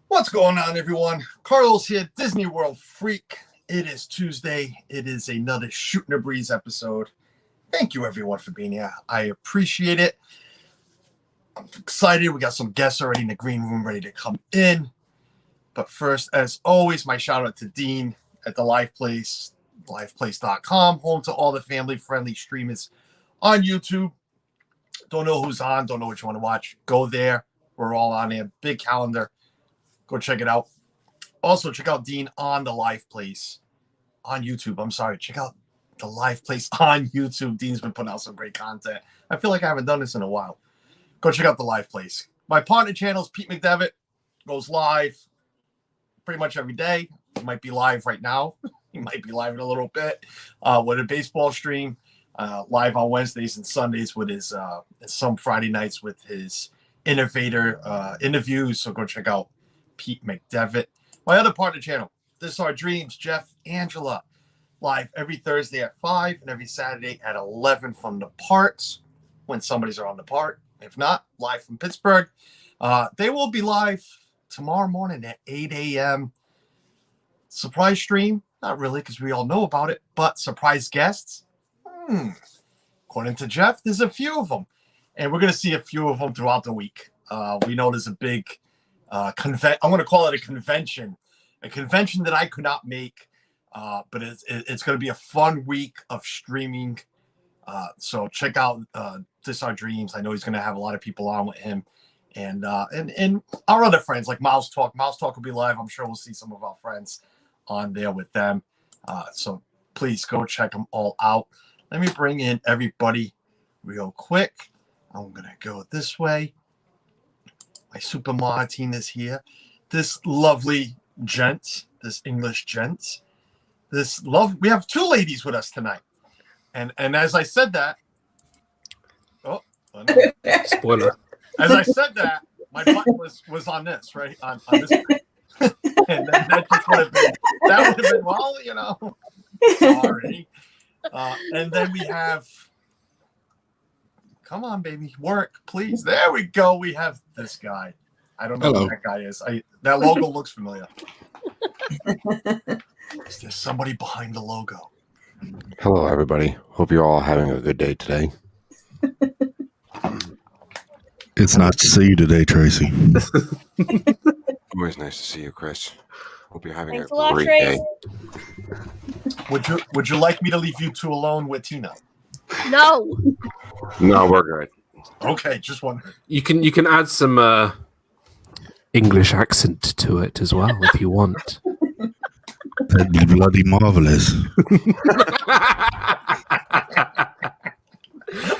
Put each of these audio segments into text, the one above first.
What's going on, everyone? Carlos here, Disney World Freak. It is Tuesday. It is another Shooting a Breeze episode. Thank you, everyone, for being here. I appreciate it. I'm excited. We got some guests already in the green room ready to come in. But first, as always, my shout out to Dean at the Live Place, liveplace.com, home to all the family-friendly streamers on YouTube. Don't know who's on, don't know what you want to watch. Go there. We're all on there. Big calendar. Go check it out. Also, check out Dean on the Live Place on YouTube. I'm sorry. Check out the Live Place on YouTube. Dean's been putting out some great content. I feel like I haven't done this in a while. Go check out the Live Place. My partner channel is Pete McDevitt. Goes live pretty much every day. He might be live right now. He might be live in a little bit with a baseball stream. Live on Wednesdays and Sundays with his some Friday nights with his innovator interviews. So go check out Pete McDevitt. My other partner channel, This Is Our Dreams, Jeff, Angela, live every Thursday at 5 and every Saturday at 11 from the parks when somebody's on the park. If not, live from Pittsburgh. They will be live tomorrow morning at 8 a.m. Surprise stream. Not really, because we all know about it, but surprise guests. According to Jeff, there's a few of them. And we're going to see a few of them throughout the week. We know there's a big I'm going to call it a convention that I could not make, but it's going to be a fun week of streaming. So check out This Our Dreams. I know he's going to have a lot of people on with him, and our other friends like Mouse Talk. Mouse Talk will be live. I'm sure we'll see some of our friends on there with them. So please go check them all out. Let me bring in everybody real quick. I'm going to go this way. My Super Martin is here. This lovely gent, this English gent, we have two ladies with us tonight. And as I said that, spoiler. As I said that, my button was on this, right? On this. And then that just would have been, well, you know, sorry. And then we have, come on, baby, work, please. There we go. We have this guy. I don't know who that guy is. That logo looks familiar. Is there somebody behind the logo? Hello, everybody. Hope you're all having a good day today. It's nice to see you today, Tracy. Always nice to see you, Chris. Hope you're having Thanks a a lot, great Trace. day. Would you like me to leave you two alone with Tina? No. No, we're good. Okay, just wondering. You can add some English accent to it as well if you want. That'd be bloody marvelous.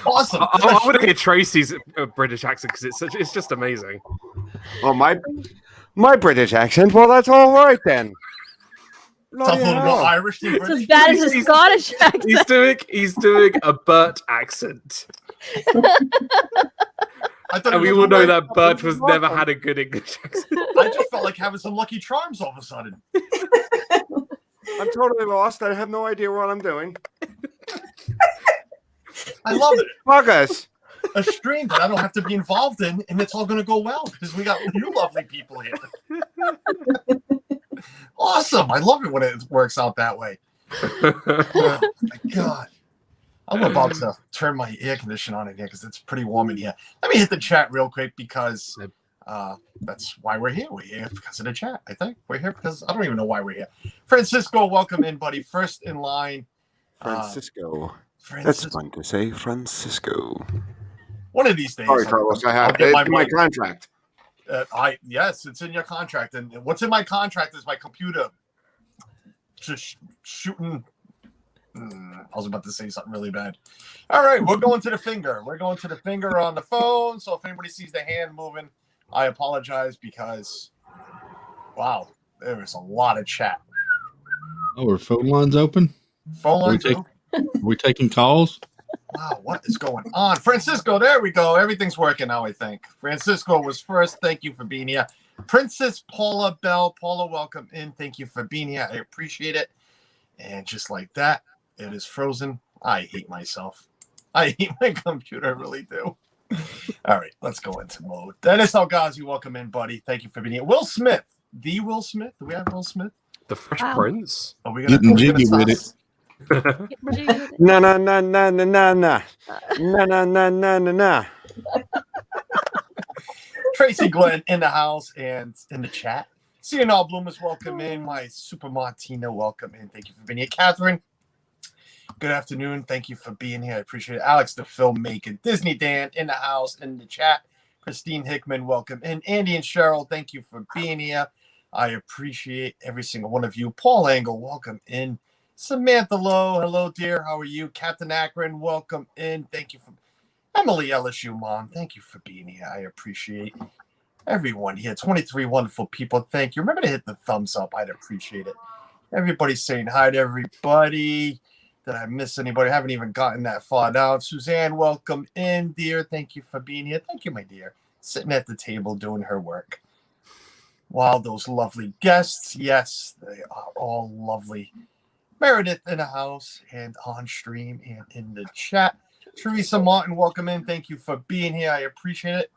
Awesome. I want to hear Tracy's British accent because it's just amazing. Well, my British accent. Well, that's all right then. It's a little more Irish than It's British. as bad as a Scottish accent. He's doing a Bert accent. I thought And we all know that Bert was never had a good English accent. I just felt like having some Lucky Charms all of a sudden. I'm totally lost. I have no idea what I'm doing. I love it. Marcus. A stream that I don't have to be involved in, and it's all going to go well because we got you lovely people here. Awesome. I love it when it works out that way. Oh, my God. I'm about to turn my air conditioner on in here because it's pretty warm in here. Let me hit the chat real quick because that's why we're here. We're here because of the chat, I think. We're here because I don't even know why we're here. Francisco, welcome in, buddy. First in line. Francisco. That's fun to say, Francisco. One of these days. Sorry, Carlos. I have it in my contract. Yes, it's in your contract. And what's in my contract is my computer just shooting I was about to say something really bad. All right, we're going to the finger. We're going to the finger on the phone. So if anybody sees the hand moving, I apologize because, wow, there is a lot of chat. Oh, are phone lines open? Phone lines take- open. Are we taking calls? Wow, what is going on? Francisco, there we go. Everything's working now, I think. Francisco was first. Thank you for being here. Princess Paula Bell. Paula, welcome in. Thank you for being here. I appreciate it. And just like that, it is frozen. I hate myself. I hate my computer. I really do. All right, let's go into mode. Dennis Algazi, welcome in, buddy. Thank you for being here. Will Smith. The Will Smith. Do we have Will Smith? The Fresh Wow. Prince. Are we Getting jiggy with it. No. No. Tracy Glenn in the house and in the chat. CNL Bloomers, welcome in. My Super Martina, welcome in. Thank you for being here. Catherine, good afternoon. Thank you for being here. I appreciate it. Alex, the filmmaker. Disney Dan in the house, in the chat. Christine Hickman, welcome in. Andy and Cheryl, thank you for being here. I appreciate every single one of you. Paul Angle, welcome in. Samantha Lowe, hello, dear. How are you? Captain Akron, welcome in. Thank you for Emily LSU, Mom. Thank you for being here. I appreciate everyone here. 23 wonderful people. Thank you. Remember to hit the thumbs up. I'd appreciate it. Everybody's saying hi to everybody. Did I miss anybody? I haven't even gotten that far down. Suzanne, welcome in, dear. Thank you for being here. Thank you, my dear. Sitting at the table doing her work. Wow, those lovely guests. Yes, they are all lovely. Meredith in the house and on stream and in the chat. Teresa Martin, welcome in. Thank you for being here. I appreciate it.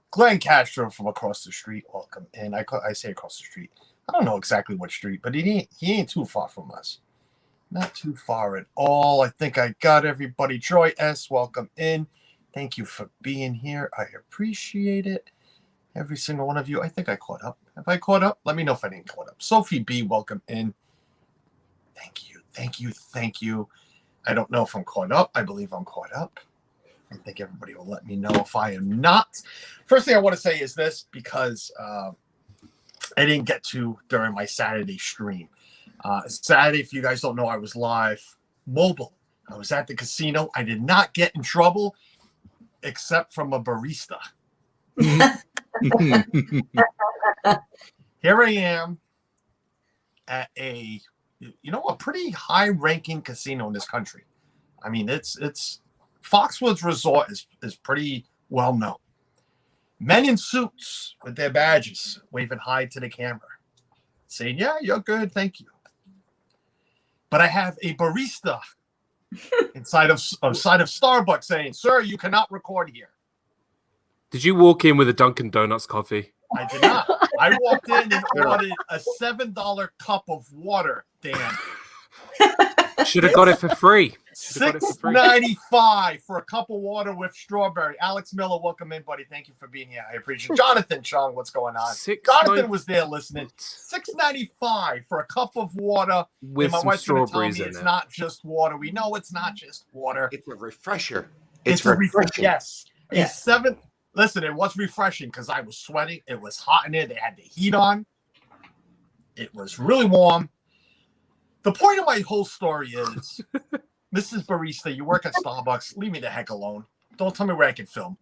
Glenn Castro from across the street, welcome in. I say across the street. I don't know exactly what street, but he ain't too far from us. Not too far at all. I think I got everybody. Troy S., welcome in. Thank you for being here. I appreciate it. Every single one of you. I think I caught up. Have I caught up? Let me know if I didn't caught up. Sophie B., welcome in. Thank you. Thank you. Thank you. I don't know if I'm caught up. I believe I'm caught up. I think everybody will let me know if I am not. First thing I want to say is this, because I didn't get to during my Saturday stream. Saturday, if you guys don't know, I was live mobile. I was at the casino. I did not get in trouble except from a barista. Here I am at a pretty high-ranking casino in this country. I mean, it's Foxwoods Resort is pretty well known. Men in suits with their badges waving hi to the camera, saying, "Yeah, you're good, thank you." But I have a barista inside of Starbucks saying, "Sir, you cannot record here." Did you walk in with a Dunkin' Donuts coffee? I did not. I walked in and ordered a $7 cup of water, Dan. Should have got it for free. $6.95 for a cup of water with strawberry. Alex Miller, welcome in, buddy. Thank you for being here. I appreciate it. Jonathan Chung, what's going on? Jonathan was there listening. $6.95 for a cup of water with my some wife's gonna tell strawberries me in it's it. not just water. We know it's not just water. It's a refresher. It's a refreshing. Yes. Listen, it was refreshing because I was sweating. It was hot in there. They had the heat on. It was really warm. The point of my whole story is, Mrs. Barista, you work at Starbucks. Leave me the heck alone. Don't tell me where I can film.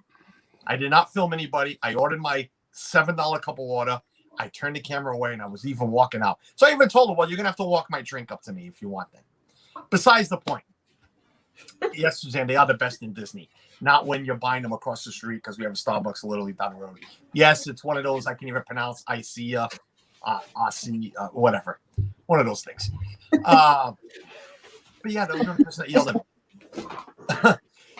I did not film anybody. I ordered my $7 cup of water. I turned the camera away, and I was even walking out. So I even told her, well, you're going to have to walk my drink up to me if you want that. Besides the point. Yes, Suzanne, they are the best in Disney. Not when you're buying them across the street because we have a Starbucks literally down the road. Yes, it's one of those I can even pronounce ICEA, whatever. One of those things. But yeah, that was the person that yelled at me.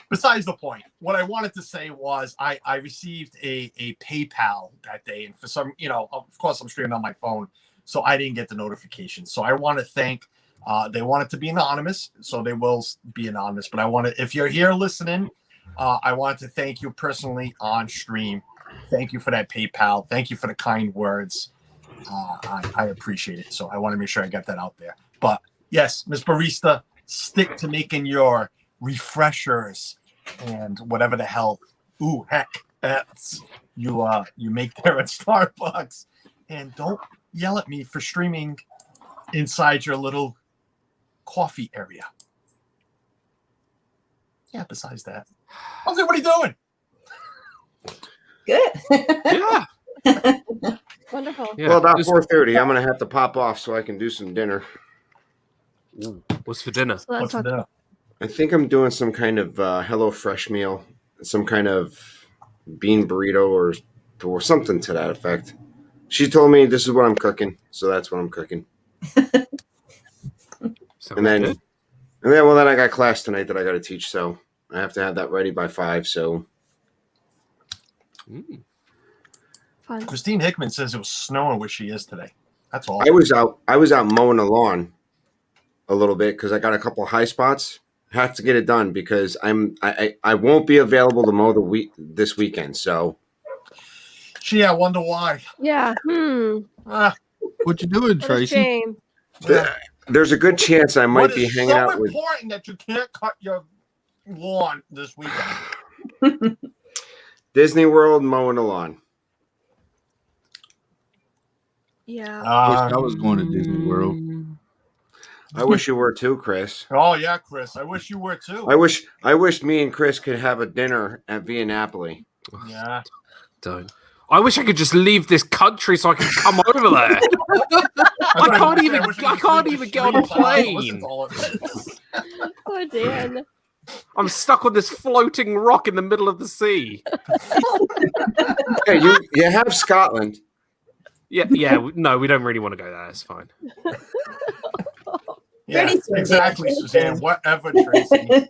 Besides the point, what I wanted to say was I received a PayPal that day, and for some, of course I'm streaming on my phone, so I didn't get the notification. So I want to thank. They want it to be anonymous, so they will be anonymous. But if you're here listening, I wanted to thank you personally on stream. Thank you for that PayPal. Thank you for the kind words. I appreciate it. So I want to make sure I get that out there. But yes, Miss Barista, stick to making your refreshers and whatever the hell. Ooh, heck, that's you make there at Starbucks. And don't yell at me for streaming inside your little coffee area. Yeah, besides that. How's everybody doing? Good. Yeah. Wonderful. Yeah. Well, about Just- 4:30, I'm gonna have to pop off so I can do some dinner. Ooh, what's for dinner? So that's What's for what, dinner? I think I'm doing some kind of HelloFresh meal, some kind of bean burrito or something to that effect. She told me this is what I'm cooking, so that's what I'm cooking. Sounds And then, good. then I got class tonight that I got to teach, so I have to have that ready by 5. So Mm. fun. Christine Hickman says it was snowing where she is today. That's all. I was out mowing the lawn a little bit because I got a couple of high spots. Have to get it done because I won't be available to mow this weekend. So Gee, I wonder why. Yeah. Ah, What you doing, What a Tracy? shame. there's a good chance I might what be is hanging so out with important that you can't cut your lawn this weekend? Disney World mowing the lawn. Yeah. Wish I was going to Disney World. I wish you were too, Chris. Oh yeah, Chris. I wish you were too. I wish me and Chris could have a dinner at Via Napoli. Yeah. Don't. I wish I could just leave this country so I can come over there. I can't even get on a plane. Oh, Dan. I'm stuck on this floating rock in the middle of the sea. Hey, you have Scotland. Yeah. No, we don't really want to go there. It's fine. Yeah, Pretty soon, exactly, Dan. Suzanne. Whatever, Tracy.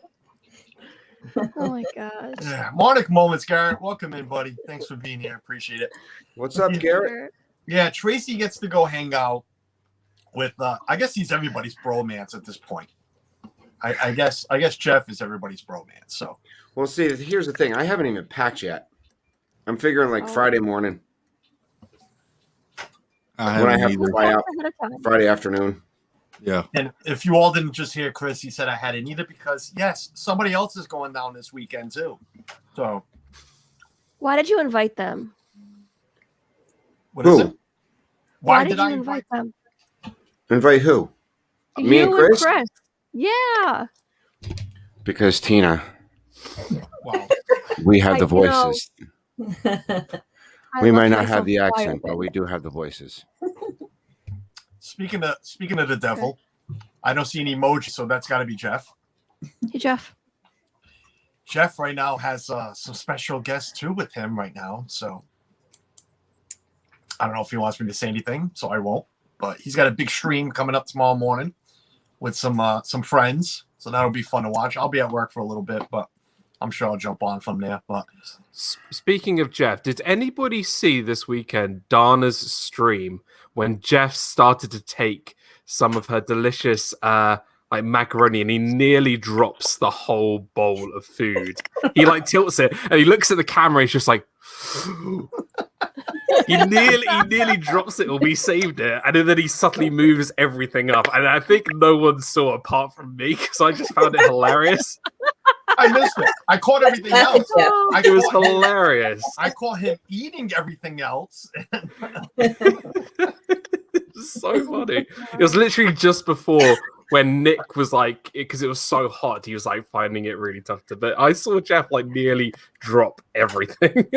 Oh my gosh. Yeah. Morning moments, Garrett. Welcome in, buddy. Thanks for being here. Appreciate it. What's up, Garrett? Yeah, Tracy gets to go hang out with I guess he's everybody's bromance at this point. I guess Jeff is everybody's bromance. So Well, see, here's the thing. I haven't even packed yet. I'm figuring like Oh. Friday morning I when I haven't have to either. fly out Ahead of time. Friday afternoon. Yeah. and if you all didn't just hear Chris, he said I hadn't either because yes, somebody else is going down this weekend too. So Why did you invite them? what is Who? it? Why did you invite them? Invite who? Me and Chris? Yeah. Because Tina, Wow. we have the You know, voices. I We love might not myself have the quite a accent, bit. but we do have the voices. Speaking of the devil, I don't see an emoji, so that's got to be Jeff. Hey, Jeff. Jeff right now has some special guests too with him right now, so I don't know if he wants me to say anything, so I won't. But he's got a big stream coming up tomorrow morning with some friends, so that'll be fun to watch. I'll be at work for a little bit, but I'm sure I'll jump on from there. But Speaking of Jeff, did anybody see this weekend Dana's stream when Jeff started to take some of her delicious like macaroni and he nearly drops the whole bowl of food? He like tilts it and he looks at the camera. He's just like, he nearly drops it, or we saved it, and then he subtly moves everything up. And I think no one saw apart from me because I just found it hilarious. I missed it. I caught everything else. It was hilarious. I caught him eating everything else. It's so funny. It was literally just before when Nick was like, because it was so hot, he was like finding it really tough to. But I saw Jeff like nearly drop everything.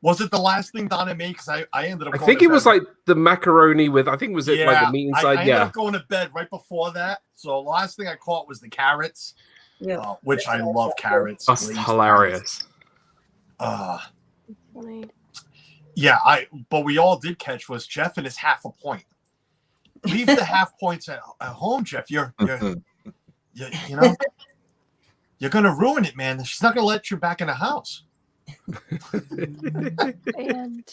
Was it the last thing Donna made? Because I ended up. I going think to it was bed. like the macaroni with. I think was it like the meat I inside. ended Yeah. up going to bed right before that. So the last thing I caught was the carrots, which I love carrots. That's glazed hilarious. carrots. Funny. Yeah, but we all did catch was Jeff and his half a point. Leave the half points at home, Jeff. You're you know, you're gonna ruin it, man. She's not gonna let you back in the house. And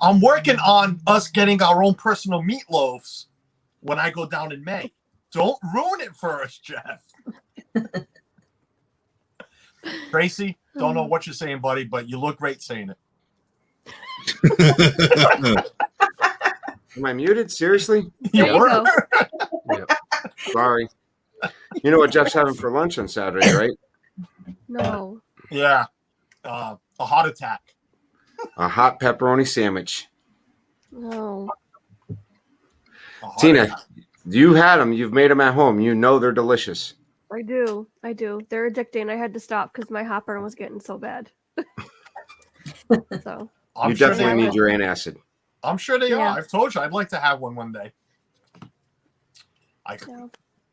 I'm working on us getting our own personal meatloaves when I go down in May. Don't ruin it for us, Jeff. Tracy, don't know what you're saying, buddy, but you look great saying it. Am I muted? Seriously? There you were. go. Yeah. Sorry. You know what Jeff's having for lunch on Saturday, right? No. Yeah. A heart attack. A hot pepperoni sandwich. No. A heart Tina, attack. You had them. You've made them at home. You know they're delicious. I do. They're addicting. I had to stop because my heartburn was getting so bad. So You definitely need your antacid. I'm sure they Yeah. are. I've told you I'd like to have one day. yeah.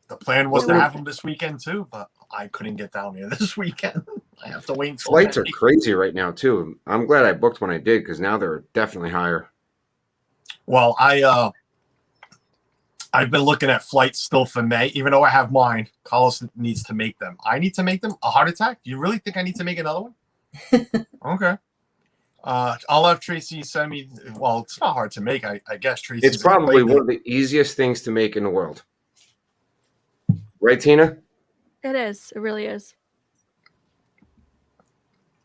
The plan was to Well, have them this weekend too, but I couldn't get down here this weekend. I have to wait until Flights are Monday. crazy right now too. I'm glad I booked when I did because now they're definitely higher. Well, I've been looking at flights still for May, even though I have mine. Carlos needs to make them. I need to make them. A heart attack? You really think I need to make another one? Okay. I'll have Tracy send me. Well, it's not hard to make. I guess Tracy. It's probably one of the easiest things to make in the world. Right, Tina? It is. It really is.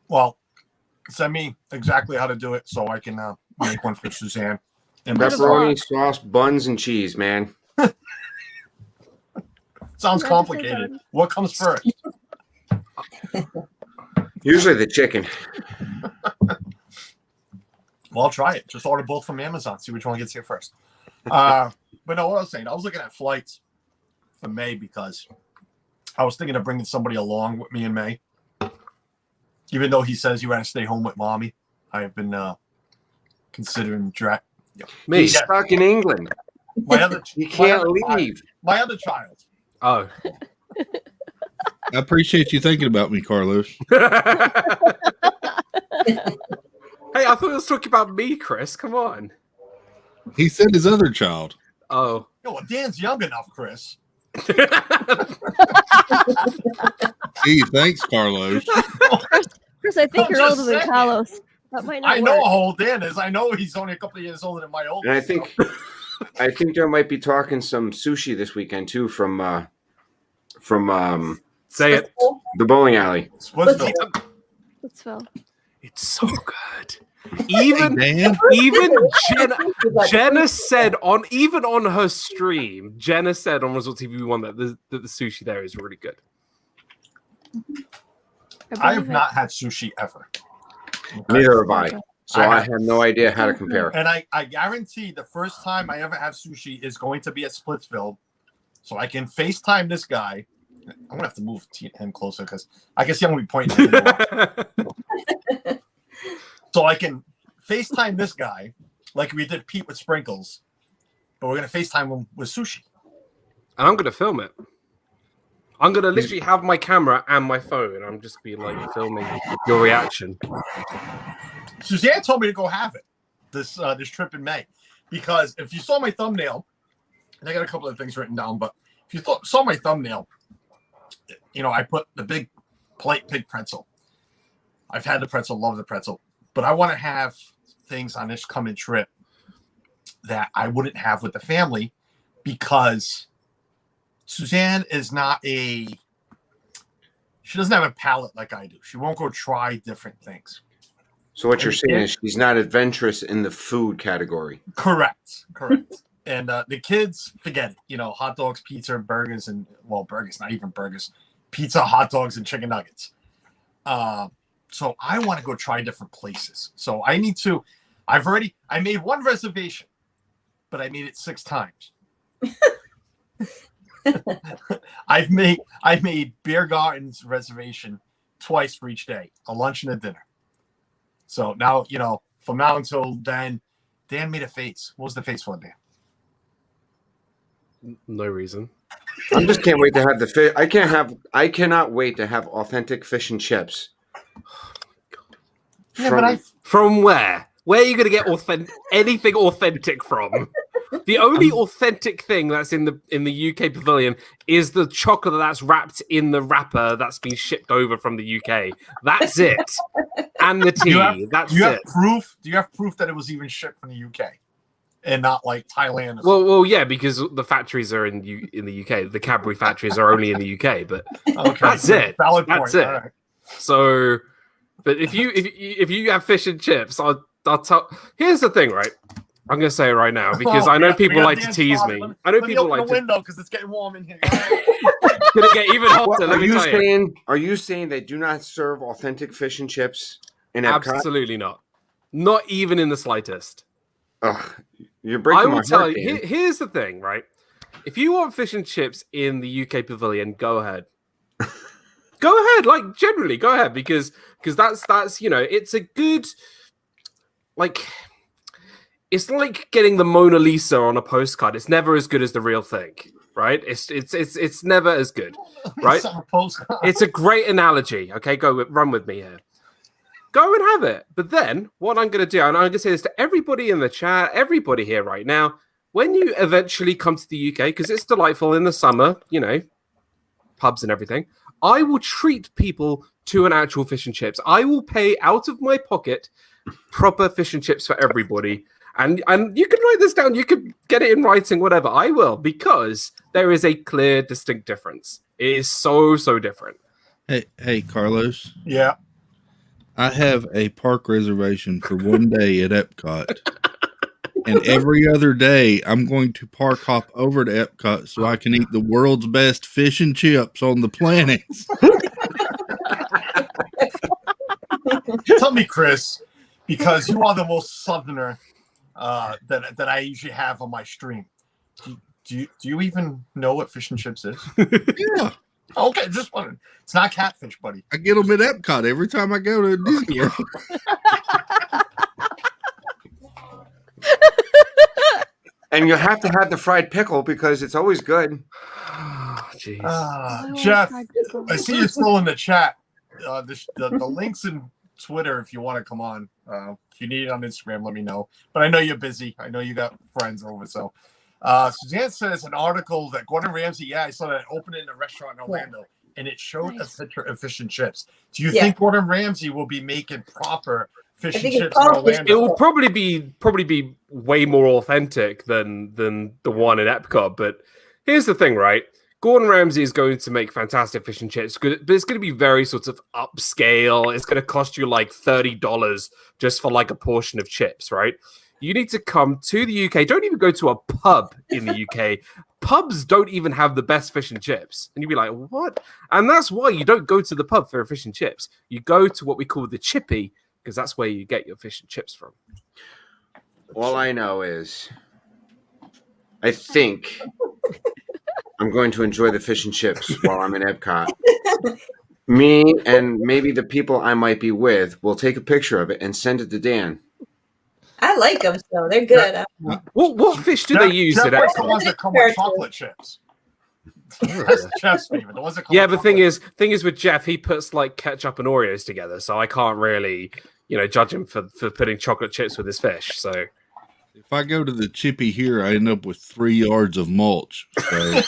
Well, send me exactly how to do it so I can make one for Suzanne. And Bit of Pepperoni, luck. sauce, buns, and cheese, man. sounds Glad to say complicated. that. What comes first? Usually the chicken. Well, I'll try it. Just order both from Amazon. See which one gets here first. But no, what I was saying, I was looking at flights for May because I was thinking of bringing somebody along with me in May. Even though he says you got to stay home with mommy, I have been considering Me. He's stuck in England. my other. He can't my other leave. My other child. Oh. I appreciate you thinking about me, Carlos. Hey, I thought he was talking about me, Chris. Come on. He said his other child. Oh. No, well, Dan's young enough, Chris. Gee, thanks, Carlos. Chris, I think I'm you're just older than saying. Carlos. That might not I know work. how old Dan is. I know he's only a couple of years older than my oldest. And I think there might be talking some sushi this weekend too from Say it. the bowling alley. Splitsville. Let's Phil. It's so good. Even Dan, Jenna said on her stream, Jenna said on Resort TV One that the sushi there is really good. I have not had sushi ever. Neither have I. So I I have- have no idea how to compare. And I guarantee the first time I ever have sushi is going to be at Splitsville. So I can FaceTime this guy. I'm going to have to move him closer because I guess I'm going to be pointing at him. So I can FaceTime this guy like we did Pete with Sprinkles. But we're going to FaceTime him with sushi. And I'm gonna film it. I'm gonna literally have my camera and my phone. I'm just be like filming your reaction. Suzanne told me to go have it this trip in May because if you saw my thumbnail, and I got a couple of things written down, but if you saw my thumbnail, you know, I put the big plate pig pretzel. I've had the pretzel, love the pretzel, but I want to have things on this coming trip that I wouldn't have with the family because Suzanne is not she doesn't have a palate like I do. She won't go try different things. So what you're saying is she's not adventurous in the food category. Correct. And the kids, forget it. You know, hot dogs, pizza, burgers, and burgers, not even burgers, pizza, hot dogs, and chicken nuggets. So I want to go try different places. So I need to. I made one reservation, but I made it 6 times. I made Beer Garden's reservation twice for each day, a lunch and a dinner. So now, you know, from now until then, Dan made a face. What was the face for, Dan? No reason. I just can't wait to have the fish. I cannot wait to have authentic fish and chips. From where? Where are you going to get anything authentic from? The only authentic thing that's in the UK pavilion is the chocolate that's wrapped in the wrapper that's been shipped over from the UK. That's it. And the tea. That's it. Do you have proof that it was even shipped from the UK and not like Thailand? Well, yeah, because the factories are in the UK. The Cadbury factories are only in the UK, but okay, that's it. Valid point. That's it. All right. So, but if you have fish and chips, I'll tell. Here's the thing, right? I'm going to say it right now because I know people like to tease me. I know people like to. Open the window because it's getting warm in here. It's going to get even hotter. Let me tell you. Are you saying they do not serve authentic fish and chips in Epcot? Absolutely not. Not even in the slightest. Ugh, you're breaking my heart. I will tell you. Here's the thing, right? If you want fish and chips in the UK pavilion, go ahead. Go ahead, like generally, go ahead because that's it's a good it's like getting the Mona Lisa on a postcard. It's never as good as the real thing, right? It's never as good, right? It's a great analogy. Okay, run with me here. Go and have it. But then what I'm going to do, and I'm going to say this to everybody in the chat, everybody here right now, when you eventually come to the UK, because it's delightful in the summer, pubs and everything, I will treat people to an actual fish and chips. I will pay out of my pocket proper fish and chips for everybody. And you can write this down. You could get it in writing, whatever. I will, because there is a clear, distinct difference. It is so, so different. Hey, Carlos. Yeah. I have a park reservation for one day at Epcot. And every other day, I'm going to park hop over to Epcot so I can eat the world's best fish and chips on the planet. Tell me, Chris, because you are the most southerner that I usually have on my stream. Do you even know what fish and chips is? Yeah. Okay, just wondering. It's not catfish, buddy. I get them at Epcot every time I go to Disney World. And you have to have the fried pickle because it's always good. Jeez. Jeff, I see you still in the chat. The links in Twitter if you want to come on. If you need it on Instagram, let me know. But I know you're busy. I know you got friends over. So Suzanne says an article that Gordon Ramsay, I saw that opened in a restaurant in Orlando, and it showed a picture of fish and chips. Do you think Gordon Ramsay will be making proper fish and chips in Orlando? It will probably be way more authentic than the one in Epcot. But here's the thing, right? Gordon Ramsay is going to make fantastic fish and chips, but it's going to be very sort of upscale. It's going to cost you like $30 just for like a portion of chips, right? You need to come to the UK. Don't even go to a pub in the UK. Pubs don't even have the best fish and chips. And you'd be like, what? And that's why you don't go to the pub for fish and chips. You go to what we call the chippy, because that's where you get your fish and chips from. All I know is I think I'm going to enjoy the fish and chips while I'm in Epcot. Me and maybe the people I might be with will take a picture of it and send it to Dan. I like them, so they're good. What fish do they use? Jeff likes the ones that come with chocolate chips. That's Jeff's favorite. The ones that come with the thing is with Jeff, he puts like ketchup and Oreos together, so I can't really, judge him for putting chocolate chips with his fish. So if I go to the chippy here, I end up with 3 yards of mulch. So.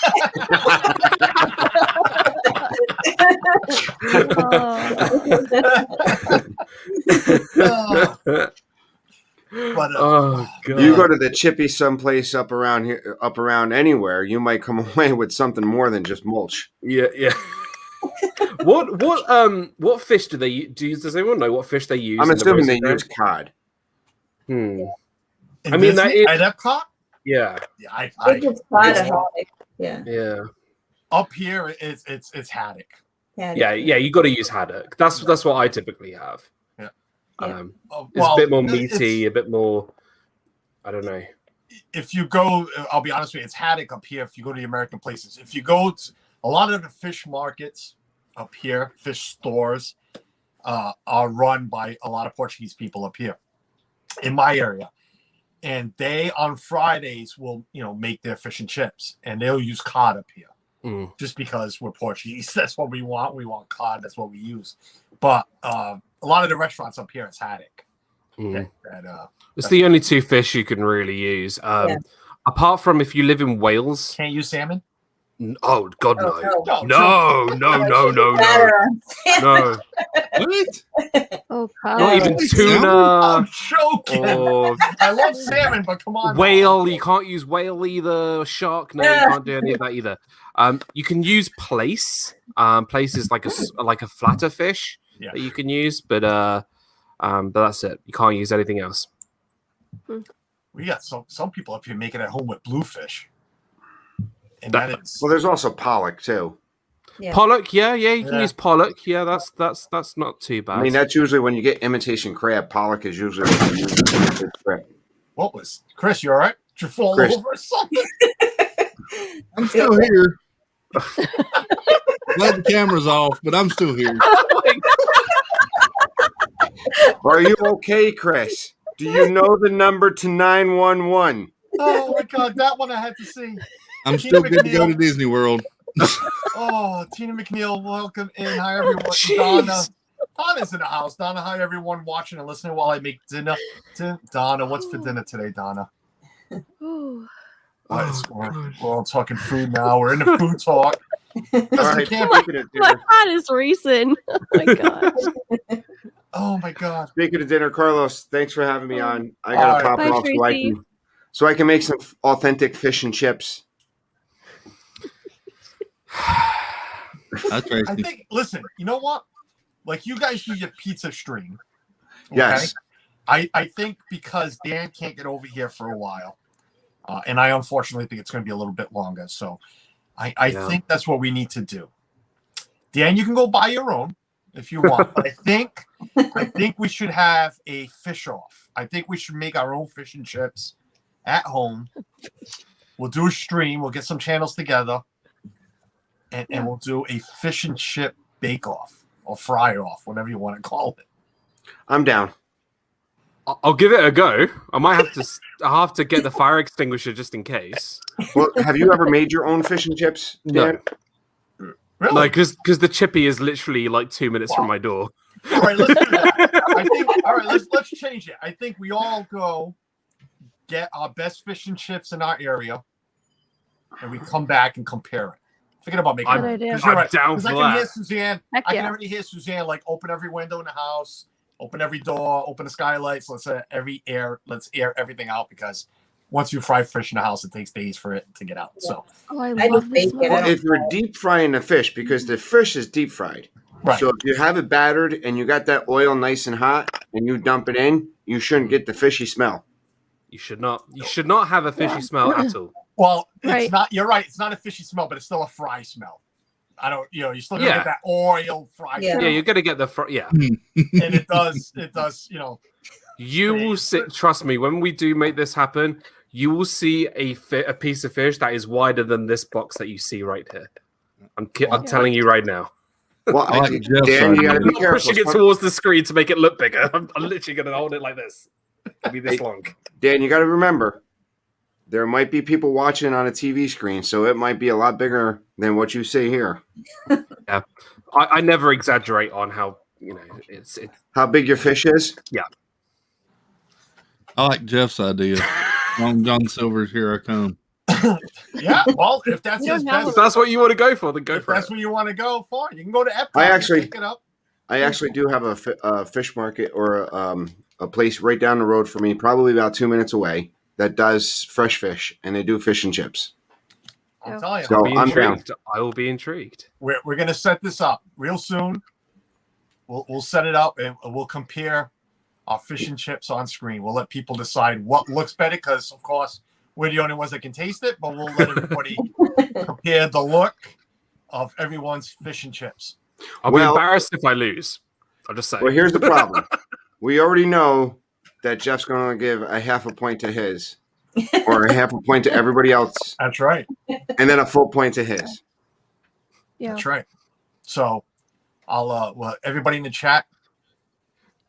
But, oh God. You go to the chippy someplace up around here, up around anywhere, you might come away with something more than just mulch. Yeah. What fish do they use? Does anyone know what fish they use? I'm assuming they use cod. I mean, that is at Epcot. Yeah. Yeah. Up here, it's haddock. Yeah. You got to use haddock. That's what I typically have. It's a bit more meaty, a bit more. I don't know. If you go, I'll be honest with you, it's haddock up here. If you go to the American places, if you go to a lot of the fish markets up here, fish stores are run by a lot of Portuguese people up here in my area, and they on Fridays will make their fish and chips, and they'll use cod up here. Just because we're Portuguese, that's what we want. We want cod. That's what we use. But a lot of the restaurants up here, it's haddock. It's the only two fish you can really use. Apart from if you live in Wales. Can't use salmon? Oh, God, no. No. No. What? Oh, God. Not even tuna. I'm joking. Or I love salmon, but come on. whale. You can't use whale either. Shark. No, you can't do any of that either. You can use plaice. Plaice is like a flatter fish that you can use, but that's it. You can't use anything else. We got some people up here making it at home with bluefish. And that is Well, there's also pollock too. Yeah. Pollock, you can use pollock. Yeah, that's not too bad. I mean, that's usually when you get imitation crab. Pollock is usually what you use. what was Chris? You all right? Did you fall Chris. over or something? I'm still here. Glad the camera's off, but I'm still here. Are you okay, Chris? Do you know the number to 911? Oh my God, that one I had to see. I'm Tina still good to go McNeil. to Disney World. Oh, Tina McNeil, welcome in. Hi, everyone. Jeez. Donna's in the house. Donna, hi, everyone watching and listening while I make dinner. Donna, what's for dinner today, Donna? Ooh. We're all talking food now. We're in the food talk. All right, speaking of My dinner, heart is racing. Oh my god. Oh my God. speaking of dinner, Carlos, thanks for having me on. I All gotta right. pop Bye, off Tracy. so I can make some authentic fish and chips. Hi, Tracy. I think, listen, you know what? Like, you guys do your pizza stream. Okay? Yes. I think because Dan can't get over here for a while, and I unfortunately think it's going to be a little bit longer. So I think that's what we need to do. Dan, you can go buy your own if you want. But I think we should have a fish off. I think we should make our own fish and chips at home. We'll do a stream. We'll get some channels together, and we'll do a fish and chip bake off or fry off, whatever you want to call it. I'm down. I'll give it a go. I might have to. I have to get the fire extinguisher just in case. Well, have you ever made your own fish and chips, Dan? No. Really? Like, because the chippy is literally like 2 minutes from my door. All right, let's do that. I think. All right, let's change it. I think we all go get our best fish and chips in our area, and we come back and compare it. Forget about making I'm- it. idea. 'Cause you're I'm right. down 'Cause for I can hear that. Suzanne. Heck I can yeah. already hear Suzanne like open every window in the house, open every door, open the skylights. Let's air everything out because once you fry fish in the house, it takes days for it to get out. So Oh, I I love do this bacon. one. Well, if you're deep frying the fish, because the fish is deep fried. right. So if you have it battered and you got that oil nice and hot and you dump it in, you shouldn't get the fishy smell. You should not. You should not have a fishy smell at all. Well, it's Right. not. You're right. It's not a fishy smell, but it's still a fry smell. I don't. You still gonna Yeah. get that oil fry. Yeah. smell. Yeah, you're gonna get the. Yeah, And it does. you will see. Trust me. When we do make this happen, you will see a piece of fish that is wider than this box that you see right here. I'm telling you right now. Well, I like Jeff's Dan, you got to idea. be careful. Pushing it towards the screen to make it look bigger. I'm literally gonna hold it like this. It'll be this long. Dan, you got to remember, there might be people watching on a TV screen, so it might be a lot bigger than what you see here. I never exaggerate on how it's. How big your fish is? I like Jeff's idea. John Silver's Here I Come. Yeah. Well, if that's You his don't have best, If that's what you want to go for, then go if for that's it. what you want to go for, you can go to Epcot. I and actually- pick it up. I actually do have a fish market or a place right down the road for me, probably about 2 minutes away, that does fresh fish, and they do fish and chips. I'm telling you, So- Be I'm down. intrigued. I will be intrigued. we're gonna set this up real soon. We'll set it up and we'll compare our fish and chips on screen. We'll let people decide what looks better because, of course, we're the only ones that can taste it. But we'll let everybody compare the look of everyone's fish and chips. I'll Well- be embarrassed if I lose. I'll just say. Well, here's the problem. We already know that Jeff's going to give a half a point to his, or a half a point to everybody else, That's right. and then a full point to his. Yeah. That's right. So I'll well, everybody in the chat,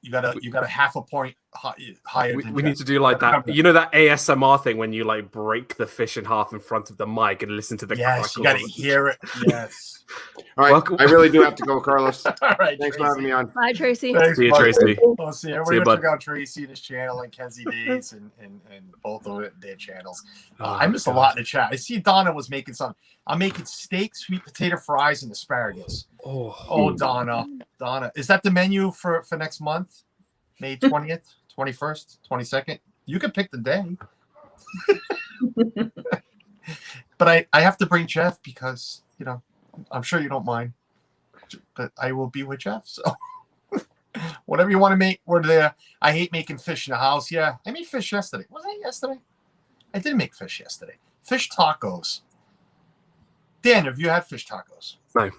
you got a half a point higher. we than we Jeff. need to do like that. You know that ASMR thing when you like break the fish in half in front of the mic and listen to the Yes, you crackle. got to hear it. Yes. All right, Welcome. I really do have to go, Carlos. All right. Thanks for Tracy. having me on. Bye, Tracy. Thanks, See you, bud. Tracy. Well, see, See everybody you, go bud. check out Tracy and his channel and Kenzie Days and both of their channels. Oh, I missed a lot in the chat. I see Donna was making some. I'm making steak, sweet potato fries, and asparagus. Oh, Donna. Is that the menu for next month? May 20th, 21st, 22nd? You can pick the day. But I have to bring Jeff because, I'm sure you don't mind. But I will be with Jeff, so whatever you want to make, we're there. I hate making fish in the house. Yeah, I made fish yesterday. Was it yesterday? I did make fish yesterday. Fish tacos. Dan, have you had fish tacos? No.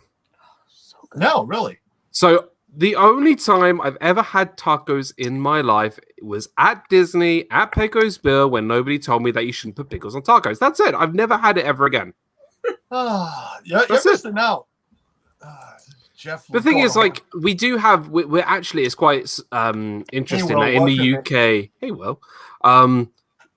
So good. No, really. So the only time I've ever had tacos in my life was at Disney at Pecos Bill when nobody told me that you shouldn't put pickles on tacos. That's it. I've never had it ever again. You're That's it. missing out. Jeff. The thing is, like, we do have. We're actually. It's quite interesting Will, that in the welcome in. UK. Hey, Will.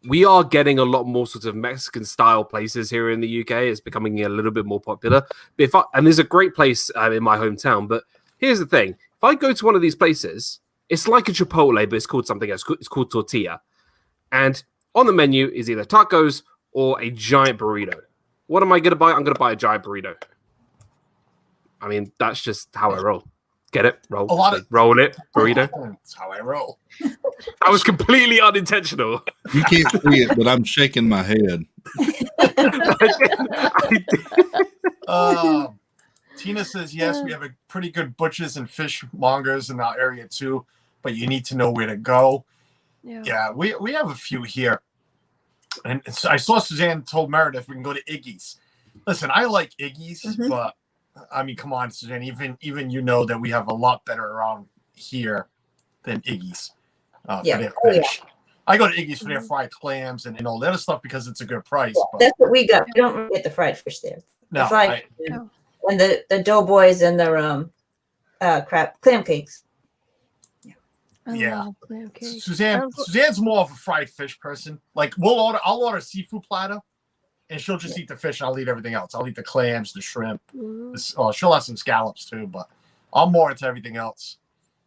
We are getting a lot more sort of Mexican style places here in the UK. It's becoming a little bit more popular. But and there's a great place in my hometown. But here's the thing: if I go to one of these places, it's like a Chipotle, but it's called something else. It's called tortilla, and on the menu is either tacos or a giant burrito. What am I going to buy? I'm going to buy a giant burrito. I mean, that's just how I roll. Get it? Roll. Roll it. Burrito. That's how I roll. That was completely unintentional. You can't see it, but I'm shaking my head. Tina says, yes, we have a pretty good butchers and fishmongers in our area too, but you need to know where to go. Yeah, we have a few here. And I saw Suzanne told Meredith we can go to Iggy's. Listen, I like Iggy's, but I mean, come on, Suzanne. Even you know that we have a lot better around here than Iggy's for their fish. Yeah. I go to Iggy's for their fried clams and all that other stuff because it's a good price. Yeah, but that's what we got. We don't really get the fried fish there. No, and the doughboys and the clam cakes. Yeah. Clam cake. Suzanne's more of a fried fish person. Like I'll order a seafood platter. And she'll just eat the fish, and I'll eat everything else. I'll eat the clams, the shrimp. She'll have some scallops too, but I'm more into everything else.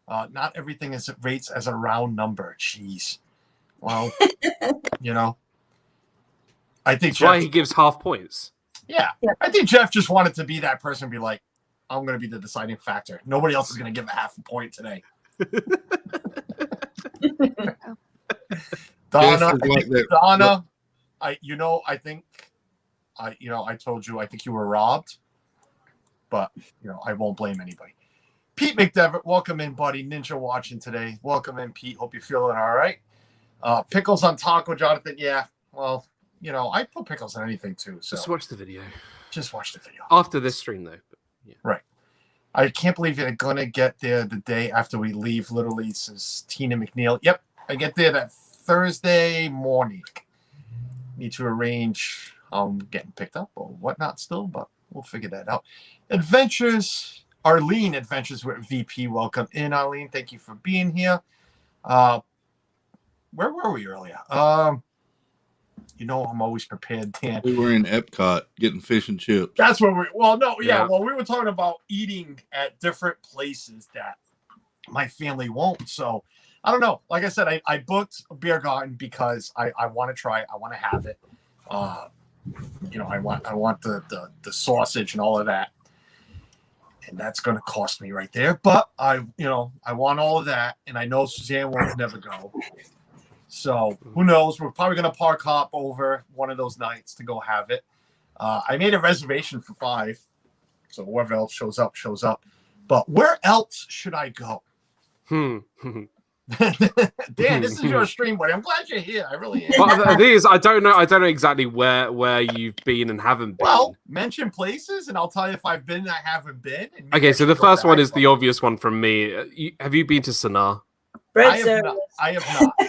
Not everything is rates as a round number. Jeez. Well, I think that's why he gives half points. Yeah, I think Jeff just wanted to be that person, and be like, I'm going to be the deciding factor. Nobody else is going to give a half a point today. Donna. I told you I think you were robbed, but I won't blame anybody. Pete McDevitt, welcome in, buddy. Ninja watching today. Welcome in, Pete. Hope you're feeling all right. Pickles on taco, Jonathan. Yeah, well, I put pickles on anything too. So just watch the video. Just watch the video after this stream, though. But, yeah. Right. I can't believe you're gonna get there the day after we leave. Literally, says Tina McNeil. Yep, I get there that Thursday morning. Need to arrange. I'm getting picked up or whatnot still, but we'll figure that out. Arlene Adventures with VP. Welcome in, Arlene. Thank you for being here. Where were we earlier? I'm always prepared, Dan. We were in Epcot getting fish and chips. That's where we were talking about eating at different places that my family won't. So I don't know. Like I said, I booked a beer garden because I want to try it. I want to have it. I want the sausage and all of that, and that's going to cost me right there. But I want all of that, and I know Suzanne won't never go. So who knows? We're probably going to park hop over one of those nights to go have it. I made a reservation for 5, so whoever else shows up. But where else should I go? Dan, this is your stream, buddy. I'm glad you're here. I really am. But the thing is, I don't know exactly where you've been and haven't been. Well, mention places, and I'll tell you if I've been and I haven't been. Okay, so the first one is the obvious one from me. Have you been to Sanaa? I have not.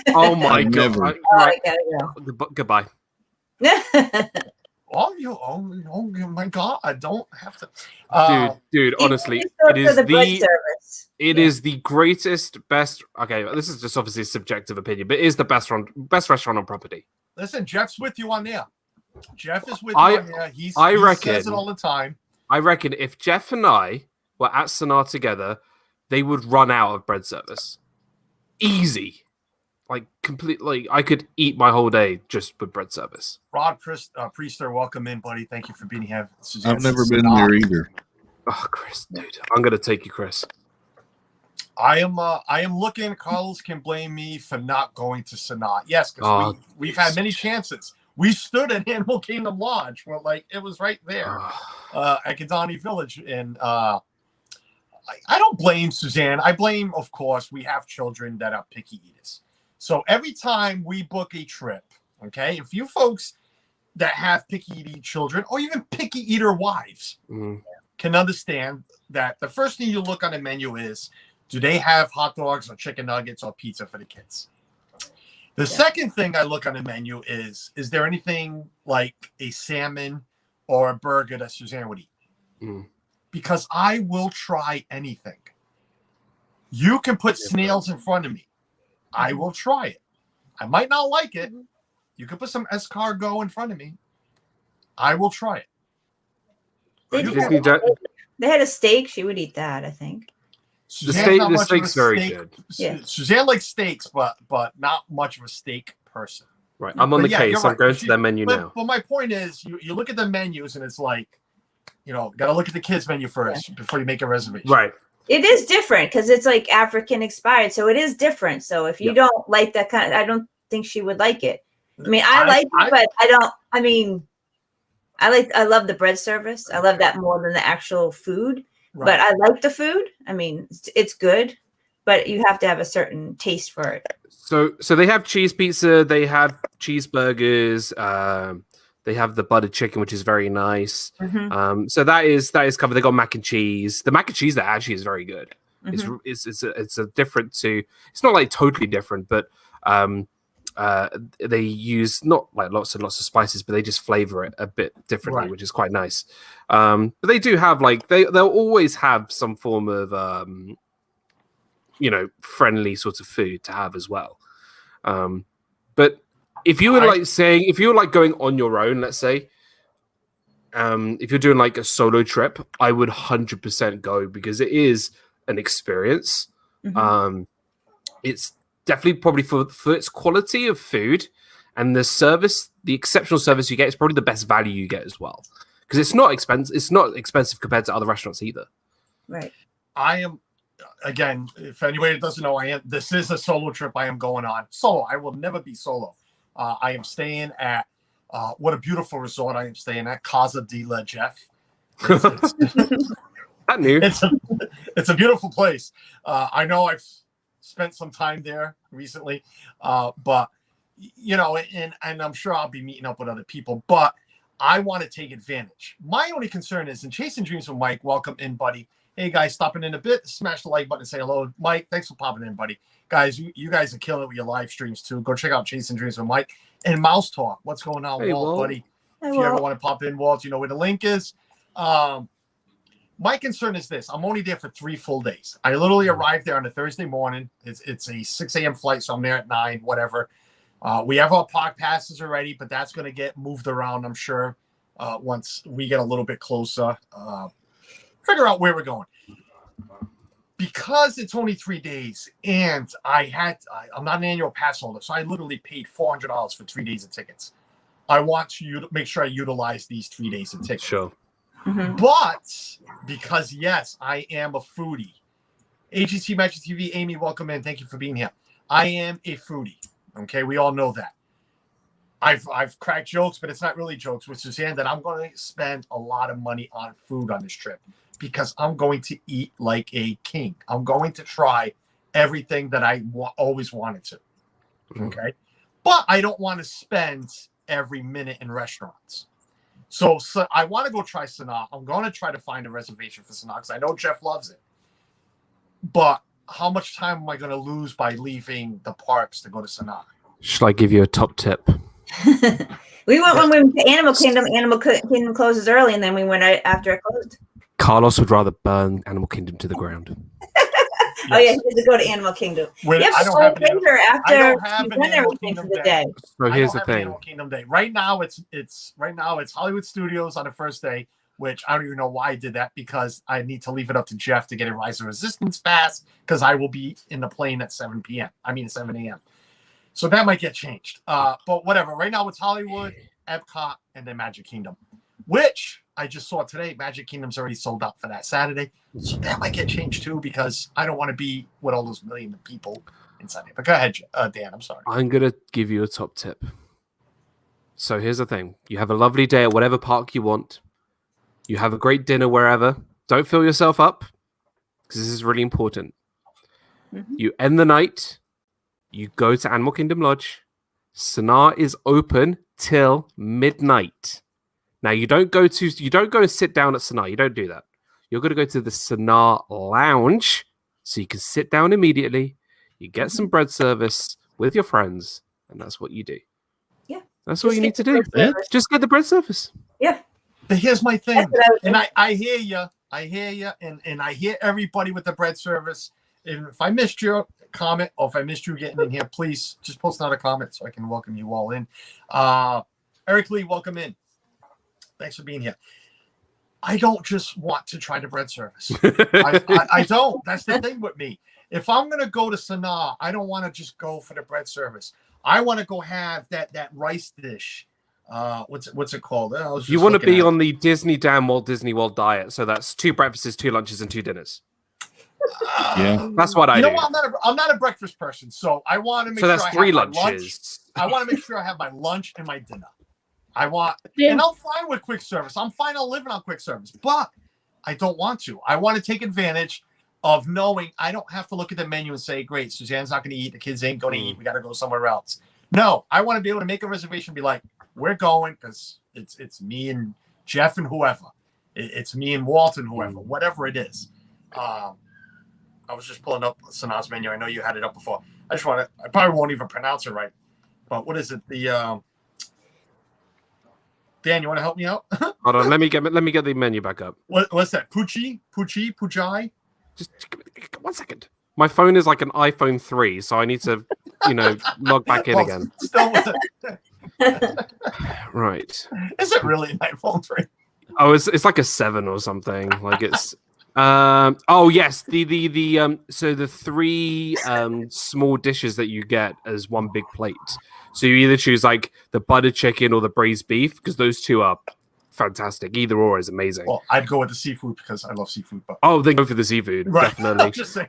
Oh my god! I gotta go. Goodbye. Oh my god! I don't have to. Dude, honestly, it is the greatest, best. Okay, this is just obviously a subjective opinion, but it is the best restaurant on property. Listen, Jeff's with you on there. Jeff is with you on there. He says it all the time. I reckon if Jeff and I were at Sanaa together, they would run out of bread service. Easy. Like, completely, I could eat my whole day just with bread service. Rod Priester, welcome in, buddy. Thank you for being here. I've never been there either. Oh, Chris, dude. I'm going to take you, Chris. I am looking. Carlos can blame me for not going to Sanaa. Yes, because we've had many chances. We stood at Animal Kingdom Lodge. Well, it was right there at Kidani Village. And I don't blame Suzanne. I blame, of course, we have children that are picky eaters. So every time we book a trip, okay, if you folks that have picky eating children or even picky eater wives can understand that the first thing you look on the menu is, do they have hot dogs or chicken nuggets or pizza for the kids? The second thing I look on the menu is there anything like a salmon or a burger that Suzanne would eat. Because I will try anything. You can put snails in front of me. I will try it. I might not like it. You can put some escargot in front of me. I will try it. They had a steak. She would eat that, I think. The steak's very good. Yeah. Suzanne likes steaks, but not much of a steak person. Right. I'm on the case. I'm going to their menu now. But my point is, you look at the menus and it's like, got to look at the kids' menu first before you make a reservation. Right. It is different because it's like African expired, so it is different. So if you don't like that kind, I don't think she would like it. I mean, I like it, but I don't. I mean, I love the bread service. I love that more than the actual food. Right. But I like the food. I mean, it's good, but you have to have a certain taste for it. So they have cheese pizza. They have cheeseburgers. They have the buttered chicken, which is very nice. So that is covered. They got mac and cheese. The mac and cheese that actually is very good. It's a different to. It's not like totally different, but they use not like lots and lots of spices, but they just flavor it a bit differently, which is quite nice. But they do have like they'll always have some form of friendly sort of food to have as well. But if you were going on your own, let's say, if you're doing like a solo trip, I would 100% go because it is an experience. It's definitely probably for its quality of food and the service, the exceptional service you get is probably the best value you get as well. Because it's not expensive. It's not expensive compared to other restaurants either. Right. I am, again, if anybody doesn't know, this is a solo trip I am going on. Solo. I will never be solo. I am staying at what a beautiful resort I am staying at, Casa de la Jeff. I knew. It's a beautiful place. I know I've spent some time there recently, but and I'm sure I'll be meeting up with other people. But I want to take advantage. My only concern is in Chasing Dreams with Mike. Welcome in, buddy. Hey guys, stopping in a bit. Smash the like button and say hello, Mike. Thanks for popping in, buddy. Guys, you guys are killing it with your live streams too. Go check out Chasing Dreams with Mike and Mouse Talk. What's going on, hey, Walt, buddy? Hey, if you ever want to pop in, Walt, you know where the link is. My concern is this. I'm only there for 3 full days. I literally arrived there on a Thursday morning. It's a 6 a.m. flight, so I'm there at 9, whatever. We have our park passes already, but that's going to get moved around, I'm sure, once we get a little bit closer. Figure out where we're going. Because it's only 3 days, and I'm not an annual pass holder, so I literally paid $400 for 3 days of tickets. I want to make sure I utilize these 3 days of tickets. Sure. But because, yes, I am a foodie. AGC Magic TV, Amy, welcome in. Thank you for being here. I am a foodie. Okay, we all know that. I've cracked jokes, but it's not really jokes with Suzanne that I'm going to spend a lot of money on food on this trip because I'm going to eat like a king. I'm going to try everything that I always wanted to. Okay, but I don't want to spend every minute in restaurants. So I want to go try Sanaa. I'm going to try to find a reservation for Sanaa because I know Jeff loves it. But how much time am I going to lose by leaving the parks to go to Sanaa? Should I give you a top tip? We went when we went to Animal Kingdom. Animal Kingdom closes early, and then we went right after it closed. Carlos would rather burn Animal Kingdom to the ground. Oh yeah, he has to go to Animal Kingdom. I don't have an Animal Kingdom day. So here's the thing. Animal Kingdom day. Right now it's Hollywood Studios on the first day, which I don't even know why I did that because I need to leave it up to Jeff to get a Rise of Resistance pass because I will be in the plane at 7 a.m. So that might get changed. But whatever. Right now it's Hollywood, Epcot, and then Magic Kingdom, which I just saw today. Magic Kingdom's already sold out for that Saturday. So that might get changed too because I don't want to be with all those millions of people inside it. But go ahead, Dan. I'm sorry. I'm going to give you a top tip. So here's the thing. You have a lovely day at whatever park you want. You have a great dinner wherever. Don't fill yourself up because this is really important. You end the night. You go to Animal Kingdom Lodge. Sanaa is open till midnight. Now you don't go to sit down at Sanaa. You don't do that. You're going to go to the Sanaa Lounge so you can sit down immediately. You get some bread service with your friends, and that's what you do. Yeah, that's all you need to do. Just get the bread service. Yeah. But here's my thing, That's what I was and I hear you. I hear you, and I hear everybody with the bread service. If I missed your comment or if I missed you getting in here, please just post another comment so I can welcome you all in. Eric Lee, welcome in. Thanks for being here. I don't just want to try the bread service. I don't. That's the thing with me. If I'm going to go to Sanaa, I don't want to just go for the bread service. I want to go have that rice dish. What's it called? You want to be on the Disney Damn Walt Disney World diet, so that's 2 breakfasts, 2 lunches, and 2 dinners. Yeah, that's what I do. What, I'm not a breakfast person, so I want to make so sure that's I 3 have lunches. My lunch. I want to make sure I have my lunch and my dinner. And I'm fine with quick service. I'm fine on living on quick service, but I don't want to. I want to take advantage of knowing I don't have to look at the menu and say, great, Suzanne's not going to eat. The kids ain't going to eat. We got to go somewhere else. No, I want to be able to make a reservation and be like, we're going because it's me and Jeff and whoever. It's me and Walt and whoever, whatever it is. I was just pulling up Sanaa's menu. I know you had it up before. I probably won't even pronounce it right. But what is it? Dan, you want to help me out? Hold on, let me get the menu back up. What's that? Pujai? Just 1 second. My phone is like an iPhone 3, so I need to, log back in again. Still with it. Right. Is it really an iPhone 3? Oh, it's like a 7 or something. Like it's. Oh yes, so the 3 small dishes that you get as one big plate. So you either choose like the butter chicken or the braised beef because those 2 are fantastic. Either or is amazing. Well, I'd go with the seafood because I love seafood. But then go for the seafood, right. Definitely. Just saying,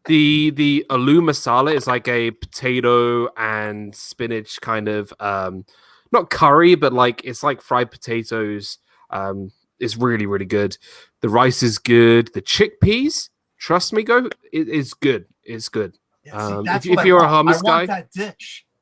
the aloo masala is like a potato and spinach kind of not curry, but like it's like fried potatoes. It's really, really good. The rice is good. The chickpeas, trust me, it's good. It's good. Yeah, if you're a hummus guy,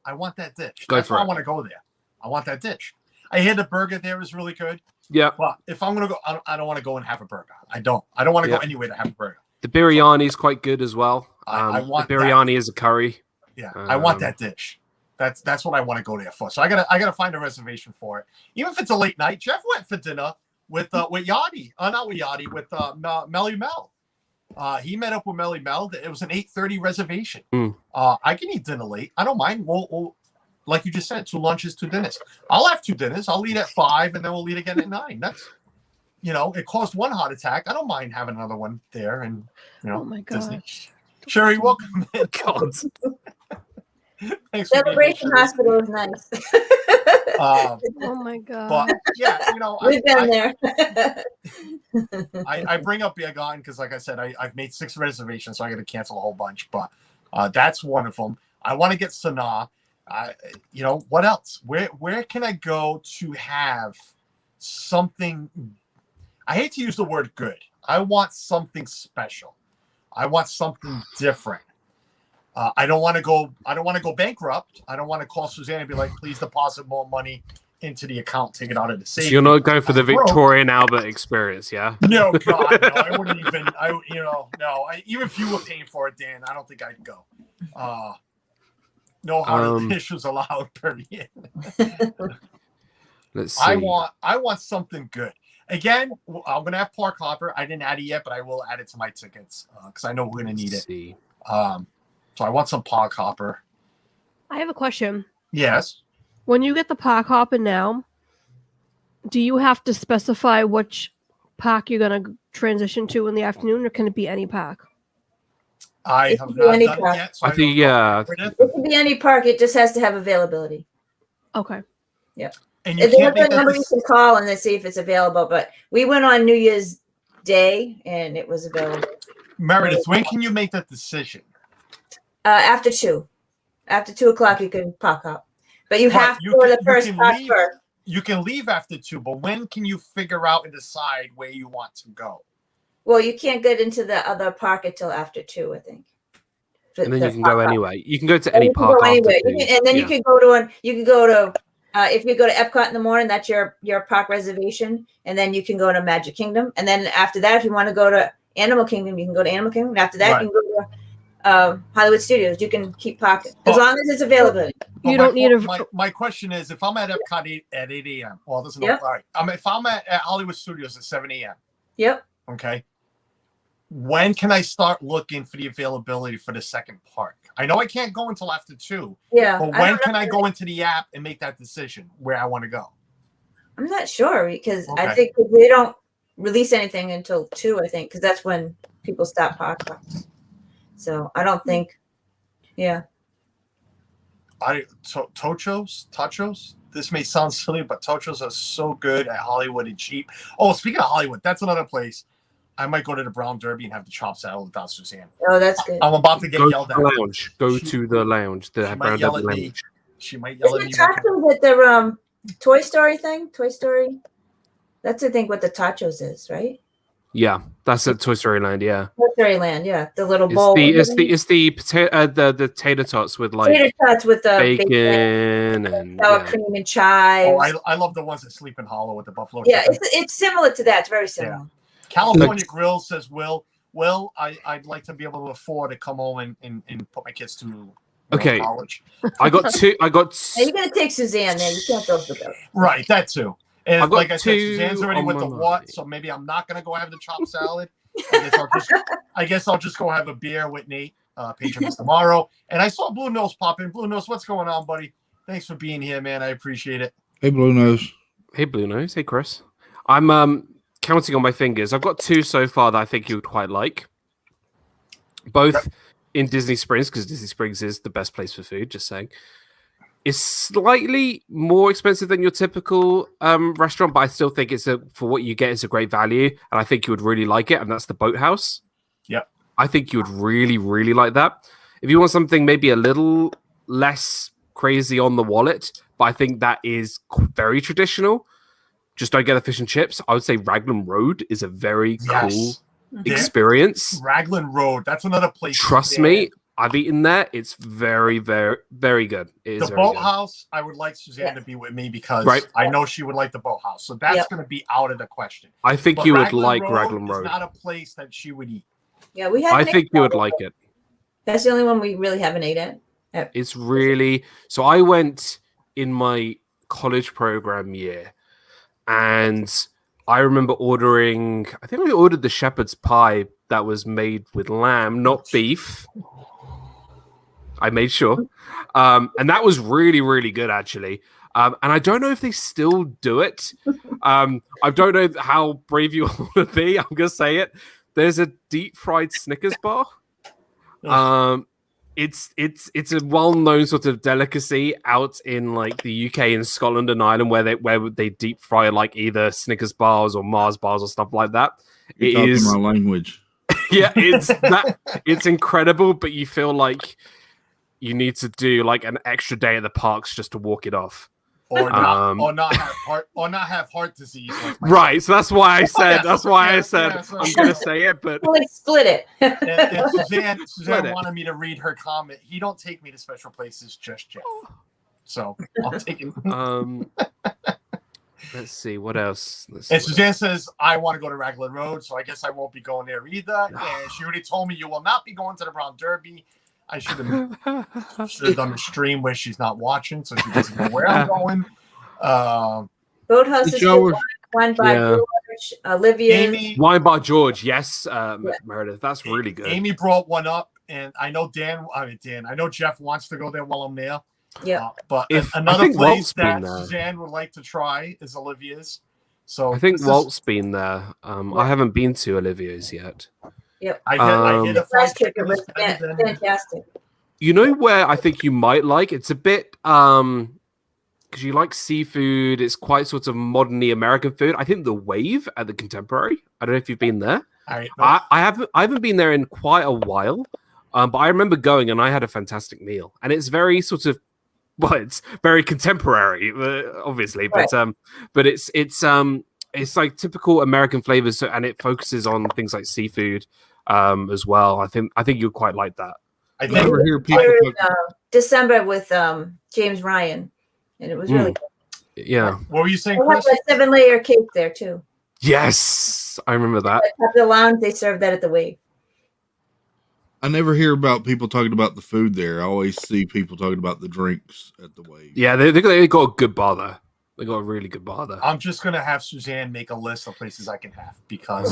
I want that dish. That's why I want to go there. I want that dish. I hear the burger there is really good. Yeah. But if I'm gonna go, I don't want to go and have a burger. I don't want to go anywhere to have a burger. The biryani is quite good as well. I want the biryani is a curry. Yeah, I want that dish. That's what I want to go there for. So I gotta find a reservation for it. Even if it's a late night. Jeff went for dinner with Yachty. Not with Yachty, with Melly Mel. He met up with Melly Mel. It was an 8:30 reservation. I can eat dinner late. I don't mind. We'll like you just said, 2 lunches, 2 dinners. I'll have 2 dinners. I'll eat at 5, and then we'll eat again at 9. That's, it caused 1 heart attack. I don't mind having another one there. And oh my gosh, Disney. Sherry, welcome in. God. Thanks Celebration Hospital is nice. oh my god. But yeah, we've been there. I bring up Yagan because, like I said, I've made 6 reservations, so I got to cancel a whole bunch. But that's one of them. I want to get Sanaa. What else? Where can I go to have something? I hate to use the word good. I want something special. I want something different. I don't want to go bankrupt. I don't want to call Suzanne and be like, please deposit more money into the account, take it out of the savings. So you're not going for the Victorian Albert experience, yeah? No, God, no. I wouldn't even. No. Even if you were paying for it, Dan, I don't think I'd go. No hard issues allowed, period. Let's see. I want something good. Again, I'm gonna have Park Hopper. I didn't add it yet, but I will add it to my tickets because I know we're gonna need it. So I want some Park Hopper. I have a question. Yes. When you get the Park Hopper now, do you have to specify which park you're gonna transition to in the afternoon, or can it be any park? I have not done it yet. So I think it can be any park. It just has to have availability. Okay. Yep. And there's a number you can call and then see if it's available. But we went on New Year's Day and it was available. Meredith, when can you make that decision? After 2. After 2 o'clock, you can park up. But you have to go to the first park first. You can leave after 2, but when can you figure out and decide where you want to go? Well, you can't get into the other park until after 2, I think. And then you can go anyway. You can go to any park after 2. And then you can go to if you go to Epcot in the morning, that's your park reservation, and then you can go to Magic Kingdom, and then after that, if you want to go to Animal Kingdom, you can go to Animal Kingdom. And after that, you can go Hollywood Studios. You can keep pocket as long as it's available. But You don't need my question is, if I'm at Epcot at 8 a.m., well, there's no, Yep. all right. If I'm at Hollywood Studios at 7 a.m., Yep. okay, when can I start looking for the availability for the second park? I know I can't go until after 2, Yeah. but when can I go into the app and make that decision where I want to go? I'm not sure because I Okay. think they don't release anything until 2. I think because that's when people stop parking. So I don't think. Yeah. Tachos. This may sound silly, but Tachos are so good at Hollywood and cheap. Oh, speaking of Hollywood, that's another place. I might go to the Brown Derby and have the chop salad without Suzanne. Oh, that's good. I'm about to get Go yelled to at. the lounge. Go to the lounge. The She Brown might yell at Derby me. lounge. She might yell at Isn't me. tachos at the Toy Story thing? Toy Story. That's I think what the tachos is, right? Yeah, that's at Toy Story Land. Yeah, Toy Story Land. Yeah, the little it's bowl. the potato the tater tots with like tater tots with the bacon and sour yeah. cream and chives. Oh, I love the ones that sleep in hollow with the buffalo Yeah, chicken. it's similar to that. It's very similar. California Grill says, Will, I'd like to be able to afford to come home and put my kids to Okay. college. I got two. And you're gonna take Suzanne there. You can't go for that. Right, that too. And I've got like I said, two Suzanne's already on with my the mind. what, so maybe I'm not gonna go have the chopped salad. I guess I'll just go have a beer with Nate, patrons tomorrow. And I saw Blue Nose pop in. Blue Nose, what's going on, buddy? Thanks for being here, man. I appreciate it. Hey, Blue Nose. Hey, Blue Nose. Hey, Chris. I'm counting on my fingers. I've got 2 so far that I think you would quite like. Both in Disney Springs, because Disney Springs is the best place for food, just saying. It's slightly more expensive than your typical restaurant, but I still think for what you get, it's a great value, and I think you would really like it, and that's the Boathouse. Yep. I think you would really, really like that. If you want something maybe a little less crazy on the wallet, but I think that is very traditional, just don't get the fish and chips. I would say Raglan Road is a very cool experience. Raglan Road, that's another place. Trust me, I've eaten there. It's very, very, very good. It is the very good. Boathouse, I would like Suzanne to be with me because Right. I know she would like the Boathouse. So that's going to be out of the question. I think But you would Raglan like Road Raglan is Road. not a place that she would eat. Yeah, we have. I think you would like it. That's the only one we really haven't ate at. It's really so. I went in my college program year, and I remember ordering. I think we ordered the shepherd's pie that was made with lamb, not beef. I made sure, and that was really, really good actually. And I don't know if they still do it. I don't know how brave you want to be. I'm gonna say it. There's a deep fried Snickers bar. It's a well-known sort of delicacy out in like the UK and Scotland and Ireland where they deep fry like either Snickers bars or Mars bars or stuff like that. You're talking my language. Yeah, it's incredible, but you feel like you need to do like an extra day at the parks just to walk it off. Or not have heart disease. Like Right, so that's why I said so- I'm gonna say it, but Well, like split it. and Suzanne it. wanted me to read her comment. He don't take me to special places, just Jeff. So I'll take him. let's see what else. And Suzanne says, I want to go to Raglan Road, so I guess I won't be going there either. And she already told me you will not be going to the Brown Derby. I should have done a stream where she's not watching, so she doesn't know where I'm going. Boathouse is good. Wine by George, Olivia. Wine by George, yes, Meredith, that's really good. Amy brought one up, and I know I know Jeff wants to go there while I'm there. Yeah, but another place that Suzanne would like to try is Olivia's. So I think Walt's been there. I haven't been to Olivia's yet. Yep. I hear the fried chicken was fantastic. You know where I think you might like? It's a bit because you like seafood. It's quite sort of modernly American food. I think the Wave at the Contemporary. I don't know if you've been there. I haven't been there in quite a while, but I remember going and I had a fantastic meal. And it's very sort of it's very contemporary, obviously, but it's like typical American flavors, and it focuses on things like seafood as well. I think you'd quite like that. I never hear people December with James Ryan, and it was really good. Yeah. What were you saying, Chris? They have a 7-layer cake there too. Yes, I remember that. At the lounge, they served that at the Wave. I never hear about people talking about the food there. I always see people talking about the drinks at the wave. Yeah, they got a good bar there. They got a really good bar there. I'm just gonna have Suzanne make a list of places I can have because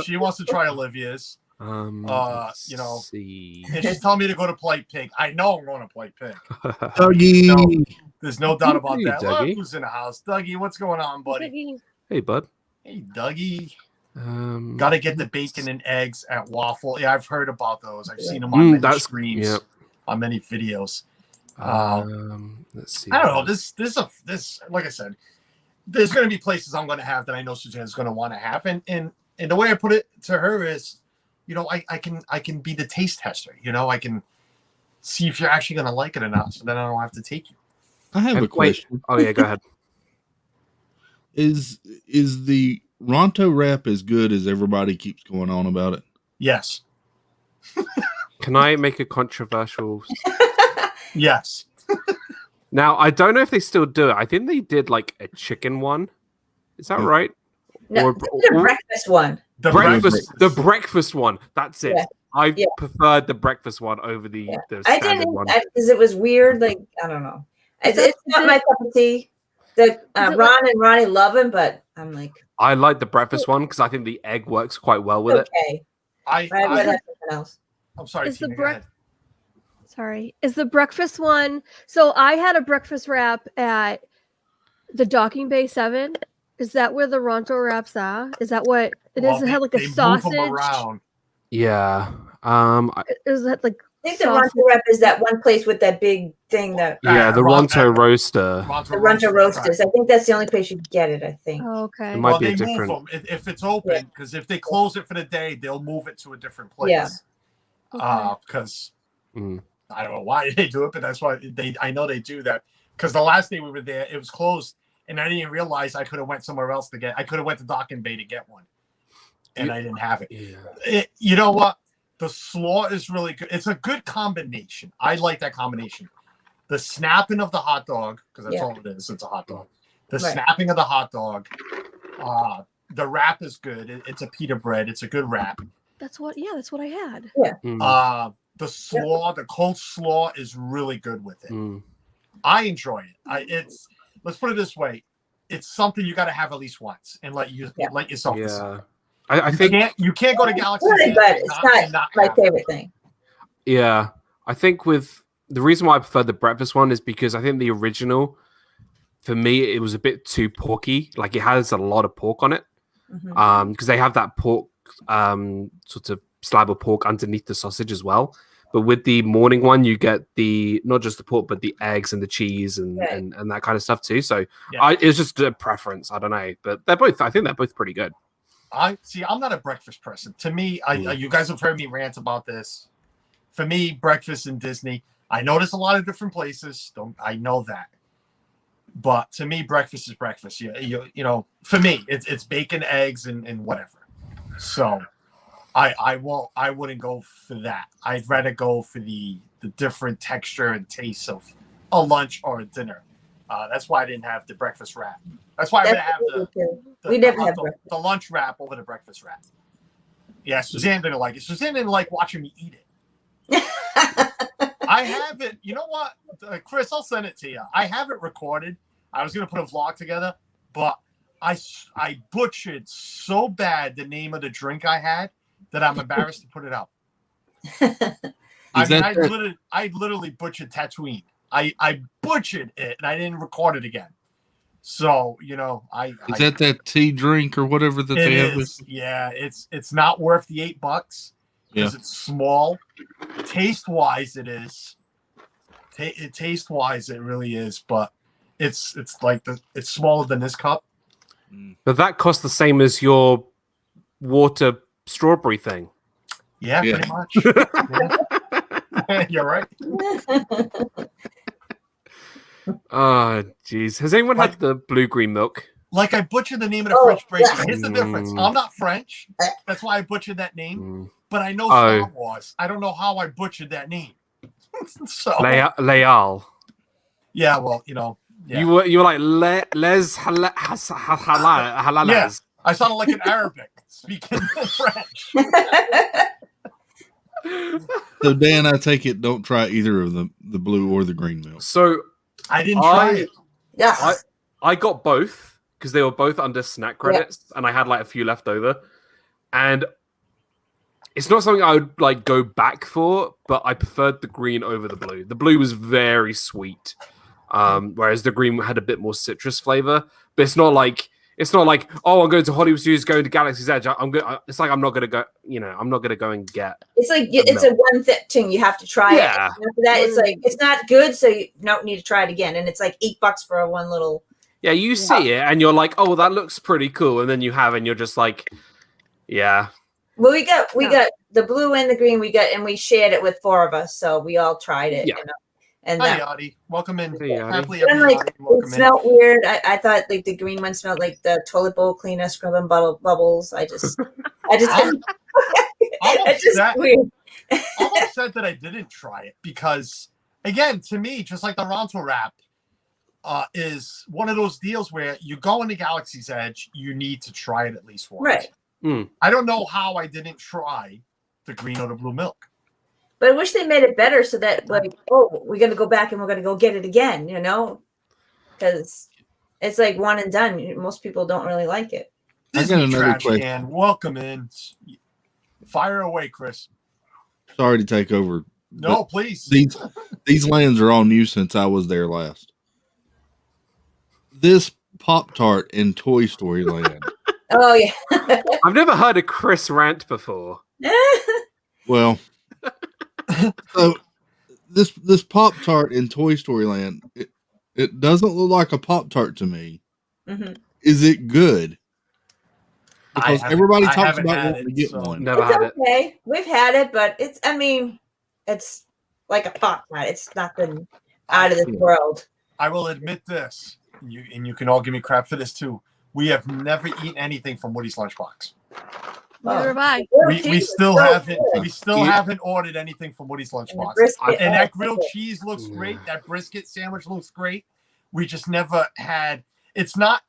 she wants to try Olivia's. See. And she's telling me to go to Polite Pig. I know I'm going to Polite Pig. Dougie. There's no doubt about Hey, that. Dougie. Look who's in the house. Dougie, what's going on, buddy? Hey, bud. Hey, Dougie. Got to get the bacon and eggs at Waffle. Yeah, I've heard about those. I've seen them on many streams, on many videos. Let's see. I don't know. This, like I said, there's going to be places I'm going to have that I know Suzanne's going to want to have, and the way I put it to her is, I can be the taste tester. I can see if you're actually going to like it or not, so then I don't have to take you. I have a question. Oh yeah, go ahead. Is the Ronto wrap as good as everybody keeps going on about it? Yes. Can I make a controversial? Yes. Now I don't know if they still do it. I think they did like a chicken one. Is that right? No, the breakfast one. The breakfast one. That's it. Yeah. I preferred the breakfast one over the I standard didn't one because it was weird. Like I don't know. It's not my cup of tea. Ron and Ronnie love him, but I'm like, I like the breakfast one because I think the egg works quite well with it. Okay. I like something else. I'm sorry. Is the breakfast one? So I had a breakfast wrap at the Docking Bay 7. Is that where the Ronto wraps are? Is that what it is? It had like a sausage. Move them around. Yeah. Is that like? I think the Ronto wrap is that one place with that big thing that. Yeah, the Ronto roaster. The Ronto roasters. I think that's the only place you can get it. I think. Oh, okay. It might be they a different. move them if it's open, because if they close it for the day, they'll move it to a different place. Yeah. Because I don't know why they do it, but that's why I know they do that. Because the last day we were there, it was closed, and I didn't realize I could have went somewhere else to get. I could have went to Docking Bay to get one, and I didn't have it. Yeah. You know what? The slaw is really good. It's a good combination. I like that combination. The snapping of the hot dog, because that's all it is. It's a hot dog. The snapping of the hot dog. The wrap is good. It's a pita bread. It's a good wrap. That's what I had. Yeah. The slaw, the cold slaw is really good with it. I enjoy it. Let's put it this way. It's something you got to have at least once and let yourself decide. I think you can't go to Galaxy. But it's not my favorite thing. Yeah, I think with the reason why I prefer the breakfast one is because I think the original, for me, it was a bit too porky. Like it has a lot of pork on it, because they have that pork sort of slab of pork underneath the sausage as well. But with the morning one, you get not just the pork, but the eggs and the cheese and that kind of stuff too. So it's just a preference. I don't know, but I think they're both pretty good. I'm not a breakfast person. To me, you guys have heard me rant about this. For me, breakfast in Disney, I know there's a lot of different places. I know that, but to me, breakfast is breakfast. For me, it's bacon, eggs, and whatever. So, I wouldn't go for that. I'd rather go for the different texture and taste of a lunch or a dinner. That's why I didn't have the breakfast wrap. That's why I'm gonna have the lunch wrap over the breakfast wrap. Yeah, Suzanne didn't like it. Suzanne didn't like watching me eat it. I have it. You know what, Chris? I'll send it to you. I have it recorded. I was gonna put a vlog together, but I butchered so bad the name of the drink I had that I'm embarrassed to put it out. I literally butchered Tatooine. I butchered it and I didn't record it again. So, is that tea drink or whatever that they have? Yeah, it's not worth the $8 because it's small. Taste wise, it is. Taste wise, it really is, but it's like it's smaller than this cup. But that costs the same as your water strawberry thing. Yeah. Pretty much. You're right. Oh, jeez. Has anyone had the blue-green milk? Like I butchered the name of the French breakfast. Here's the difference. I'm not French. That's why I butchered that name. But I know Star Wars. I don't know how I butchered that name. So Leal. Yeah, well, Yeah. You were like les halales. Yeah, I sounded like an Arabic speaking French. So Dan, I take it don't try either of the blue or the green milk. So I didn't try it. Yeah. I got both because they were both under snack credits, and I had like a few left over. And it's not something I would like go back for, but I preferred the green over the blue. The blue was very sweet, whereas the green had a bit more citrus flavor. But it's not like oh, I'm going to Hollywood Studios, going to Galaxy's Edge. It's like I'm not gonna go. I'm not gonna go and get. It's like it's a one thing you have to try it. Yeah. And after that, it's like it's not good, so you don't need to try it again. And it's like $8 for a one little. Yeah, you see it, and you're like, oh, that looks pretty cool, and then you have, and you're just like, yeah. Well, we got the blue and the green. And we shared it with 4 of us, so we all tried it. Yeah. And Hi, Yachty. Welcome in. Hey, Yachty. Happily, and everybody. like Welcome it in. smelled weird. I thought like the green one smelled like the toilet bowl cleaner scrubbing bubbles. I just I'm it's just upset. weird. I'm upset that I didn't try it because, again, to me, just like the Ronto wrap, is one of those deals where you go into Galaxy's Edge, you need to try it at least once. Right. I don't know how I didn't try the green or the blue milk. But I wish they made it better so that like, oh, we're gonna go back and we're gonna go get it again, because it's like one and done. Most people don't really like it. I got Disney another Trash question. Can, welcome in. Fire away, Chris. Sorry to take over. No, please. These lands are all new since I was there last. This Pop-Tart in Toy Story Land. Oh yeah. I've never heard a Chris rant before. Well, so this Pop-Tart in Toy Story Land, it doesn't look like a Pop-Tart to me. Mm-hmm. Is it good? I Because haven't- everybody I talks haven't about had wanting to it, get so- one. Never It's had it. okay. We've had it, but it's like a pop tart. It's nothing out of this world. I will admit this, you can all give me crap for this too. We have never eaten anything from Woody's Lunchbox. Neither have I. We still haven't ordered anything from Woody's Lunchbox. And that grilled cheese looks great. That brisket sandwich looks great. We just never had. It's not.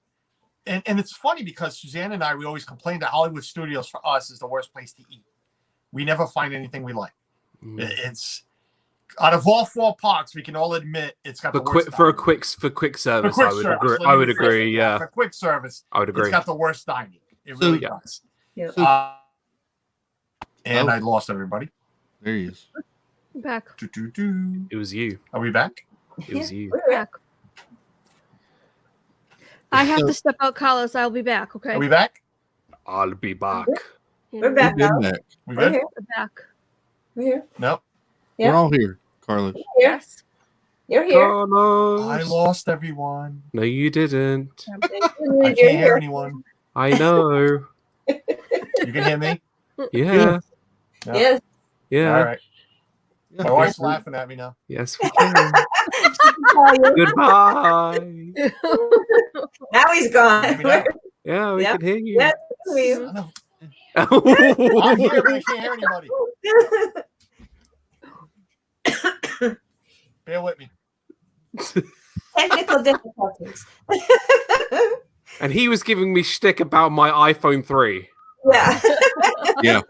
And it's funny because Suzanne and I, we always complain that Hollywood Studios for us is the worst place to eat. We never find anything we like. It's out of all 4 parks, we can all admit it's got the worst. For quick service, I would agree. I would agree. Yeah, for quick service, I would agree. it's got the worst dining. It really does. Yeah. And I lost everybody. There he is. Back. It was you. Are we back? It was you. We're Back. I have to step out, Carlos. I'll be back. Okay. Are we back? I'll be back. Yeah, We're back We've now. been back. We We're good? here. we're back. We're here. No. Yeah. We're all here, Carlos. Yes. You're here. Carlos. I lost everyone. No, you didn't. I You're can't hear here. anyone. I know. You can hear me? Yeah. No? Yes. Yeah. All right. Yeah. My wife's laughing at me now. Yes, we can. Goodbye. Now he's Can you hear me now? gone. Yeah, we Yeah. can hear you. Yeah. Son of- I'm here, but I can't hear anybody. Bear with me. Technical difficulties. And he was giving me shtick about my iPhone 3. Yeah. Yeah.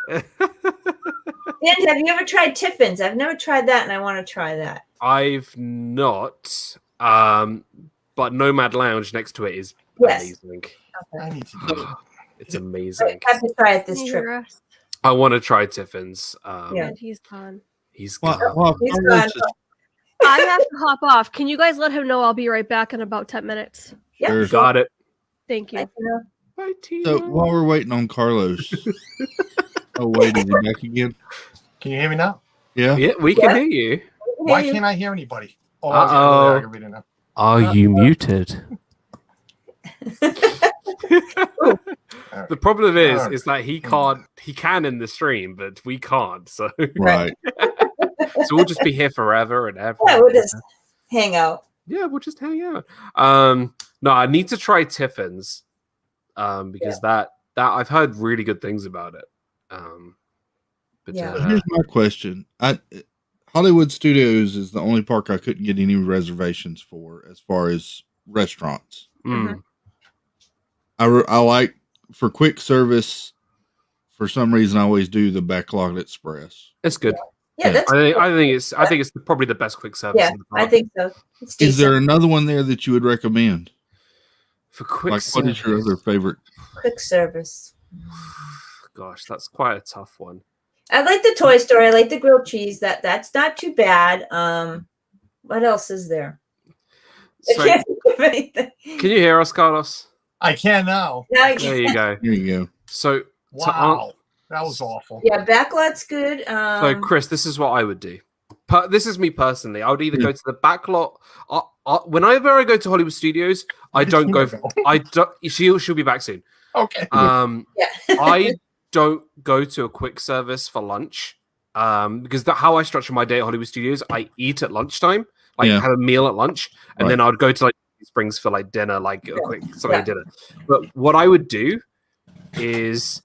Dan, have you ever tried Tiffin's? I've never tried that, and I want to try that. I've not. But Nomad Lounge next to it is Yes. amazing. I need to do it. It's amazing. I have to try it this Need trip. a rest. I want to try Tiffin's. Yeah. And he's gone. He's Well, gone. well, He's Carlos gone. is- I have to hop off. Can you guys let him know I'll be right back in about 10 minutes? Yeah. Sure. Got it. Thank you. Bye, Tina. So while we're waiting on Carlos, oh wait, is he back again? Can you hear me now? Yeah. Yeah, we can hear you. Why can't I hear anybody? Oh, Uh-oh. I can read it now. Are you muted? The problem is that he can in the stream, but we can't. So Right. we'll just be here forever and ever. Yeah, we'll just hang out. Yeah, we'll just hang out. No, I need to try Tiffin's because that I've heard really good things about it. But Yeah. Here's my question. Hollywood Studios is the only park I couldn't get any reservations for as far as restaurants. mm, I like for quick service for some reason I always do the Backlot Express. It's good. Yeah, that's. I think it's probably the best quick service. Yeah, in the I park. think so. It's decent. Is there another one there that you would recommend? For quick Like, what service. is your other favorite? Quick service? Gosh, that's quite a tough one. I like the Toy Story. I like the grilled cheese. That's not too bad. What else is there? So, I can't think of anything. can you hear us, Carlos? I can now. Now I There can- you go. Here you go. So, Wow, that was awful. Yeah, Backlot's good. so Chris, this is what I would do. This is me personally. I would either go to the backlot. Whenever I go to Hollywood Studios, I don't go. I don't. She'll be back soon. Okay. yeah. I don't go to a quick service for lunch because how I structure my day at Hollywood Studios, I eat at lunchtime, like have a meal at lunch, and then I'd go to like Springs for like dinner, like a quick something dinner. But what I would do is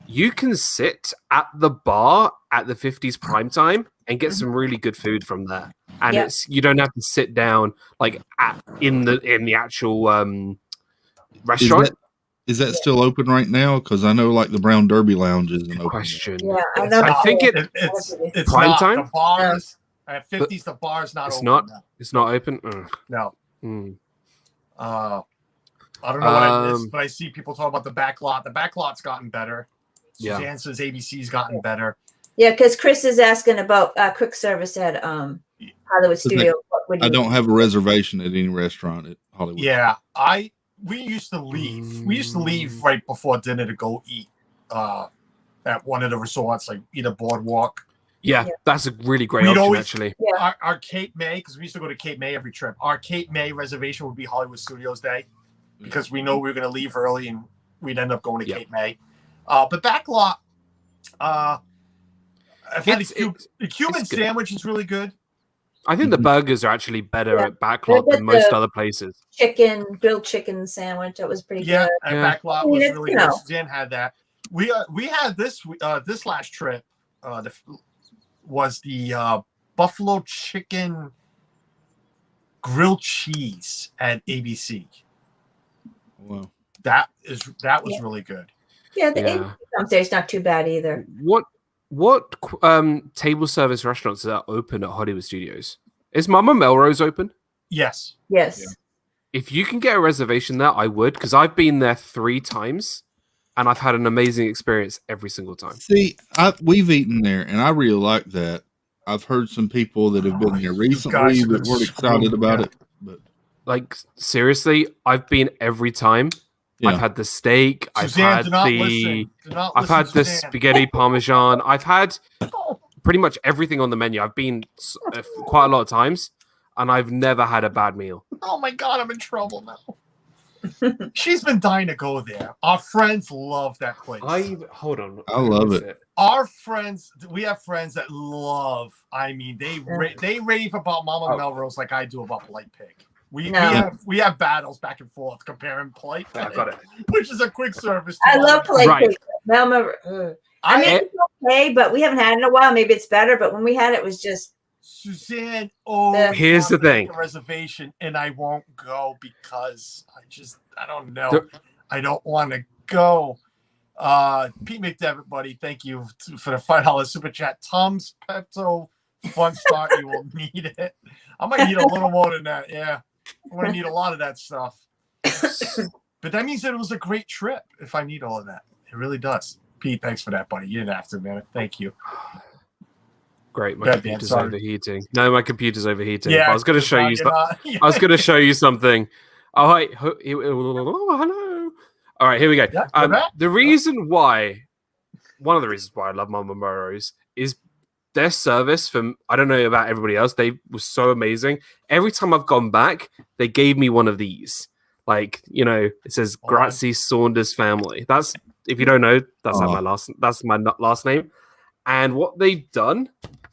you can sit at the bar at the 50s prime time and get some really good food from there, and it's you don't have to sit down like in the actual restaurant. Is that still open right now? Because I know like the Brown Derby Lounge isn't open. Question. Yeah, I think it's prime not. time. The bars at 50s, the bar's not It's open. not. now. It's not open. No. Mm. I don't know what it is, but I see people talk about the backlot. The backlot's gotten better. Yeah. Suzanne says ABC's gotten better. Yeah, because Chris is asking about quick service at Hollywood Studio. What would I you- don't have a reservation at any restaurant at Hollywood. Yeah, we used to leave. We used to leave right before dinner to go eat at one of the resorts, like either Boardwalk. Yeah, that's a really great We'd option, always- actually. Our Cape May, because we used to go to Cape May every trip. Our Cape May reservation would be Hollywood Studios Day because we know we were going to leave early and we'd end up going to Cape May. But backlot, I've had the Cuban sandwich is really good. I think the burgers are actually better at Backlot But than most the other places. grilled chicken sandwich. That was pretty Yeah, good. and Yeah. backlot I mean, was it's, really you good. know. Suzanne had that. We had this last trip. Was the buffalo chicken grilled cheese at ABC. Wow. That was really good. Yeah, the Yeah. downstairs not too bad either. What table service restaurants are open at Hollywood Studios? Is Mama Melrose open? Yes. Yes. Yeah. If you can get a reservation there, I would, because I've been there 3 times and I've had an amazing experience every single time. See, we've eaten there, and I really like that. I've heard some people that have been there You recently guys have that been weren't excited screwed, about yeah. it. But Like, seriously, I've been every time. Yeah. I've had the steak. Suzanne, do not I've listen. Do not I've listen, had the Suzanne. spaghetti parmesan. I've had pretty much everything on the menu. I've been quite a lot of times, and I've never had a bad meal. Oh my God, I'm in trouble now. She's been dying to go there. Our friends love that place. Hold on. I love it. Our friends, we have friends that love. I mean, they rave about Mama Melrose like I do about Polite Pig. We have battles back and forth comparing Polite Pig, I got it. which is a quick service. I love Polite Right. Pig. I mean, it's okay, but we haven't had it in a while. Maybe it's better, but when we had it, it was just Suzanne. Here's the thing. A reservation, and I won't go because I don't know. I don't want to go. Pete McDevitt, buddy, thank you for the $5 super chat. Tom's Pepto Fun Start, you will need it. I might need a little more than that. Yeah, I'm gonna need a lot of that stuff. But that means that it was a great trip. If I need all of that, it really does. Pete, thanks for that, buddy. You didn't have to, man. Thank you. Great, my Bad man, computer's sorry. overheating. No, my computer's overheating. Yeah, I was going to show you. I was going to show you something. Oh, wait. Oh, hello. All right, here we go. Yeah, you're back. The reason why, one of the reasons why I love Mama Melrose is their service. From I don't know about everybody else, they were so amazing. Every time I've gone back, they gave me one of these. Like, you know, it says Grazie Saunders family. That's, if you don't know, that's my last name. And what they've done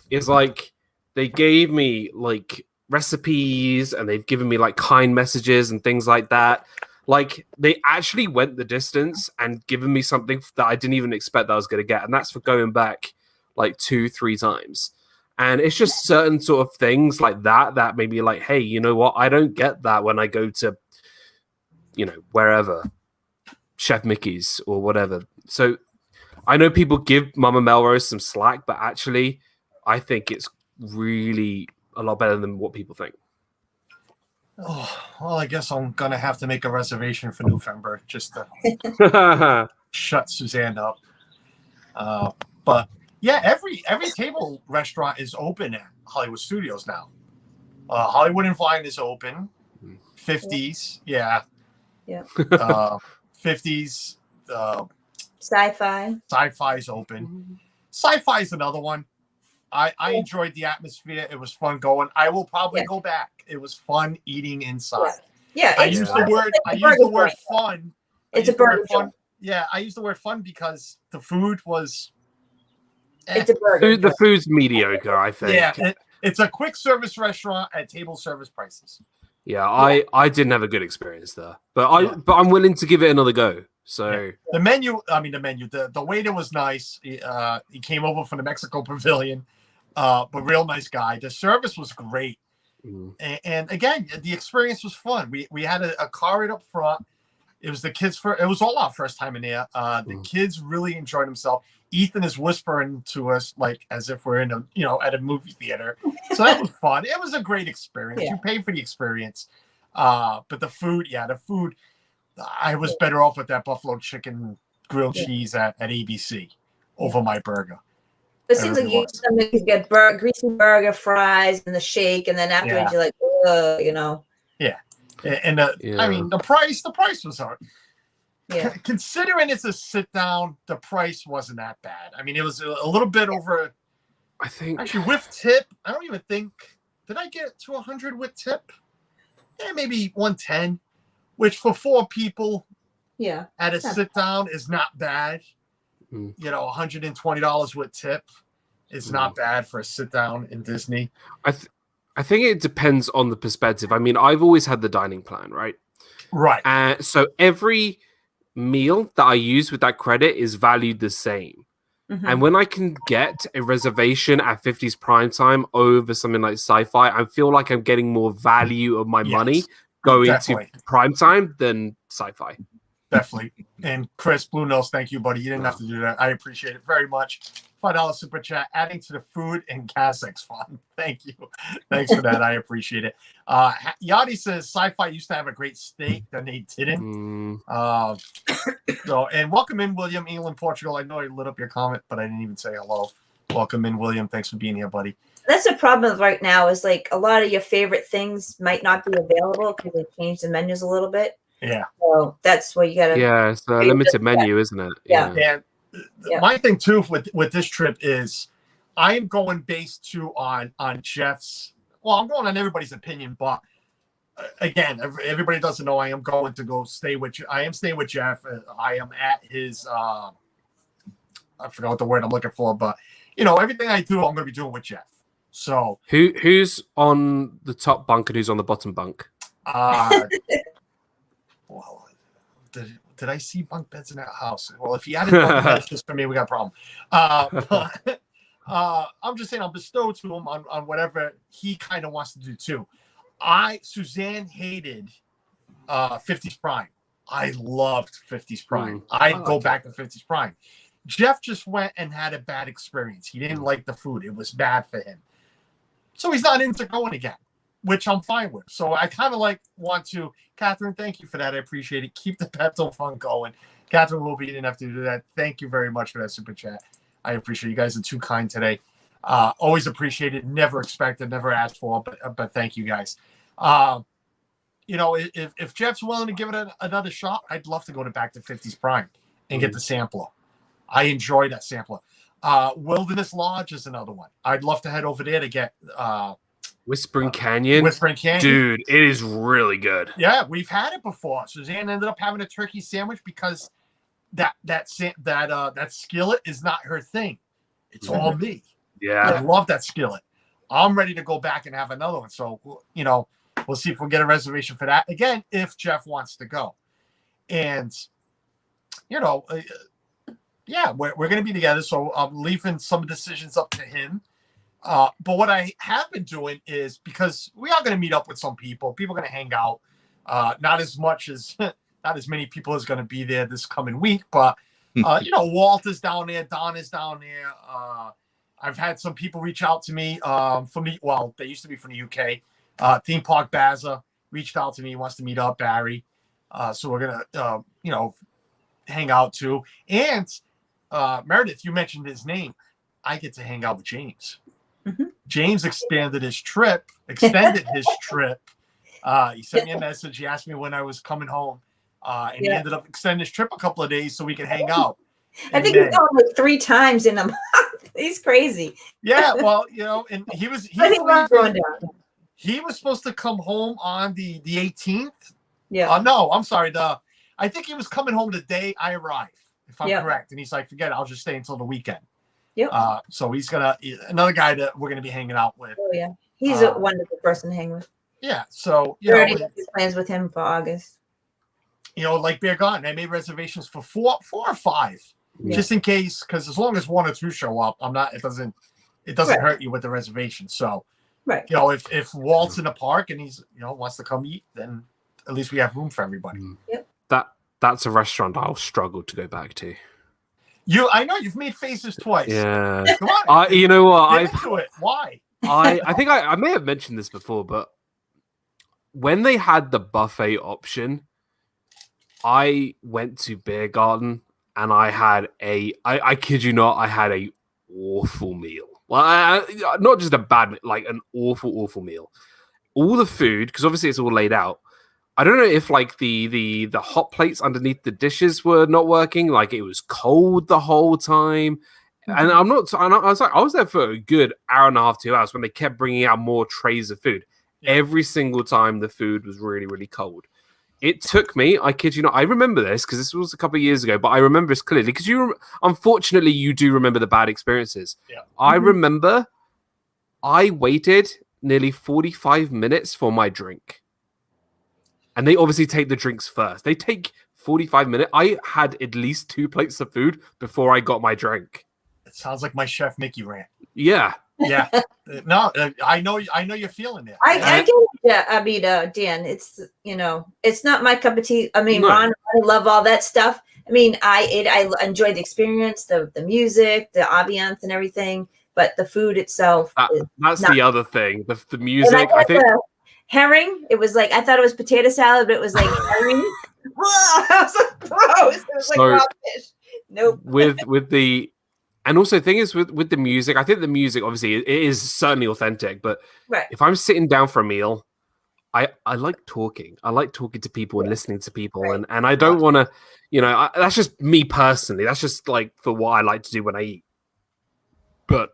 is like they gave me like recipes and they've given me like kind messages and things like that. Like they actually went the distance and given me something that I didn't even expect that I was going to get. And that's for going back like 2-3 times. And it's just certain sort of things like that made me like, hey, you know what? I don't get that when I go to, you know, wherever, Chef Mickey's or whatever. So I know people give Mama Melrose some slack, but actually, I think it's really a lot better than what people think. Oh, well, I guess I'm gonna have to make a reservation for November just to shut Suzanne up. But yeah, every table restaurant is open at Hollywood Studios now. Hollywood and Vine is open. 50s, yeah. 50s. Sci-fi. Sci-fi is open. Sci-fi is another one. I enjoyed the atmosphere. It was fun going. I will probably go back. It was fun eating inside. Yeah, I use the word fun. It's a burger joint. Yeah, I use the word fun because the food was. It's a burger. The food's mediocre, I think. Yeah, it's a quick service restaurant at table service prices. Yeah, I didn't have a good experience there, but I'm willing to give it another go. So the menu, the waiter was nice. He came over from the Mexico Pavilion, but real nice guy. The service was great, and again, the experience was fun. We had a car right up front. It was the kids it was all our first time in there. The kids really enjoyed themselves. Ethan is whispering to us like as if we're in at a movie theater. So that was fun. It was a great experience. You pay for the experience. But the food, I was better off with that buffalo chicken grilled cheese at ABC over my burger. It seems like you get greasy burger, fries, and the shake, and then afterwards you're like, Yeah. And I mean the price was hard. Yeah. Considering it's a sit down, the price wasn't that bad. I mean, it was a little bit over. I think actually with tip, I don't even think did I get to 100 with tip? Yeah, maybe 110, which for 4 people, at a sit down is not bad. $120 with tip is not bad for a sit down in Disney. I think it depends on the perspective. I mean, I've always had the dining plan, right? Right. So every meal that I use with that credit is valued the same. And when I can get a reservation at 50s prime time over something like sci-fi, I feel like I'm getting more value of my money going to prime time than sci-fi. Definitely. And Chris Blue Nose, thank you, buddy. You didn't have to do that. I appreciate it very much. $5 super chat, adding to the food and Kazakh's fun. Thank you. Thanks for that. I appreciate it. Yadi says sci-fi used to have a great steak, then they didn't. And welcome in, William, England, Portugal. I know I lit up your comment, but I didn't even say hello. Welcome in, William. Thanks for being here, buddy. That's the problem right now is like a lot of your favorite things might not be available because they changed the menus a little bit. Yeah. So that's where you got to. Yeah, it's a limited menu, isn't it? Yeah. And my thing too with this trip is I am going based on Jeff's. Well, I'm going on everybody's opinion, but again, everybody doesn't know I am going to go stay with you. I am staying with Jeff. I am at his. I forgot what the word I'm looking for, but everything I do, I'm going to be doing with Jeff. So who's on the top bunk and who's on the bottom bunk? Well, did I see bunk beds in that house? Well, if you added bunk beds just for me, we got a problem. But I'm just saying I'll bestow to him on whatever he kind of wants to do too. Suzanne hated 50s Prime. I loved 50s Prime. I'd go back to 50s Prime. Jeff just went and had a bad experience. He didn't like the food. It was bad for him. So he's not into going again, which I'm fine with. So I kind of want to, Catherine, thank you for that. I appreciate it. Keep the Pepto fun going. Catherine will be, you didn't have to do that. Thank you very much for that super chat. I appreciate you guys are too kind today. Always appreciated, never expected, never asked for, but thank you guys. If Jeff's willing to give it another shot, I'd love to go back to 50s Prime and get the sampler. I enjoy that sampler. Wilderness Lodge is another one. I'd love to head over there to get Whispering Canyon. Dude, it is really good. Yeah, we've had it before. Suzanne ended up having a turkey sandwich because that skillet is not her thing. It's all me. Yeah. I love that skillet. I'm ready to go back and have another one. So, we'll see if we'll get a reservation for that. Again, if Jeff wants to go. And, we're going to be together. So I'm leaving some decisions up to him. But what I have been doing is because we are going to meet up with some people. People are going to hang out. Not as many people is going to be there this coming week, but Walt is down there, Don is down there. I've had some people reach out to me from they used to be from the UK. Theme Park Baza reached out to me, wants to meet up, Barry. So we're gonna hang out too. And Meredith, you mentioned his name. I get to hang out with James. Mm-hmm. James extended his trip. He sent me a message. He asked me when I was coming home. And he ended up extending his trip a couple of days so we could hang out. I think he's gone like 3 times in a month. He's crazy. Yeah, well, and he was supposed to come home on the 18th. Yeah. No, I'm sorry. I think he was coming home the day I arrived, if I'm correct. And he's like, forget it, I'll just stay until the weekend. Yep. So he's another guy that we're gonna be hanging out with. Oh yeah, he's a wonderful person to hang with. Yeah. So we already have plans with him for August. Like Bear Garden, I made reservations for 4 or 5, just in case, because as long as 1 or 2 show up, it doesn't hurt you with the reservation. So, if Walt's in the park and he's wants to come eat, then at least we have room for everybody. Yep. That's a restaurant I'll struggle to go back to. I know you've made faces twice. Yeah. Come on. You know what? Get into it. Why? I think I may have mentioned this before, but when they had the buffet option, I went to Beer Garden and I had I kid you not, I had a awful meal. Well, not just a bad, like an awful meal. All the food, because obviously it's all laid out. I don't know if like the hot plates underneath the dishes were not working. Like it was cold the whole time. And I was there for a good hour and a half, 2 hours when they kept bringing out more trays of food. Every single time the food was really, really cold. It took me, I kid you not, I remember this because this was a couple of years ago, but I remember this clearly because unfortunately, you do remember the bad experiences. Yeah. I remember I waited nearly 45 minutes for my drink. And they obviously take the drinks first. They take 45 minutes. I had at least 2 plates of food before I got my drink. It sounds like my Chef Mickey rant. Yeah. Yeah. No, I know you're feeling it. I get it. Yeah, I mean, Dan, it's it's not my cup of tea. I mean, Ron, I love all that stuff. I mean, I enjoyed the experience, the music, the ambiance, and everything. But the food itself, that's the other thing. The music, I think. Herring. It was like I thought it was potato salad, but it was like herring. I was like, gross. It was like raw fish. Nope. With the. And also, the thing is, with the music, I think the music, obviously, it is certainly authentic. But if I'm sitting down for a meal, I like talking. I like talking to people and listening to people. And I don't want to, that's just me personally. That's just like for what I like to do when I eat. But,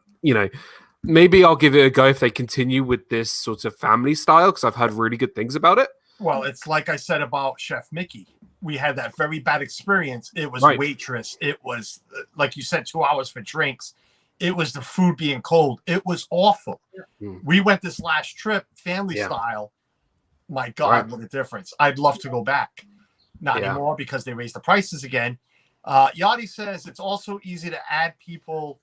maybe I'll give it a go if they continue with this sort of family style, because I've heard really good things about it. Well, it's like I said about Chef Mickey. We had that very bad experience. It was waitress. It was, like you said, 2 hours for drinks. It was the food being cold. It was awful. We went this last trip, family style. My God, what a difference. I'd love to go back. Not anymore because they raised the prices again. Yachty says it's also easy to add people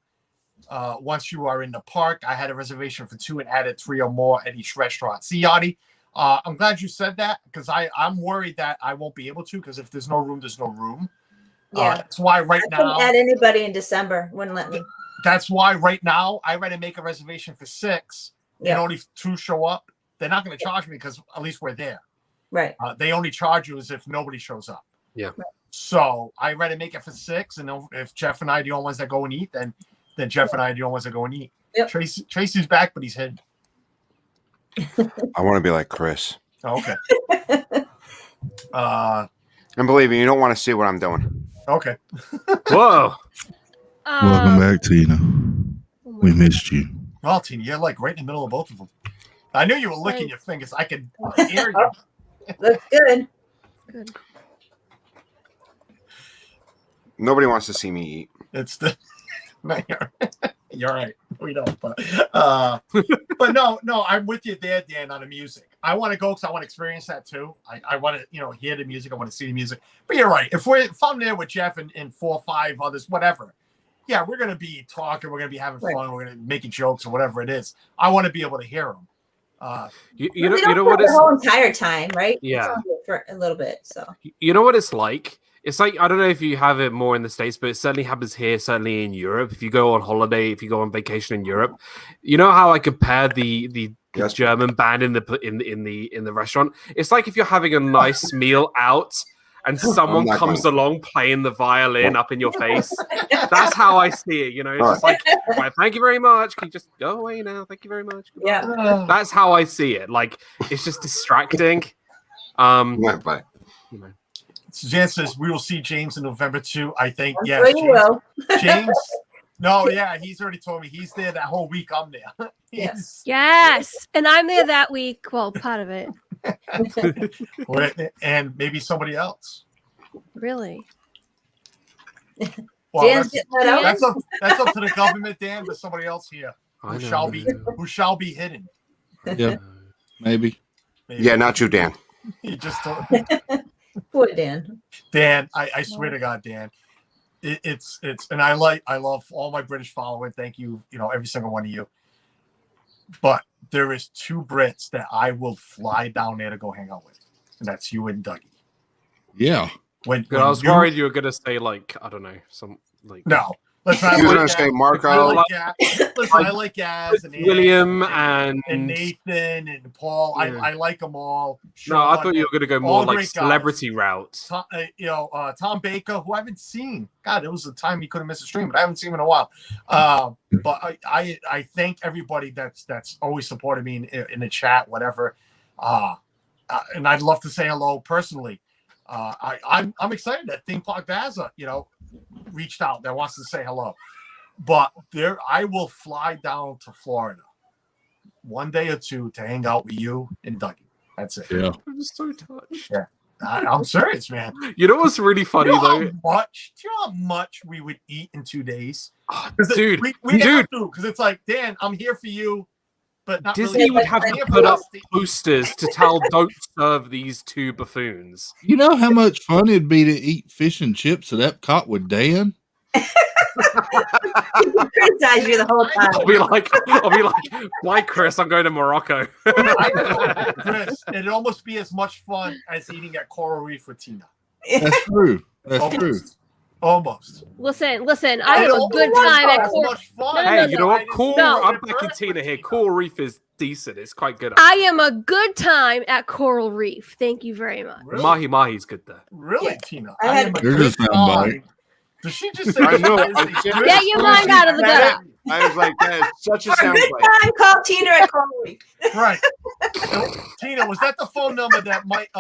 once you are in the park. I had a reservation for 2 and added 3 or more at each restaurant. See, Yachty, I'm glad you said that because I'm worried that I won't be able to because if there's no room, there's no room. Yeah. That's why I couldn't add anybody in December. Wouldn't let me. That's why right now I rather make a reservation for 6 and only 2 show up. They're not going to charge me because at least we're there. Right. They only charge you as if nobody shows up. Yeah. Right. So I rather make it for 6, and if Jeff and I are the only ones that go and eat, then Jeff and I are the only ones that go and eat. Yep. Tracy's back, but he's hidden. I want to be like Chris. Oh, okay. And believe me, you don't want to see what I'm doing. Okay. Whoa. Welcome back, Tina. We missed you. Well, Tina, you're like right in the middle of both of them. I knew you were licking your fingers. I could hear you. Looks good. Good. Nobody wants to see me eat. It's the. No, you're right. We don't, but no, I'm with you there, Dan, on the music. I want to go because I want to experience that too. I want to, hear the music. I want to see the music. But you're right. If I'm there with Jeff and 4 or 5 others, whatever. Yeah, we're gonna be talking. We're gonna be having fun. We're gonna be making jokes or whatever it is. I want to be able to hear them. You know what it's the whole entire time, right? Yeah, for a little bit. So you know what it's like It's like, I don't know if you have it more in the States, but it certainly happens here, certainly in Europe. If you go on holiday, if you go on vacation in Europe, you know how I compare the Yes. German band in the restaurant? It's like if you're having a nice meal out and someone not comes going. along playing the violin Yeah. up in your face. That's how I see it, you know? It's All just like, right, thank you very much. Can you just go away now? Thank you very much. Goodbye. Yeah. That's how I see it. Like, it's just distracting. Bye. You know. Jan says we will see James in November too. I think I'm yes. sure you will. James. No, yeah, he's already told me he's there that whole week. I'm there. Yes. Yes, and I'm there that week. Well, part of it. And maybe somebody else. Really? Well, Dan's getting let out. that's up to the government, Dan, but somebody else here I who know. shall be hidden. Yeah, maybe. Maybe. Yeah, not you, Dan. He just told Poor Dan. Dan. I swear to God, Dan. It's and I love all my British following. Thank you, every single one of you. But there is 2 Brits that I will fly down there to go hang out with, and that's you and Dougie. Yeah. When I was you- worried you were gonna say like, I don't know, some like No, let's not. You were like going to that. say I Marco. like Gaz. Listen, I like Gaz and William and and Nathan and Paul. Yeah. I like them all. no, I Sean, thought you were gonna go all more like great guys. celebrity route. Tom, Tom Baker, who I haven't seen. God, it was a time he couldn't miss a stream, but I haven't seen him in a while. But I thank everybody that's always supported me in the chat, whatever. And I'd love to say hello personally. I'm excited that Theme Park Baza, reached out that wants to say hello. But I will fly down to Florida one day or two to hang out with you and Dougie. That's it. Yeah. I'm so touched. I'm serious, man. You know what's really funny Do you know though? how much we would eat in 2 days? Oh, 'Cause dude, we have to, because it's like, Dan, I'm here for you, but not Disney really. would have I'm to here put for up us to eat. posters to tell don't serve these 2 buffoons. You know how much fun it'd be to eat fish and chips at Epcot with Dan? Criticize you the whole time. I'll be like, why, Chris? I'm going to Morocco. I know, Chris, it'd almost be as much fun as eating at Coral Reef with Tina. That's true. That's true. Almost. Listen. I have a It'll good be time at as Coral. much fun. No, Hey, you know what? I Cool. didn't see I'm it backing first Tina with here. Coral Reef is decent. It's quite good. I am a good time at Coral Reef. Thank you very much. Really? Mahi's good there. Really, Yeah. Tina? I I had- am a There's good a soundbite. time. Does she just say? I know. Get your mind out of the gutter. I was like, that is such a For a good soundbite. time, call Tina at Coral Reef. Right. So, Tina, was that the phone number that Mike,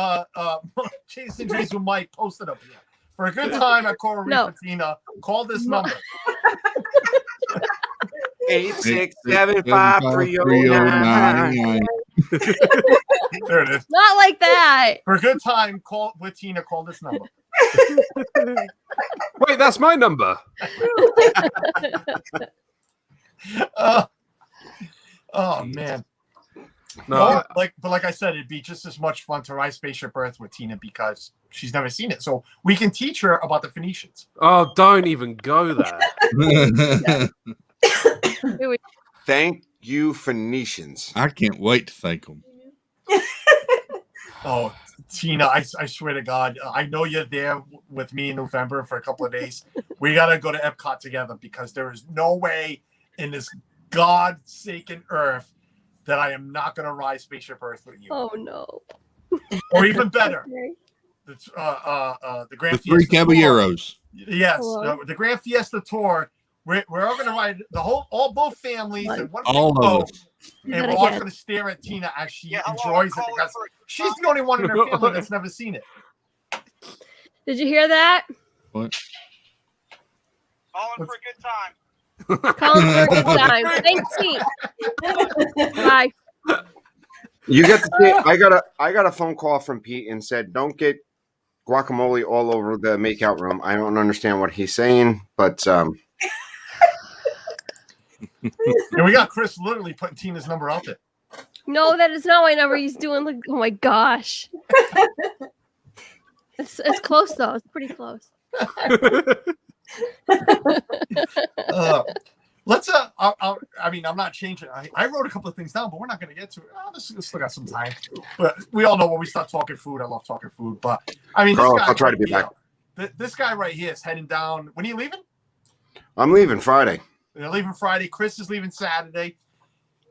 Jason Jason Mike posted up here? For a good time at Coral Reef No. with Tina, call this number. 8675309. There it is. Not like that. For a good time, call with Tina, call this number. Wait, that's my number. Oh man. No, But like I said, it'd be just as much fun to ride Spaceship Earth with Tina because she's never seen it. So we can teach her about the Phoenicians. oh, don't even go there. Thank you, Phoenicians. I can't wait to thank them. Oh, Tina, I swear to God, I know you're there with me in November for a couple of days. We got to go to Epcot together because there is no way in this God-forsaken earth that I am not going to ride Spaceship Earth with you. Oh no. Or even better, the Grand The Three Fiesta Tour. Caballeros. Yes, Hello? the Grand Fiesta Tour. We're all going to ride both families and one All big of boat, us. and Gotta we're all get- going to stare at Tina as she enjoys it because she's the only one in her family that's never seen it. Did you hear that? What? Calling for a good time. Calling for a good time. Thanks, Pete. Bye. You get to see. I got a phone call from Pete and said, "Don't get guacamole all over the makeout room." I don't understand what he's saying, but And we got Chris literally putting Tina's number out there. No, that is not my number. He's doing like, oh my gosh. It's close though. It's pretty close. Let's I mean, I'm not changing. I wrote a couple of things down, but we're not going to get to it. Let's still got some time. But we all know when we start talking food, I love talking food. But I mean, Carlos, this guy I'll try to be right back. this guy right here is heading down. When are you leaving? I'm leaving Friday. They're leaving Friday. Chris is leaving Saturday.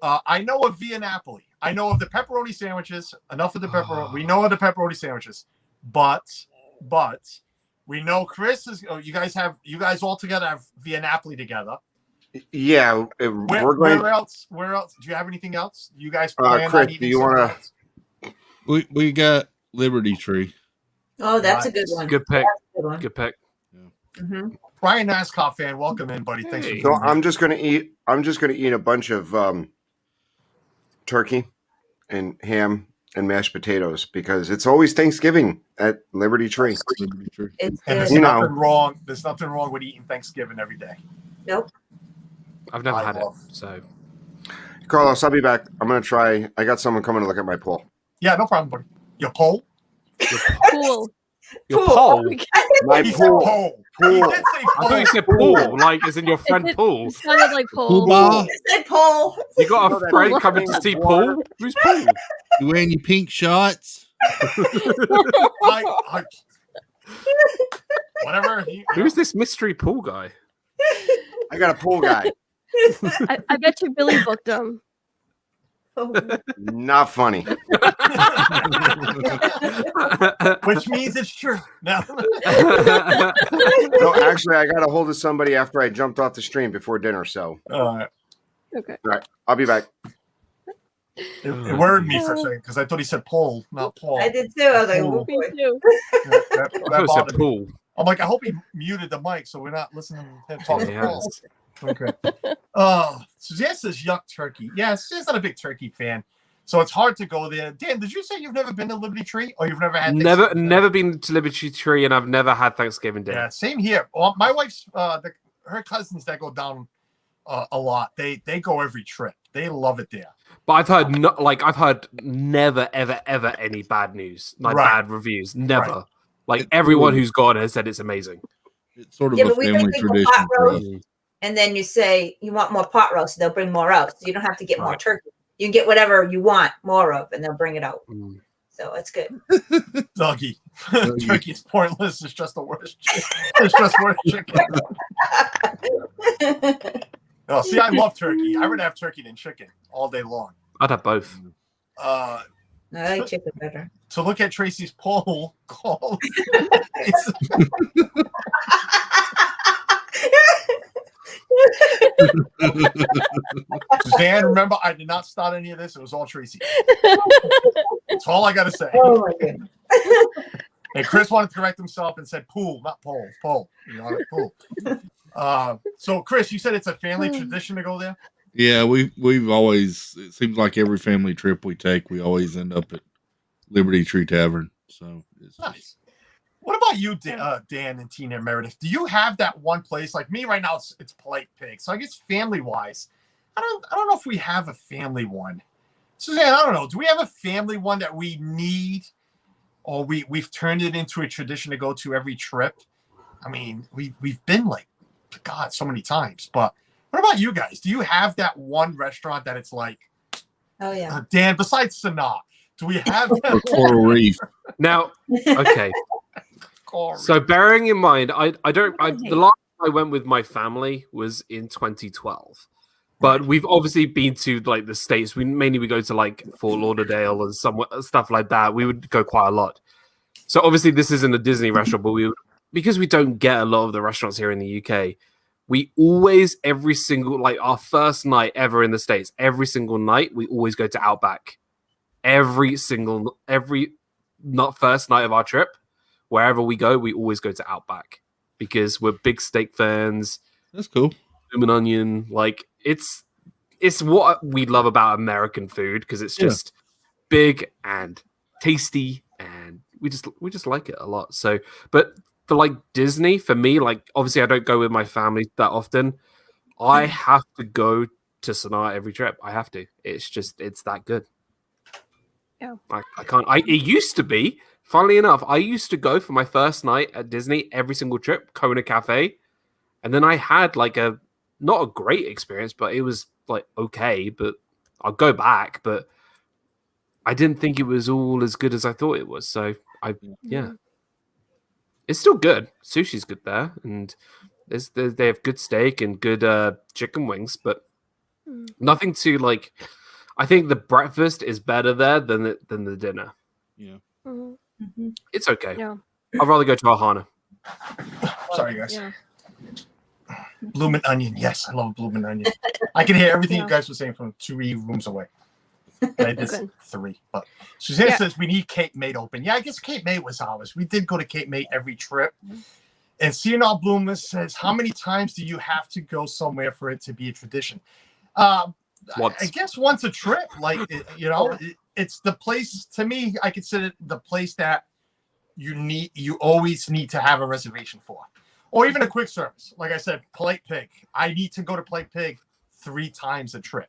I know of Via Napoli. I know of the pepperoni sandwiches. Enough of the pepperoni. We know of the pepperoni sandwiches, but we know Chris is. Oh, you guys all together have Via Napoli together. Yeah, we're going. Where else? Where else? Do you have anything else? You guys plan Chris, on eating something else? We got Liberty Tree. Oh, that's a good one. Good pick. That's a good one. Good pick. Mm-hmm. Brian, NASCAR fan, welcome in, buddy. Thanks for Hey. being So here. I'm just gonna eat a bunch of turkey and ham and mashed potatoes because it's always Thanksgiving at Liberty Tree. Liberty Tree. It's And good. there's You know. nothing wrong. There's nothing wrong with eating Thanksgiving every day. Nope. I've never I had love- it, so Carlos, I'll be back. I'm gonna try. I got someone coming to look at my pool. Yeah, no problem, buddy. Your pole? Cool. your Cool. pole. My He said pool. pole. He did say I thought pole. you said pool, like as in your friend Paul. It sounded like Pool pole. ball. It said Paul. You got know a that friend big coming thing to of see water? Paul? Who's Paul? You wearing your pink shots? I- whatever. Who's this mystery pool guy? I got a pool guy. I bet you Billy booked him. Not funny. Which means it's true. No. No, actually, I got a hold of somebody after I jumped off the stream before dinner. So, Okay. all right, I'll be back. It worried me for a second because I thought he said Paul, not Paul. I did too. I was like, Cool. oh, Me boy. too. That I thought it bothered said me. pool. I'm like, I hope he muted the mic so we're not listening to him talk to Yeah. Paul. Okay. Suzanne says yuck turkey. Yeah, Suzanne's not a big turkey fan. So it's hard to go there. Dan, did you say you've never been to Liberty Tree or you've never had Never been to Liberty Tree, and I've never had Thanksgiving dinner. Yeah, same here. Well, my wife's her cousins that go down a lot. They go every trip. They love it there. But I've heard never ever any bad news, like Right. bad reviews. Never. Right. Like everyone who's gone has said it's amazing. It's sort of Yeah, a but we family think of tradition. pot for us. roast. And then you say you want more pot roast, they'll bring more out. So you don't have to get more Right. turkey. You can get whatever you want more of, and they'll bring it out. Mm. So it's good. Dougie. Turkey is pointless. It's just the worst. It's just worse chicken. Oh, see, I love turkey. I would have turkey than chicken all day long. I'd have both. I like chicken better. To look at Tracy's poll call. Suzanne, remember, I did not start any of this. It was all Tracy. That's all I got to say. Oh my goodness. And Chris wanted to correct himself and said pool, not pole. Pole. You know, pool. So, Chris, you said it's a family tradition to go there? Yeah, we've always. It seems like every family trip we take, we always end up at Liberty Tree Tavern. So it's Nice. What about you, Dan and Tina and Meredith? Do you have that one place like me right now? It's Polite Pig. So I guess family wise, I don't know if we have a family one. Suzanne, I don't know. Do we have a family one that we need, or we've turned it into a tradition to go to every trip? I mean, we've been like, God, so many times. But what about you guys? Do you have that one restaurant that it's like, Oh yeah. Dan? Besides Sanaa, do we have or Coral Reef. Now, okay. So bearing in mind, the last time I went with my family was in 2012. But we've obviously been to like the States. We go to like Fort Lauderdale and some stuff like that. We would go quite a lot. So obviously this isn't a Disney restaurant, but because we don't get a lot of the restaurants here in the UK, we always our first night ever in the States, every single night we always go to Outback. Not first night of our trip, wherever we go, we always go to Outback because we're big steak fans. That's cool. Bloomin' onion, like it's what we love about American food because it's just big and tasty, and we just like it a lot. So, but for like Disney, for me, like obviously I don't go with my family that often. I have to go to Sanaa every trip. I have to. It's that good. Yeah. I can't. It used to be. Funnily enough, I used to go for my first night at Disney every single trip, Kona Cafe, and then I had like not a great experience, but it was like okay. But I'll go back, but I didn't think it was all as good as I thought it was. So It's still good. Sushi's good there, and they have good steak and good chicken wings, but nothing to like. I think the breakfast is better there than the dinner. Yeah. Mm-hmm. It's okay. Yeah. I'd rather go to Ohana. Sorry, guys. Yeah. Bloomin' Onion. Yes, I love Bloomin' Onion. I can hear everything Yeah. you guys were saying from 2 rooms away. And I did Good. 3. But Suzanne Yeah. says we need Cape May open. Yeah, I guess Cape May was ours. We did go to Cape May every trip. And CNR Bloomer says, how many times do you have to go somewhere for it to be a tradition? Once. I guess once a trip. Like, it's the place, to me, I consider it the place that you always need to have a reservation for. Or even a quick service. Like I said, Polite Pig. I need to go to Polite Pig 3 times a trip.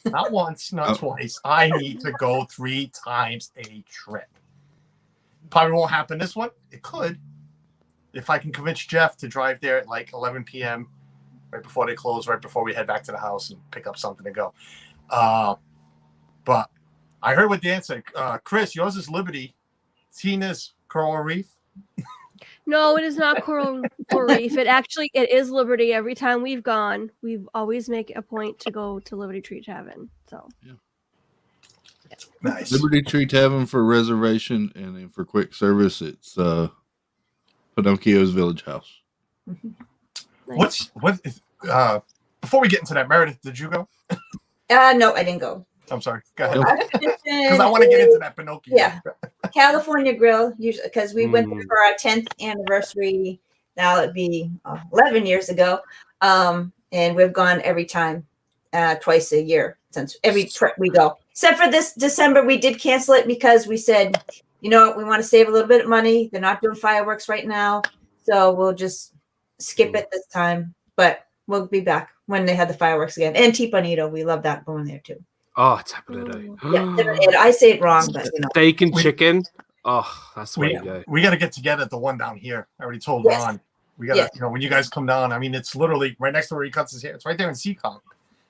Not once, not twice. I need to go 3 times a trip. Probably won't happen this one. It could. If I can convince Jeff to drive there at like 11 p.m., right before they close, right before we head back to the house and pick up something to go. But I heard what Dan said. Chris, yours is Liberty. Tina's Coral Reef. No, it is not Coral Reef. It is Liberty. Every time we've gone, we always make a point to go to Liberty Tree Tavern. So Nice. Liberty Tree Tavern for reservation, and then for quick service, it's Pinocchio's Village House. nice. Before we get into that, Meredith, did you go? No, I didn't go. I'm sorry. Go ahead. Nope. Because I want to get into that Pinocchio. Yeah. California Grill, usually because we went there for our 10th anniversary. Now it'd be 11 years ago, and we've gone every time, twice a year since every trip we go. Except for this December, we did cancel it because we said, you know what, we want to save a little bit of money. They're not doing fireworks right now, so we'll just skip it this time. But we'll be back when they have the fireworks again. And Tipanito, we love that going there too. Oh, Tapanito. Yeah, I say it wrong, but you know. Steak and chicken. Oh, that's where you go. We got to get together at the one down here. I already told Yes. Ron. We got to, when you guys come down, I mean, it's literally right next to where he cuts his hair. It's right there in Seekonk.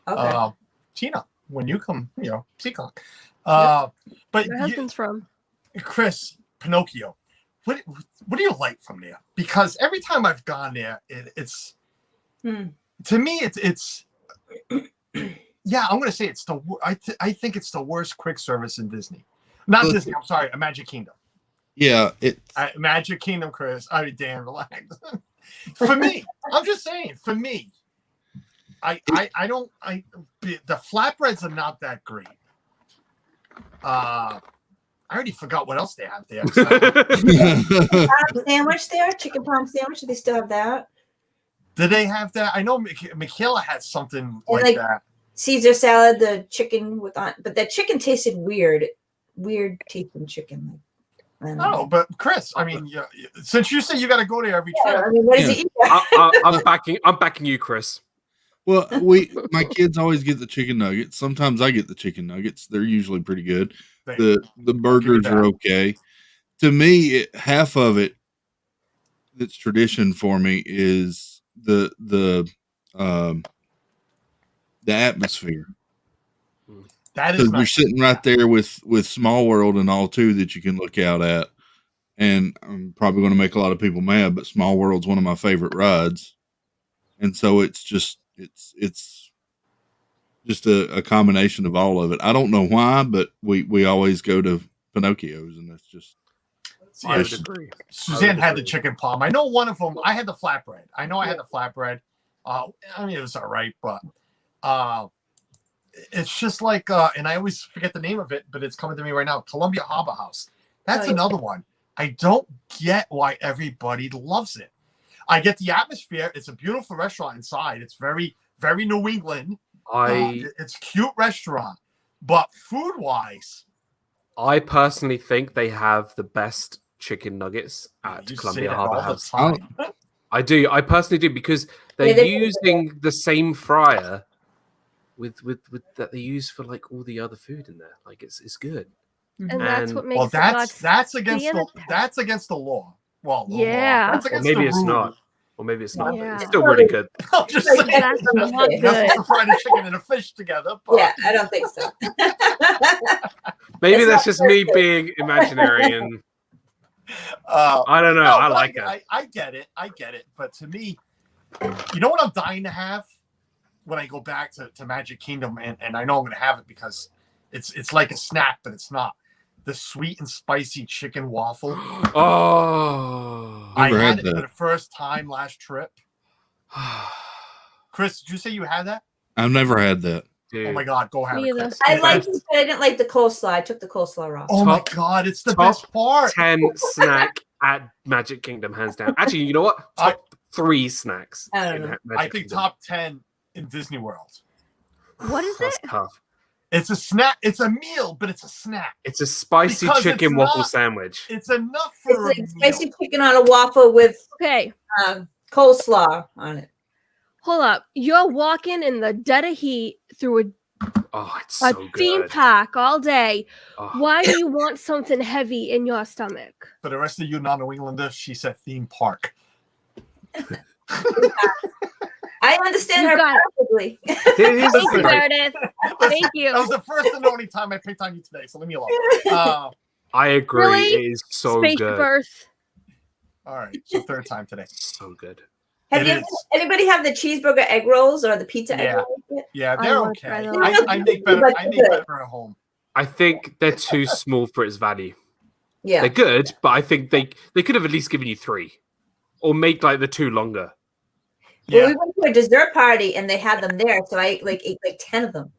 Okay. Tina, when you come, Seekonk. But My husband's from. Chris, Pinocchio, what do you like from there? Because every time I've gone there, it's to me, it's yeah, I'm gonna say it's I think it's the worst quick service in Disney. Not Disney. I'm sorry, Magic Kingdom. Yeah, Magic Kingdom, Chris. I mean, Dan, relax. For me, I'm just saying. For me, the flatbreads are not that great. I already forgot what else they have there. Palm sandwich there, chicken palm sandwich. Do they still have that? Do they have that? I know Michaela had something like that. Caesar salad, the chicken but that chicken tasted weird tasting chicken. Oh, but Chris, I mean, since you say you got to go there every trip, I mean, what does it eat? I'm backing you, Chris. Well, my kids always get the chicken nuggets. Sometimes I get the chicken nuggets. They're usually pretty good. The burgers are okay. To me, half of it that's tradition for me is the atmosphere. that is Because you're nice. sitting right there with Small World and all too that you can look out at. And I'm probably going to make a lot of people mad, but Small World's one of my favorite rides. And so it's just a combination of all of it. I don't know why, but we always go to Pinocchio's, and that's just. I would agree. Suzanne had the chicken palm. I know one of them. I had the flatbread. I know I had the flatbread. I mean, it was all right, but it's just like, and I always forget the name of it, but it's coming to me right now. Columbia Harbor House. That's another one. I don't get why everybody loves it. I get the atmosphere. It's a beautiful restaurant inside. It's very, very New England. It's a cute restaurant, but food-wise, I personally think they have the best chicken nuggets at Columbia Harbor House. I do. I personally do, because they're using the same fryer with that they use for like all the other food in there. Like it's good. And that's what makes that's against the law. Well, yeah. That's Or against maybe the it's rule. not. Or maybe it's not. Yeah. But it's still really good. I'm just saying. That's not good. That's the fried chicken and a fish together. But Yeah, I don't think so. Maybe It's that's not just me perfect. being imaginary and I don't know. No, I but like it. I get it. I get it. But to me, you know what I'm dying to have when I go back to Magic Kingdom, and I know I'm going to have it because it's like a snack, but it's not. The sweet and spicy chicken waffle. Oh, I Never had had it that. for the first time last trip. Chris, did you say you had that? I've never had that. dude. Oh my God, go have Me it, either. Chris. I liked it, but I didn't like the coleslaw. I took the coleslaw off. Oh my Top- God, it's the top best part. 10 snack at Magic Kingdom, hands down. Actually, you know what? Top 3 snacks. I don't in know. Magic I think Kingdom. top 10 in Disney World. What is That's it? tough. It's a snack. It's a meal, but it's a snack. It's a spicy Because chicken it's waffle not- sandwich. It's enough It's for like a meal. spicy chicken on a waffle with Okay, coleslaw on it. hold up. You're walking in the dead of heat through Oh, it's a so theme good. park all day. Oh. Why do you want something heavy in your stomach? For the rest of you non-New Englanders, she said theme park. I understand You her got it. perfectly. Here's the Thank you, thing. Meredith. Thank you. That was the first and only time I picked on you today, so leave me alone. I agree. Really? It is so Spaceship good. Earth. All right, so third time today. So good. Have It you is. anybody have the cheeseburger egg rolls or the pizza egg Yeah. rolls yet? Yeah, I they're wanna okay. try those. I make better. I make better at home. I think they're too small for its value. Yeah. They're good, but I think they could have at least given you 3. Or make like the 2 longer. Well, Yeah. we went to a dessert party and they had them there, so I ate like 10 of them.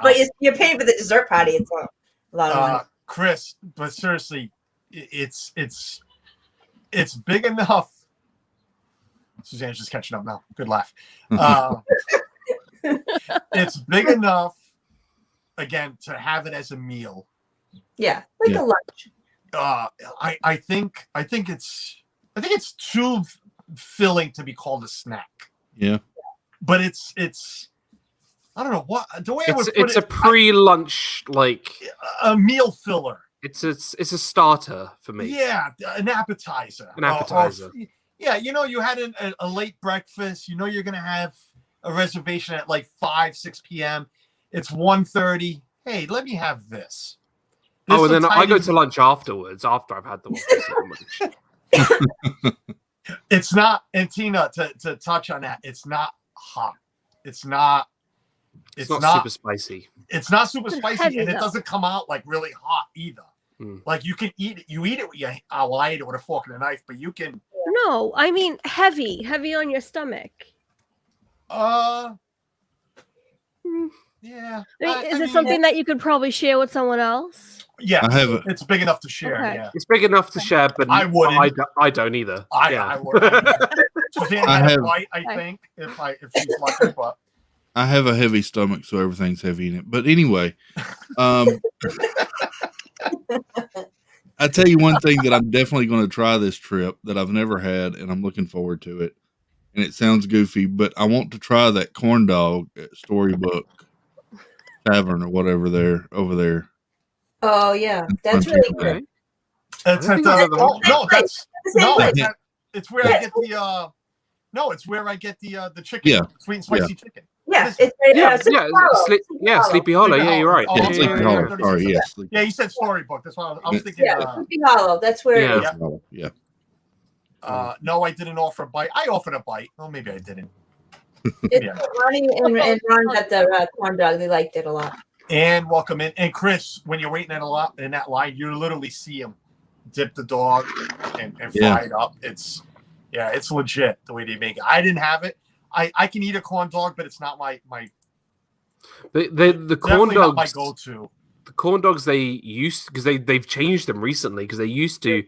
But you're paying for the dessert party. It's a lot of money. Chris, but seriously, it's big enough. Suzanne's just catching up now. Good laugh. It's big enough, again, to have it as a meal. Yeah, like Yeah. a lunch. I think it's too filling to be called a snack. Yeah. But it's I don't know what the way I would put It's it. a pre-lunch like A meal filler. it's a starter for me. Yeah, an appetizer. An appetizer. Yeah, you had a late breakfast. You know you're gonna have a reservation at like 5-6 p.m. It's 1:30. Hey, let me have this. Oh, and This then I tiny- go to lunch afterwards after I've had the waffle sandwich. It's not, and Tina, to touch on that, it's not hot. It's not. It's not super spicy. It's not super spicy, heavy, and it though. doesn't come out like really hot either. Mm. Like you can eat it. You eat it with your. Well, I eat it with a fork and a knife, but you can. No, I mean heavy on your stomach. Hmm. Yeah. Is it something that you could probably share with someone else? Yeah, I have a- it's big enough to share. Okay. Yeah, It's big enough to share, but I wouldn't. I don't either. I would. Suzanne I had a have- bite, I think, if she's lucky, but I have a heavy stomach, so everything's heavy in it. But anyway, I tell you one thing that I'm definitely going to try this trip that I've never had, and I'm looking forward to it. And it sounds goofy, but I want to try that corn dog at Storybook Tavern or whatever over there. Oh yeah, that's really good. it's I at think the. I've ever Oh, had no, that's The same no. place. It's where I get the. No, it's where I get the chicken. Yeah. Sweet and spicy chicken. Yeah, What is it's Sleepy Hollow. Sleepy Hollow. Yeah, you're right. Oh, Yeah, Sleepy yeah, Hollow. yeah. Sleepy Hollow. Sorry, yes. Yeah, you said Storybook. That's why I was thinking. Yeah, Sleepy Hollow. That's where Yeah. it is. Yeah. No, I didn't offer a bite. I offered a bite. Oh, maybe I didn't. It's Yeah. Ronnie and Ron got the corn dog. They liked it a lot. And welcome in. And Chris, when you're waiting in that line, you literally see him dip the dog and fry it up. It's legit the way they make it. I didn't have it. I can eat a corn dog, but it's not my The corn definitely not my dogs. go-to. The corn dogs they used because they've changed them recently because they used to.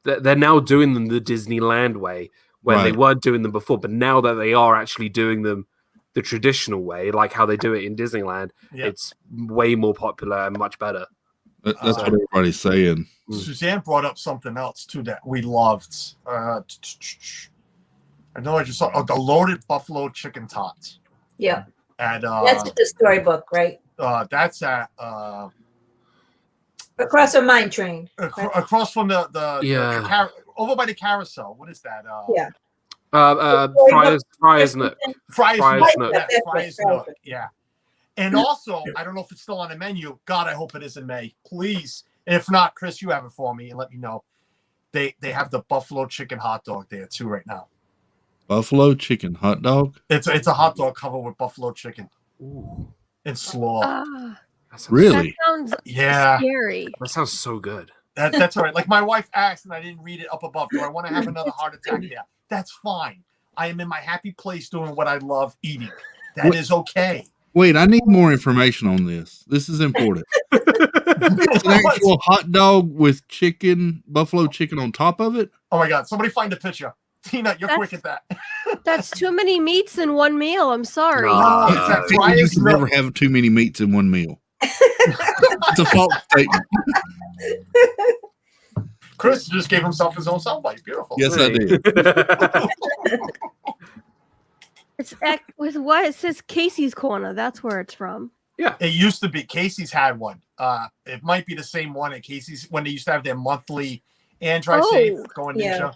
They're now doing them the Disneyland way when they Right. weren't doing them before, but now that they are actually doing them the traditional way, like how they do it in Disneyland, Yeah. it's way more popular and much better. That's what everybody's saying. Suzanne brought up something else too that we loved. I know I just saw the loaded buffalo chicken tots. Yeah, And that's at the Storybook, right? that's at Across a mine train. across from the over by the carousel. What is that? Yeah. Friars Nook. Fry's Fry's Nook. Nook. Yeah, That's Fry's right, Nook. Yeah. And also, I don't know if it's still on the menu. God, I hope it is in May. Please. If not, Chris, you have it for me and let me know. They have the buffalo chicken hot dog there too right now. Buffalo chicken hot dog. It's a hot dog covered with buffalo chicken Ooh, and slaw. that sounds, Really? That sounds Yeah, scary. That sounds so good. that's all right. Like my wife asked, and I didn't read it up above. Do I want to have another heart attack there? That's fine. I am in my happy place doing what I love eating. That is okay. Wait, I need more information on this. This is important. It's an actual hot dog with chicken, buffalo chicken on top of it. Oh my God! Somebody find a picture. Tina, you're quick at that. That's too many meats in one meal. I'm sorry. No. It's that You Friar's can never Nook. have too many meats in one meal. It's a false statement. Chris just gave himself his own soundbite. Beautiful. Yes, I did. It's with what? It says Casey's Corner. That's where it's from. It used to be. Casey's had one. It might be the same one at Casey's when they used to have their monthly Android safe going yeah. ninja.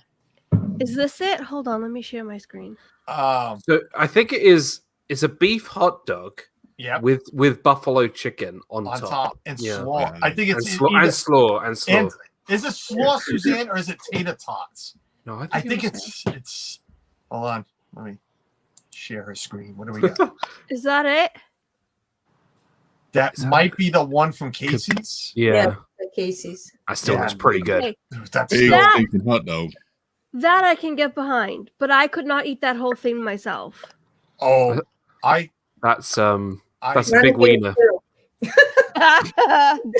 Is this it? Hold on. Let me share my screen. So I think it's a beef hot dog Yeah. with buffalo chicken on On top. top and Yeah. slaw. I think And it's slaw, either- and slaw and slaw. and is it slaw, Suzanne, or is it tater tots? No, I think it's. Hold on. Let me share her screen. What do we got? Is that it? That might be the one from Casey's. yeah. The Casey's. I still Yeah. looks pretty good. Okay. That's Big That- stinking hot dog. That I can get behind, but I could not eat that whole thing myself. oh, That's a I big wiener.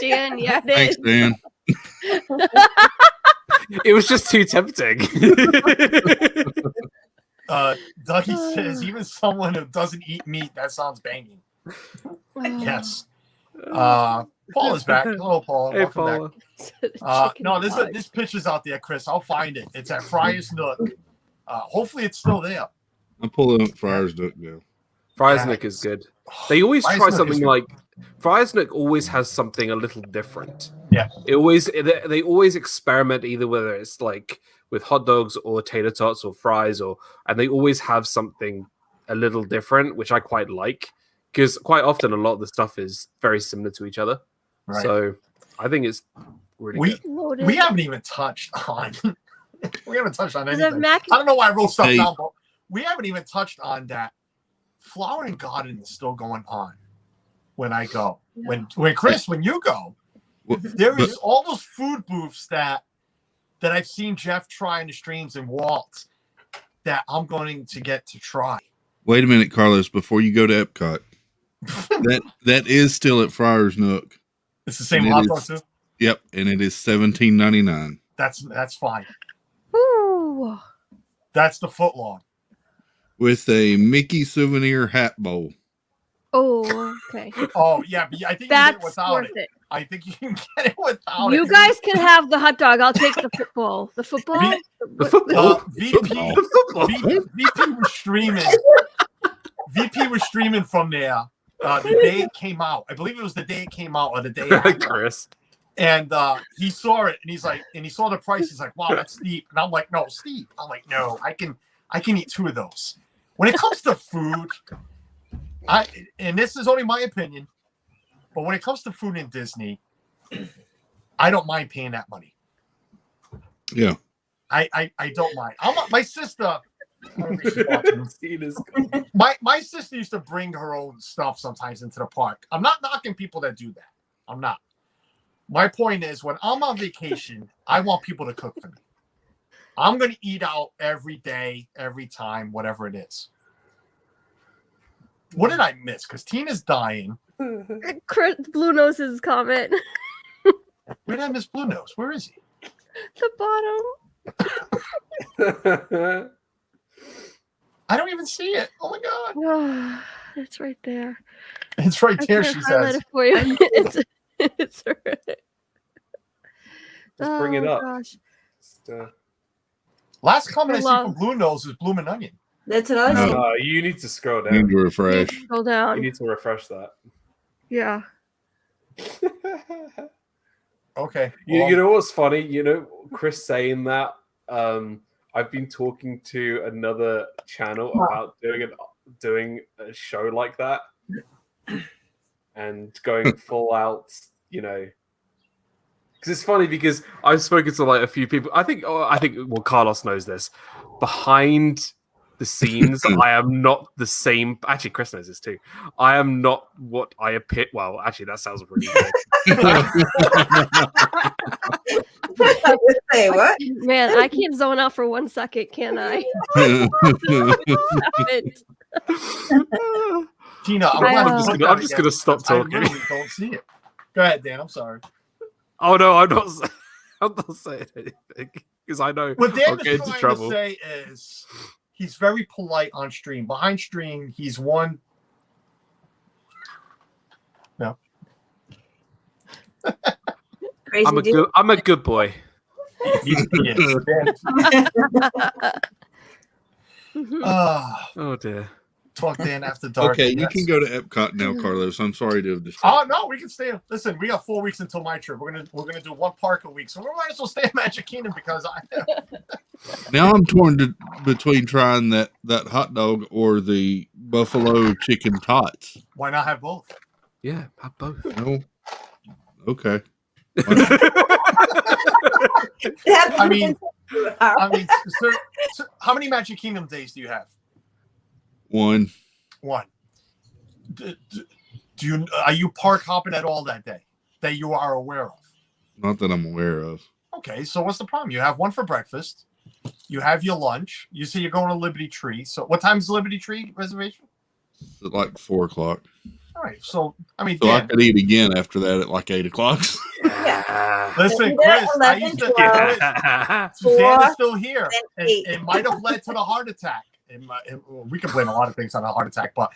Dan, yeah, it Thanks, is. Dan. It was just too tempting. Dougie says even someone who doesn't eat meat, that sounds banging. Yes. Paul is back. Hello, Paul. Hey, Welcome Paula. back. No, this picture's out there, Chris. I'll find it. It's at Friar's Nook. Hopefully it's still there. I'm pulling up Friar's Nook now. Fries Yeah. Nick is good. They always Fries try Nook is something good. like Fries Nick always has something a little different. Yeah. They always experiment either whether it's like with hot dogs or tater tots or fries and they always have something a little different, which I quite like because quite often a lot of the stuff is very similar to each other. Right. So I think it's really good. Loaded. We haven't even touched on. We haven't touched on Is it anything. mac- I don't know why I wrote stuff Hey. down, but we haven't even touched on that. Flower and Garden is still going on when I go. When Chris, when you go, Well, there is all those food booths that I've seen Jeff try in the streams and Walt that I'm going to get to try. Wait a minute, Carlos. Before you go to Epcot, that is still at Friar's Nook. It's the same And it hot dog is- too. Yep, and it is $17.99 That's fine. Ooh. That's the footlong. with a Mickey souvenir hat bowl. Oh, okay. Oh yeah, but I think you can get it That's without worth it. it. I think you can get it without it. You guys can have the hot dog. I'll take the football. The football? The football. VP Football. The football. VP was streaming. VP was streaming from there the day it came out. I believe it was the day it came out or the day after. Chris. And he saw it and he's like, and he saw the price. He's like, wow, that's steep. And I'm like, no, steep. I'm like, no, I can eat two of those. When it comes to food, and this is only my opinion, but when it comes to food in Disney, I don't mind paying that money. Yeah. I don't mind. My sister. I don't think she's watching. My sister used to bring her own stuff sometimes into the park. I'm not knocking people that do that. I'm not. My point is, when I'm on vacation, I want people to cook for me. I'm going to eat out every day, every time, whatever it is. What did I miss? Because Tina's dying. Chris, Blue Nose's comment. Where did I miss Blue Nose? Where is he? The bottom. I don't even see it. Oh my God. Oh, it's right there. It's right there, I she highlight says. it for you. it's right. Just bring it up. Gosh. Last comment I see Love. from Blue Nose is Bloomin' Onion. That's what I was No. saying. You need to scroll Need down. to refresh. Scroll You down. need to refresh that. Yeah. Okay. You know what's funny? You know, Chris saying that. I've been talking to another channel about doing a show like that, and going full out, Because it's funny because I've spoken to like a few people. I think well, Carlos knows this. Behind the scenes, I am not the same. Actually, Chris knows this too. I am not what I appear. Well, actually, that sounds really weird. I would say what? Man, I can't zone out for 1 second, can I? Tina, I'm just gonna stop talking. I literally don't see it. Go ahead, Dan. I'm sorry. Oh no, I'm not. I'm not saying anything because I know What Dan I'll get is into trying trouble. to say is he's very polite on stream. Behind stream, he's one. No. Crazy I'm a good boy. He is. Oh dear. Talk Dan after dark. Okay, you can go to Epcot now, Carlos. I'm sorry to have Oh distracted. no, we can stay. Listen, we got 4 weeks until my trip. We're gonna do one park a week, so we might as well stay at Magic Kingdom because Now I'm torn between trying that hot dog or the buffalo chicken tots. why not have both? Yeah, have both. No. Okay. I mean, so how many Magic Kingdom days do you have? One. One. Are you park hopping at all that day that you are aware of? Not that I'm aware of. Okay, so what's the problem? You have one for breakfast. You have your lunch. You say you're going to Liberty Tree. So what time is the Liberty Tree reservation? At like 4 o'clock. All right. So I mean, So I Dan, could eat again after that at like 8 o'clock. listen, Chris. I used to. Suzanne is still here. It might have led to the heart attack. We can blame a lot of things on a heart attack, but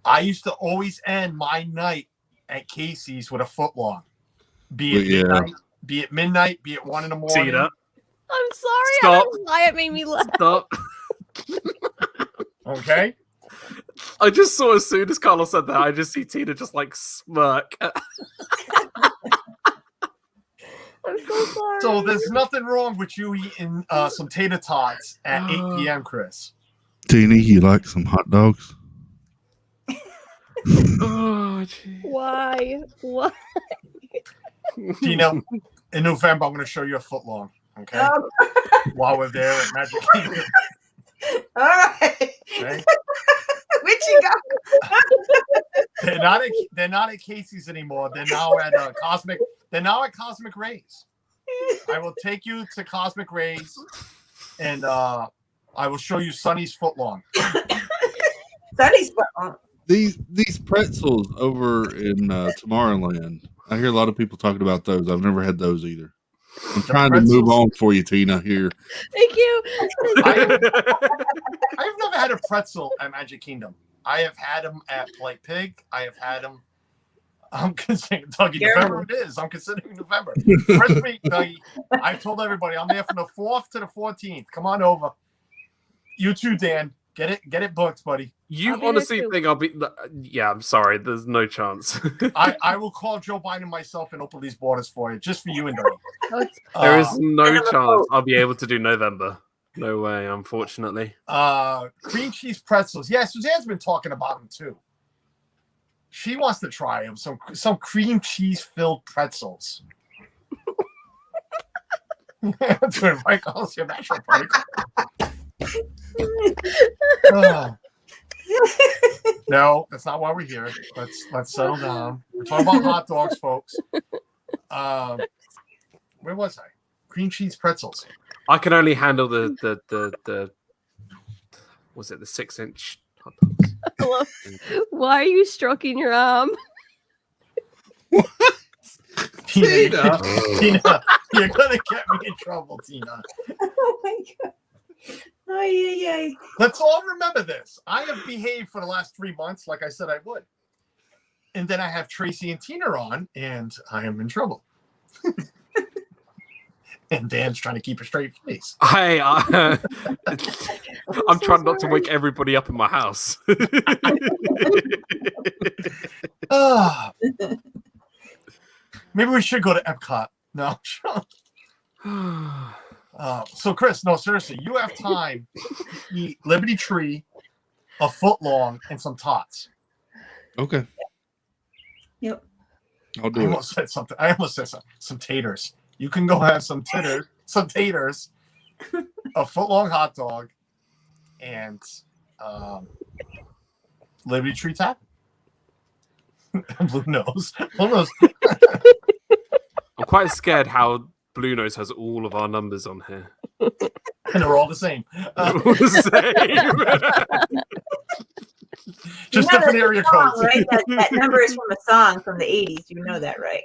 I used to always end my night at Casey's with a footlong. Be it midnight, be it 1 in the morning. Tina, I'm sorry. Stop. I don't know why it made me laugh. stop. Okay. I just saw as soon as Carlos said that, I just see Tina just like smirk. I'm so sorry. So there's nothing wrong with you eating some tater tots at 8 p.m., Chris. Tina, you like some hot dogs? Oh, geez. Why? What? Tina, in November, I'm going to show you a footlong. Okay. While we're there at Magic Kingdom. All right. Okay? Which you got? They're not at Casey's anymore. They're now at Cosmic. They're now at Cosmic Rays. I will take you to Cosmic Rays, and I will show you Sunny's footlong. Sunny's footlong. These pretzels over in Tomorrowland. I hear a lot of people talking about those. I've never had those either. I'm trying to move on for you, Tina. Here. Thank you. I have never had a pretzel at Magic Kingdom. I have had them at Polite Pig. I have had them. I'm considering Dougie. November it is. I'm considering November. First week, Dougie. I've told everybody I'm there from the 4th to the 14th. Come on over. You too, Dan. Get it booked, buddy. You I'll be honestly there too. think I'll be? Yeah, I'm sorry. There's no chance. I will call Joe Biden myself and open these borders for you, just for you and Dougie. There is no chance I'll be able to do November. No way, unfortunately. Cream cheese pretzels. Yeah, Suzanne's been talking about them too. She wants to try them. Some cream cheese filled pretzels. To invite calls your national party. No, that's not why we're here. Let's settle down. We're talking about hot dogs, folks. Where was I? Cream cheese pretzels. I can only handle the was it the 6-inch hot dogs? Hello. Why are you stroking your arm? Tina, you're gonna get me in trouble, Tina. Oh my god. Oh, yeah. Let's all remember this. I have behaved for the last 3 months like I said I would. And then I have Tracy and Tina on, and I am in trouble. And Dan's trying to keep a straight face. Hey, I'm trying not to wake everybody up in my house. Maybe we should go to Epcot. No. So, Chris, no, seriously, you have time to eat Liberty Tree, a footlong, and some tots. Okay. Yep. I'll I do it. almost said something. I almost said some taters. You can go have some taters, a foot-long hot dog, and Liberty Tree Tap. Blue Nose. Blue Nose. I'm quite scared how Blue Nose has all of our numbers on here. And they're all the same. All the same. Just You know different that's area a song, codes. right? That number is from a song from the 80s. You know that, right?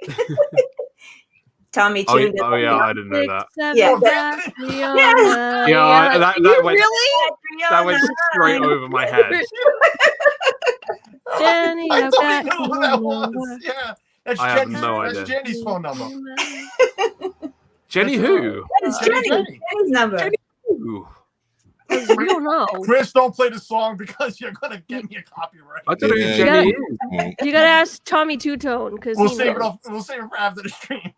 Tommy Oh, tuned oh yeah, I didn't know that. 6, 7, Yeah. 5, Yeah. Yeah, that you went really? that went straight over my head. Jenny, I I've thought got we knew who your that number. was. Yeah. That's I have Jenny's, no that's idea. Jenny's phone number. Jenny who? It's Jenny. Jenny's number. Jenny who? We don't know. Chris, don't play the song because you're gonna get me a copyright. I don't know who Yeah. Jenny Yeah. is. You gotta ask Tommy Two Tone because We'll he save it knows. off. We'll save it for after the stream.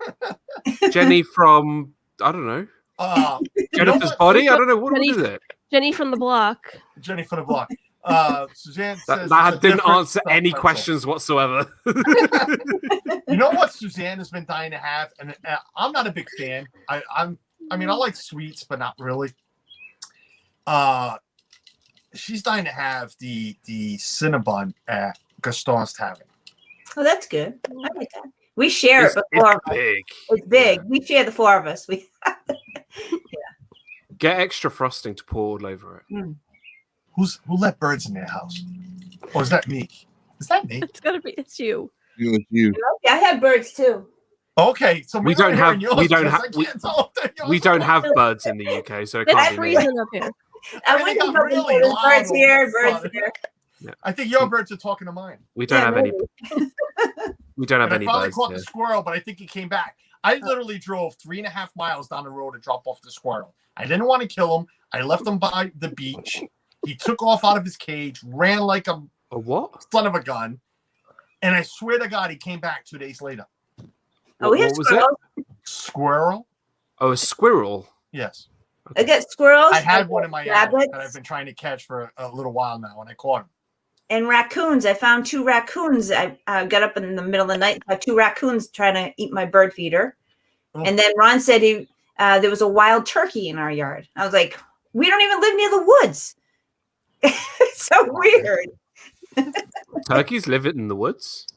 Jenny from I don't know. You know Jennifer's what? Body? I don't know. What Jenny- is it? Jenny from the block. Jenny from the block. Suzanne says That it's a didn't different answer any pretzel. questions whatsoever. You know what Suzanne has been dying to have, and I'm not a big fan. I mean, I like sweets, but not really. She's dying to have the Cinnabon at Gaston's Tavern. Oh, that's good. I like that. We share It's, it before. it's big. It's big. We share the four of us. We Get extra frosting to pour all over it. Who let birds in their house? Or is that me? Is that me? It's you. You. You. Yeah, I had birds too. Okay, so We don't have- we don't have- We don't have. have birds in the UK, so it It's can't be me. freezing up here. I Everything went to got go really there's loud birds all here, of a birds sudden. here. I think your birds are talking to mine. We don't Yeah, have any. maybe. We don't have And I any finally birds caught here. the squirrel, but I think he came back. I literally drove 3.5 miles down the road to drop off the squirrel. I didn't want to kill him. I left him by the beach. He took off out of his cage, ran like a A what? son of a gun, and I swear to God, he came back 2 days later. Oh, we have What was it? squirrels. Squirrel? Oh, a squirrel. Yes. I got squirrels. I had got one in my yard rabbits that I've been trying to catch for a little while now, and I caught him. and raccoons. I found 2 raccoons. I got up in the middle of the night. Had 2 raccoons trying to eat my bird feeder. Oh. And then Ron said there was a wild turkey in our yard. I was like, we don't even live near the woods. It's so weird. Turkeys live in the woods.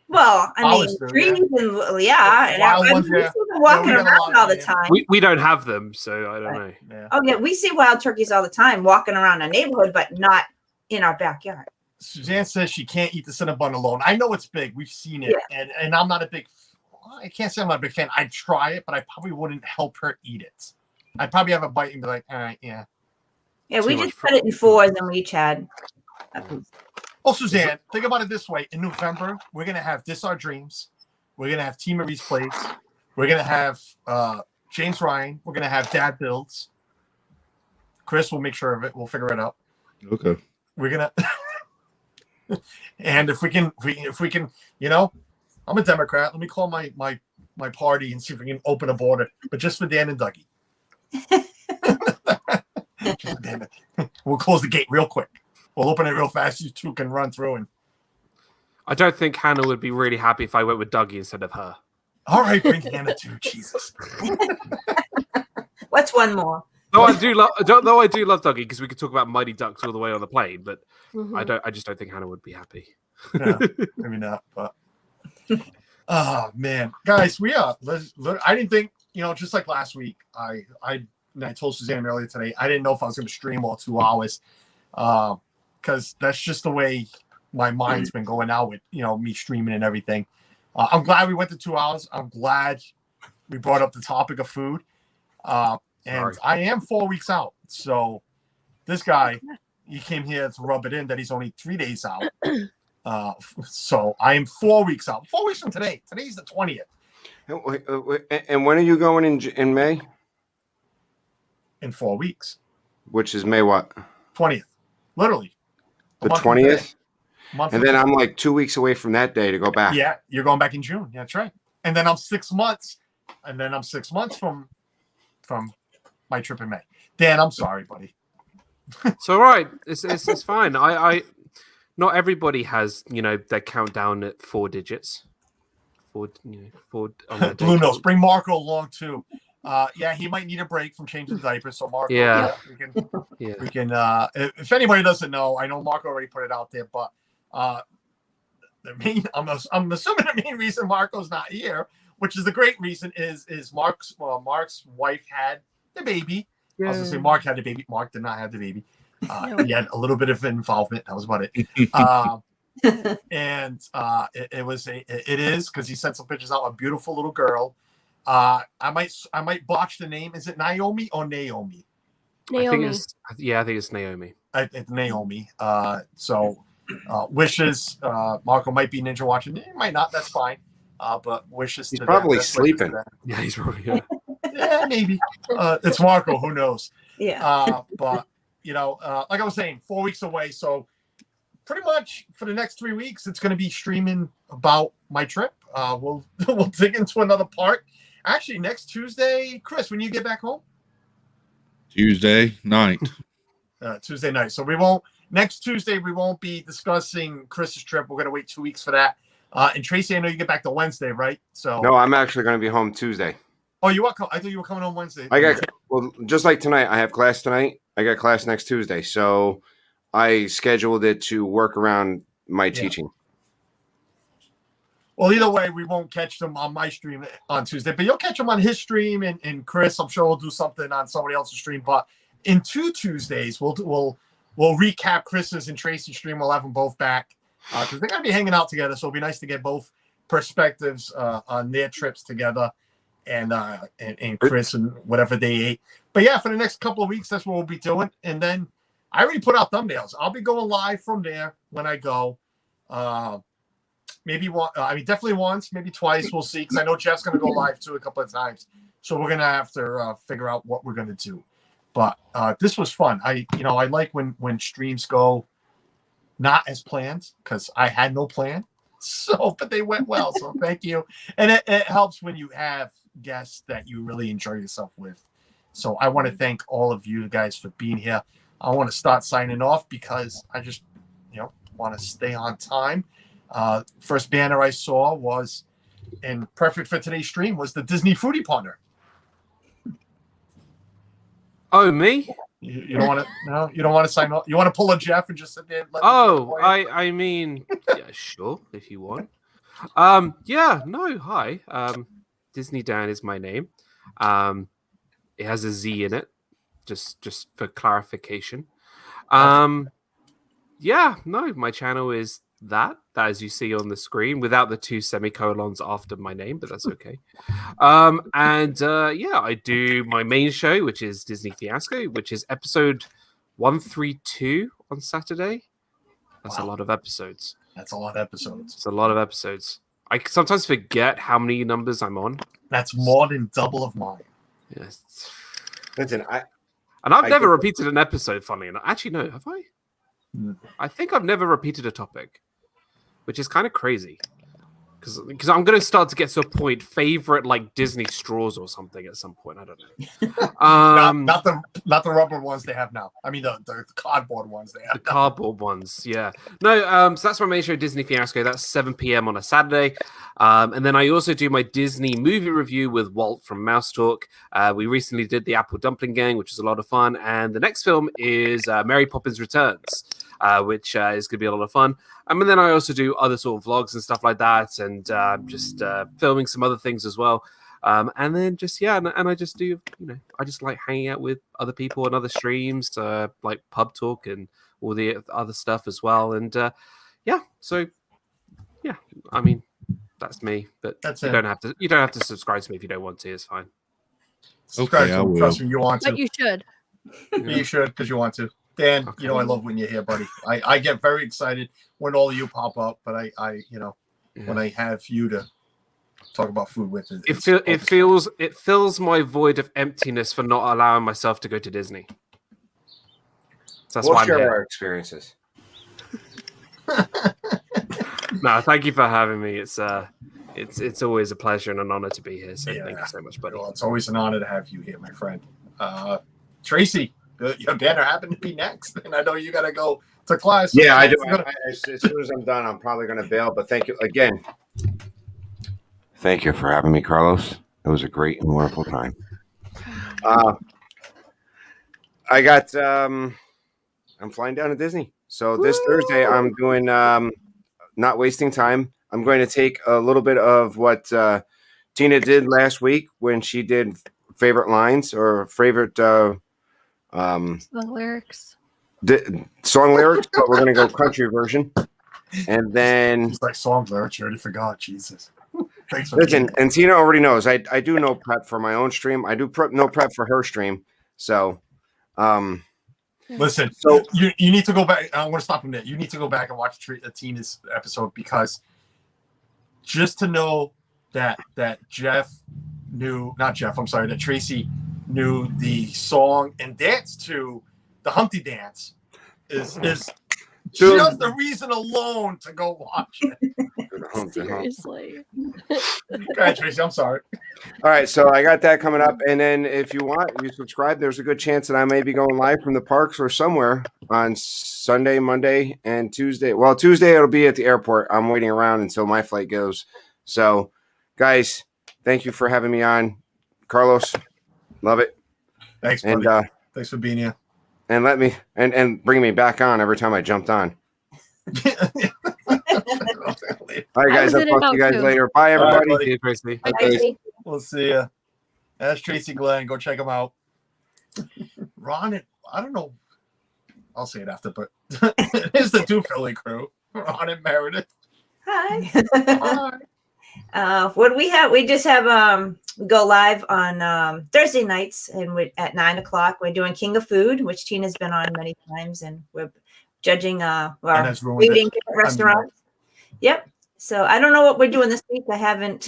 Well, I mean, Always do, trees and and Wild we ones, see yeah. them walking Yeah, we got a around lot all of the them. time. We don't have them, so I don't know. Yeah. Oh yeah, we see wild turkeys all the time walking around our neighborhood, but not in our backyard. Suzanne says she can't eat the Cinnabon alone. I know it's big. We've seen it, and I'm not a big. I can't say I'm not a big fan. I'd try it, but I probably wouldn't help her eat it. I'd probably have a bite and be like, all right, yeah. Yeah, Too we much just cut it in 4s and we each had. Well, Suzanne, think about it this way. In November, we're going to have This Our Dreams. We're going to have Team Marie's Place. We're going to have James Ryan. We're going to have Dad Builds. Chris will make sure of it. We'll figure it out. Okay. We're going to... And if we can, you know, I'm a Democrat. Let me call my party and see if we can open a border, but just for Dan and Dougie. Damn it. We'll close the gate real quick. We'll open it real fast. You two can run through. And I don't think Hannah would be really happy if I went with Dougie instead of her. all right, bring Hannah too. Jesus. What's one more? Though I do love Dougie because we could talk about Mighty Ducks all the way on the plane, but Mhm. I just don't think Hannah would be happy. No, maybe not. But oh man, guys, we are. I didn't think, you know, just like last week. And I told Suzanne earlier today, I didn't know if I was going to stream all 2 hours, because that's just the way my mind's been going out with, you know, me streaming and everything. I'm glad we went to 2 hours. I'm glad we brought up the topic of food. And Sorry. I am 4 weeks out. So this guy, he came here to rub it in that he's only 3 days out. So I am 4 weeks out. 4 weeks from today. Today's the 20th. And when are you going in May? In 4 weeks. Which is May what? 20th. Literally. The month from today. 20th? And then I'm like 2 weeks away from that day to go back. Yeah, you're going back in June. Yeah, that's right. And then I'm 6 months. And then I'm 6 months from my trip in May. Dan, I'm sorry, buddy. It's all right. It's fine. I not everybody has, you know, their countdown at 4 digits. on their Blue day Nose. job. Bring Marco along too. Yeah, he might need a break from changing diapers. So Marco, Yeah. we can. If anybody doesn't know, I know Marco already put it out there, but the main, I'm assuming the main reason Marco's not here, which is the great reason, is Mark's wife had the baby. I was gonna say Mark had the baby. Mark did not have the baby. He had a little bit of involvement. That was about it. And it is because he sent some pictures out. A beautiful little girl. I might botch the name. Is it Naomi or Naomi? Naomi. I think it's Naomi. It's Naomi. So wishes. Marco might be ninja watching. He might not. That's fine. But wishes. He's to probably them. sleeping. Yeah, he's probably Yeah, maybe. It's Marco. Who knows? Yeah. But like I was saying, 4 weeks away. So pretty much for the next 3 weeks, it's going to be streaming about my trip. We'll dig into another part. Actually, next Tuesday, Chris, when you get back home? Tuesday night. Tuesday night. So next Tuesday, we won't be discussing Chris's trip. We're going to wait 2 weeks for that. And Tracy, I know you get back to Wednesday, right? So No, I'm actually going to be home Tuesday. Oh, you are? I thought you were coming on Wednesday. Well, just like tonight, I have class tonight. I got class next Tuesday. So I scheduled it to work around my teaching. Well, either way, we won't catch them on my stream on Tuesday, but you'll catch them on his stream, and Chris, I'm sure, will do something on somebody else's stream. But in 2 Tuesdays, we'll recap Chris's and Tracy's stream. We'll have them both back because they're gonna be hanging out together. So it'll be nice to get both perspectives on their trips together, and Chris and whatever they ate. But yeah, for the next couple of weeks, that's what we'll be doing. And then I already put out thumbnails. I'll be going live from there when I go. Maybe one. Definitely once, maybe twice. We'll see. Because I know Jeff's going to go live too a couple of times. So we're going to have to figure out what we're going to do. But this was fun. I like when streams go not as planned because I had no plan. So, but they went well. So thank you. And it helps when you have guests that you really enjoy yourself with. So I want to thank all of you guys for being here. I want to start signing off because I just want to stay on time. First banner I saw was, and perfect for today's stream, was the Disney Foodie Partner. Oh, me? You don't want to? No, you don't want to sign off. You want to pull a Jeff and just sit there? I mean, yeah, sure, if you want. Hi. Disney Dan is my name. It has a Z in it, just for clarification. My channel is that as you see on the screen, without the 2 semicolons after my name, but that's okay. I do my main show, which is Disney Fiasco, which is episode 132 on Saturday. That's a lot of episodes. That's a lot of episodes. It's a lot of episodes. I sometimes forget how many numbers I'm on. That's more than double of mine. Yes. Listen, I've never repeated an episode, funny enough. Actually, no, have I? No. I think I've never repeated a topic, which is kind of crazy. Because I'm going to start to get to a point, favorite like Disney straws or something at some point. I don't know. Not the rubber ones they have now. I mean the cardboard ones they have. The cardboard ones, yeah. No, so that's my main show, Disney Fiasco. That's 7 p.m. on a Saturday. And then I also do my Disney movie review with Walt from Mouse Talk. We recently did the Apple Dumpling Gang, which was a lot of fun. And the next film is Mary Poppins Returns, which is going to be a lot of fun. And then I also do other sort of vlogs and stuff like that, and just filming some other things as well. And then and I just do, I just like hanging out with other people on other streams, like pub talk and all the other stuff as well. And I mean, that's me. But you don't have to subscribe to me if you don't want to. It's fine. Subscribe to me, trust me, you want to. But you should. You should because you want to. Dan, okay. I love when you're here, buddy. I get very excited when all of you pop up, but when I have you to talk about food with it fills my void of emptiness for not allowing myself to go to Disney. So that's why I'm share here. our experiences. No, thank you for having me. It's always a pleasure and an honor to be here. So thank you so much, buddy. Well, it's always an honor to have you here, my friend. Tracy, your banner happened to be next, and I know you got to go to class. Yeah, I do. As soon as I'm done, I'm probably going to bail. But thank you again. Thank you for having me, Carlos. It was a great and wonderful time. I got. I'm flying down to Disney. So this Thursday, I'm doing. Not wasting time. I'm going to take a little bit of what Tina did last week when she did favorite lines or favorite Song lyrics. Song lyrics, but we're going to go country version. And then It's like song lyrics. You already forgot. Jesus. Thanks for listen, and Tina already knows. I do no prep for my own stream. I do no prep for her stream. So, listen. So you need to go back. I'm going to stop him there. You need to go back and watch Tina's episode because just to know that Jeff knew, not Jeff. I'm sorry, that Tracy knew the song and danced to the Humpty Dance is just the reason alone to go watch it. Seriously. Go ahead, Tracy. I'm sorry. All right, so I got that coming up, and then if you want, you subscribe. There's a good chance that I may be going live from the parks or somewhere on Sunday, Monday, and Tuesday. Well, Tuesday it'll be at the airport. I'm waiting around until my flight goes. So, guys, thank you for having me on, Carlos. Love it. Thanks, buddy. And thanks for being here. And let me and bring me back on every time I jumped on. All right, guys. I'll talk to you guys later. Bye, everybody. Right, See you, Tracy. Bye, Tracy. We'll see you. That's Tracy Glenn. Go check him out. Ron, I don't know. I'll say it after, but it's the two Philly crew. Ron and Meredith. Hi. What do we have? We just have we go live on Thursday nights, and at 9:00 we're doing King of Food, which Tina's been on many times, and we're judging rating restaurants. Yep. So I don't know what we're doing this week. I haven't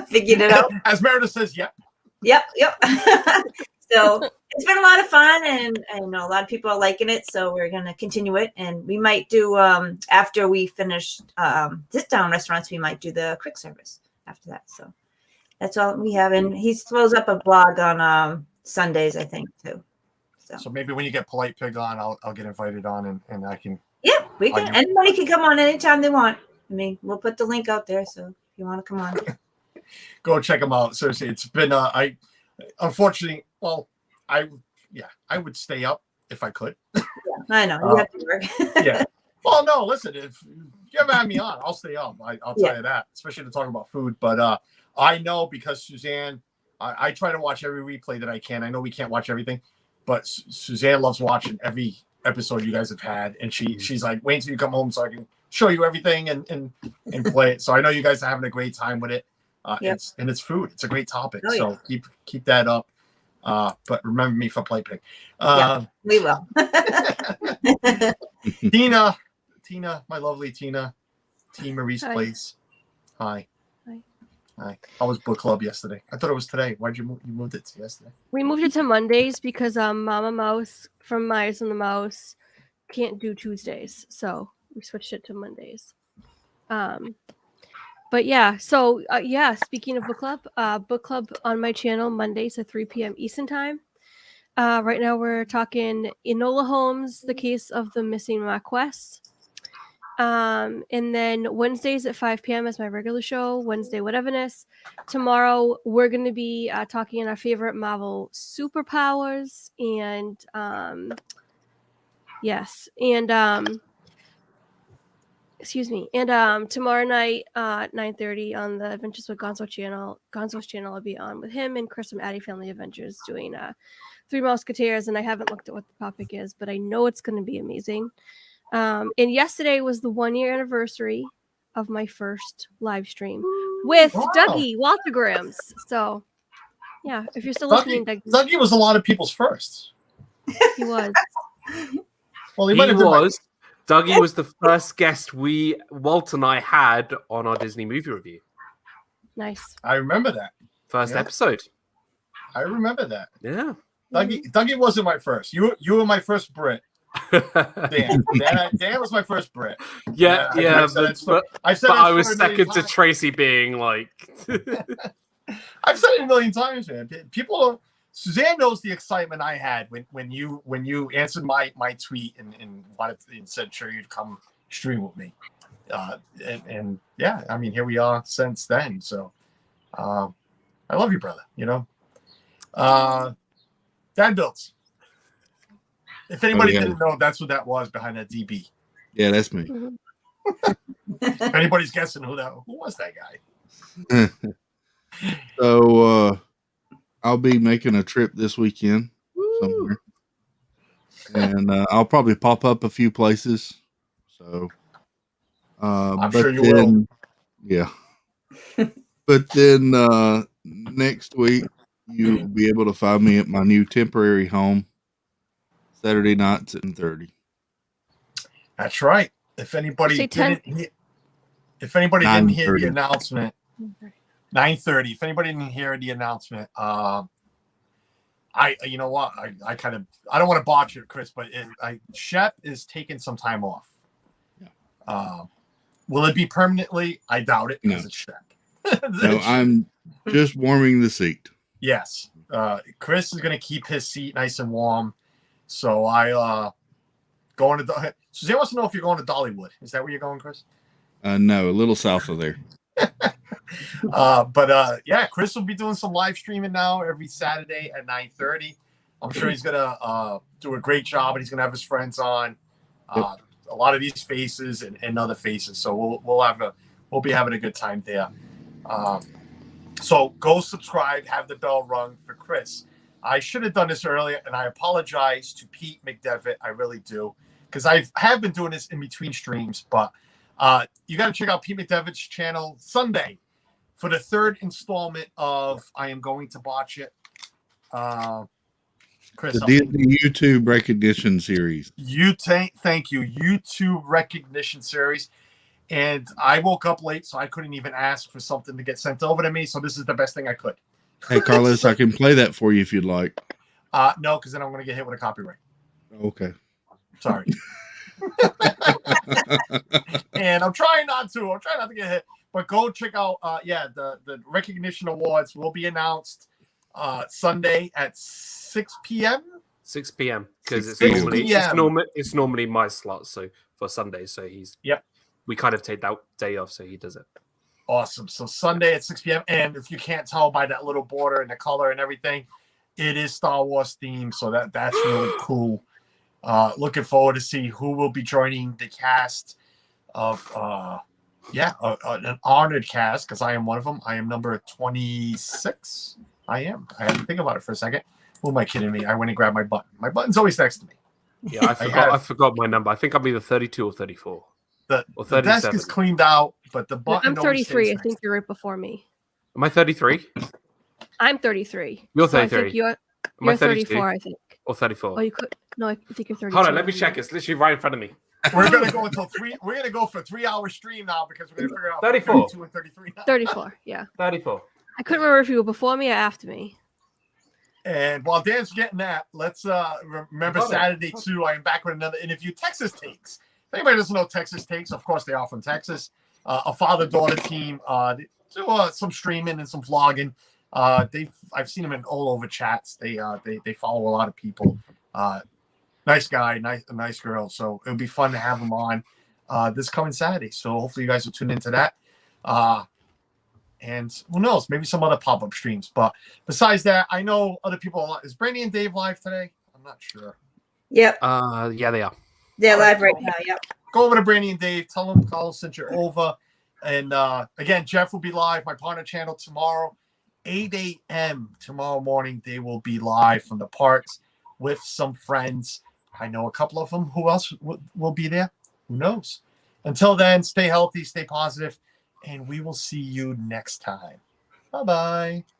figured it out. As Meredith says, yep. Yep. So it's been a lot of fun, and I know a lot of people are liking it. So we're going to continue it, and we might do after we finish sit-down restaurants, we might do the quick service after that. So that's all we have, and he throws up a blog on Sundays, I think, too. So maybe when you get Polite Pig on, I'll get invited on, and I can. Yeah, we can. Anybody can come on anytime they want. I mean, we'll put the link out there, so if you want to come on, go check them out. Seriously, it's been unfortunately, well, I would stay up if I could. Yeah, I know you have to work. Yeah. Well, no, listen, if you ever have me on, I'll stay up. I'll tell you that, especially to talk about food. But I know because Suzanne, I try to watch every replay that I can. I know we can't watch everything, but Suzanne loves watching every episode you guys have had, and she's like, wait until you come home so I can show you everything and play it. So I know you guys are having a great time with it. It's food. It's a great topic. Oh, so keep that up. But remember me for Play Pig. We will. Tina, my lovely Tina, T. Marie's Place. Hi. How was book club yesterday? I thought it was today. Why'd you moved it to yesterday? We moved it to Mondays because Mama Mouse from Myers and the Mouse can't do Tuesdays, so we switched it to Mondays. But yeah, so speaking of book club on my channel Mondays at 3 p.m. Eastern time. Right now we're talking Enola Holmes, The Case of the Missing Marquess. And then Wednesdays at 5 p.m. is my regular show, Wednesday Whateverness. Tomorrow we're going to be talking our favorite Marvel superpowers, and tomorrow night 9:30 on the Adventures with Gonzo's channel, I'll be on with him and Chris from Addy Family Adventures doing Three Musketeers, and I haven't looked at what the topic is, but I know it's going to be amazing. And yesterday was the 1 year anniversary of my first live stream with Dougie Waltergrams. So yeah, if you're still listening, Dougie was a lot of people's first. He was. Well, he was. Dougie was the first guest Walt and I had on our Disney movie review. Nice. I remember that. First episode. I remember that. Yeah. Dougie wasn't my first. You were my first Brit. Dan was my first Brit. Yeah, but I was second to Tracy being like. I've said it a million times, man. Suzanne knows the excitement I had when you answered my tweet and said sure you'd come stream with me, and yeah, I mean here we are since then. So I love you, brother. You know, Dad builds. If anybody didn't know, that's what that was behind that DB. Yeah, that's me. Mhm. If anybody's guessing who was that guy? So I'll be making a trip this weekend somewhere, and I'll probably pop up a few places. So, I'm but sure you then, will. yeah. But then next week you'll be able to find me at my new temporary home Saturday nights at 10:30. That's right. If anybody Say 10. didn't hear the 9:30. announcement, 9:30. If anybody didn't hear the announcement, you know what? I don't want to botch it, Chris, but Shep is taking some time off. Yeah. Will it be permanently? I doubt it because No. it's Shep. No, I'm just warming the seat. Yes. Chris is going to keep his seat nice and warm. So going to Suzanne wants to know if you're going to Dollywood. Is that where you're going, Chris? No, a little south of there. Yeah, Chris will be doing some live streaming now every Saturday at 9:30. I'm sure he's gonna do a great job, and he's gonna have his friends on. A lot of these faces and other faces. So we'll be having a good time there. So go subscribe, have the bell rung for Chris. I should have done this earlier, and I apologize to Pete McDevitt. I really do, because I have been doing this in between streams. But you got to check out Pete McDevitt's channel Sunday for the third installment of I Am Going to Botch It. Chris, The Disney YouTube recognition series. Thank you. YouTube recognition series. And I woke up late, so I couldn't even ask for something to get sent over to me. So this is the best thing I could. Hey, Carlos, I can play that for you if you'd like. No, because then I'm going to get hit with a copyright. Okay. Sorry. And I'm trying not to get hit. But go check out, the recognition awards will be announced Sunday at 6 p.m. 6 p.m. because it's normally my slot. So for Sunday, so we kind of take that day off, so he does it. Awesome. So Sunday at 6 p.m. And if you can't tell by that little border and the color and everything, it is Star Wars themed. So that's really cool. Looking forward to see who will be joining the cast of an honored cast, because I am one of them. I am number 26. I am. I had to think about it for a second. Who am I kidding me? I went and grabbed my button. My button's always next to me. Yeah, I forgot my number. I think I'm either 32 or 34. The desk is cleaned out, but the button. I'm 33. I think you're right before me. Am I 33? I'm 33. You're 33. So I think you're 34, I think. Or 34. Oh, you could. No, I think you're 32. Hold on, let me check. It's literally right in front of me. We're gonna go until 3. We're gonna go for 3-hour stream now because we're gonna figure out 34 32 and 33 now. 34. Yeah. 34. I couldn't remember if you were before me or after me. And while Dan's getting that, let's remember Saturday too. I am back with another interview. Texas Takes. If anybody doesn't know Texas Takes, of course they are from Texas. A father-daughter team. They do some streaming and some vlogging. I've seen them in all over chats. They follow a lot of people. Nice guy, nice girl. So it'll be fun to have them on this coming Saturday. So hopefully you guys will tune into that. And who knows, maybe some other pop-up streams. But besides that, I know other people. Is Brandy and Dave live today? I'm not sure. Yep. Yeah, they are. They're live right now. Yep. Go over to Brandy and Dave. Tell them Carlos sent you over. And again, Jeff will be live. My partner channel tomorrow, 8 a.m. tomorrow morning. They will be live from the parks with some friends. I know a couple of them. Who else will be there? Who knows? Until then, stay healthy, stay positive, and we will see you next time. Bye-bye.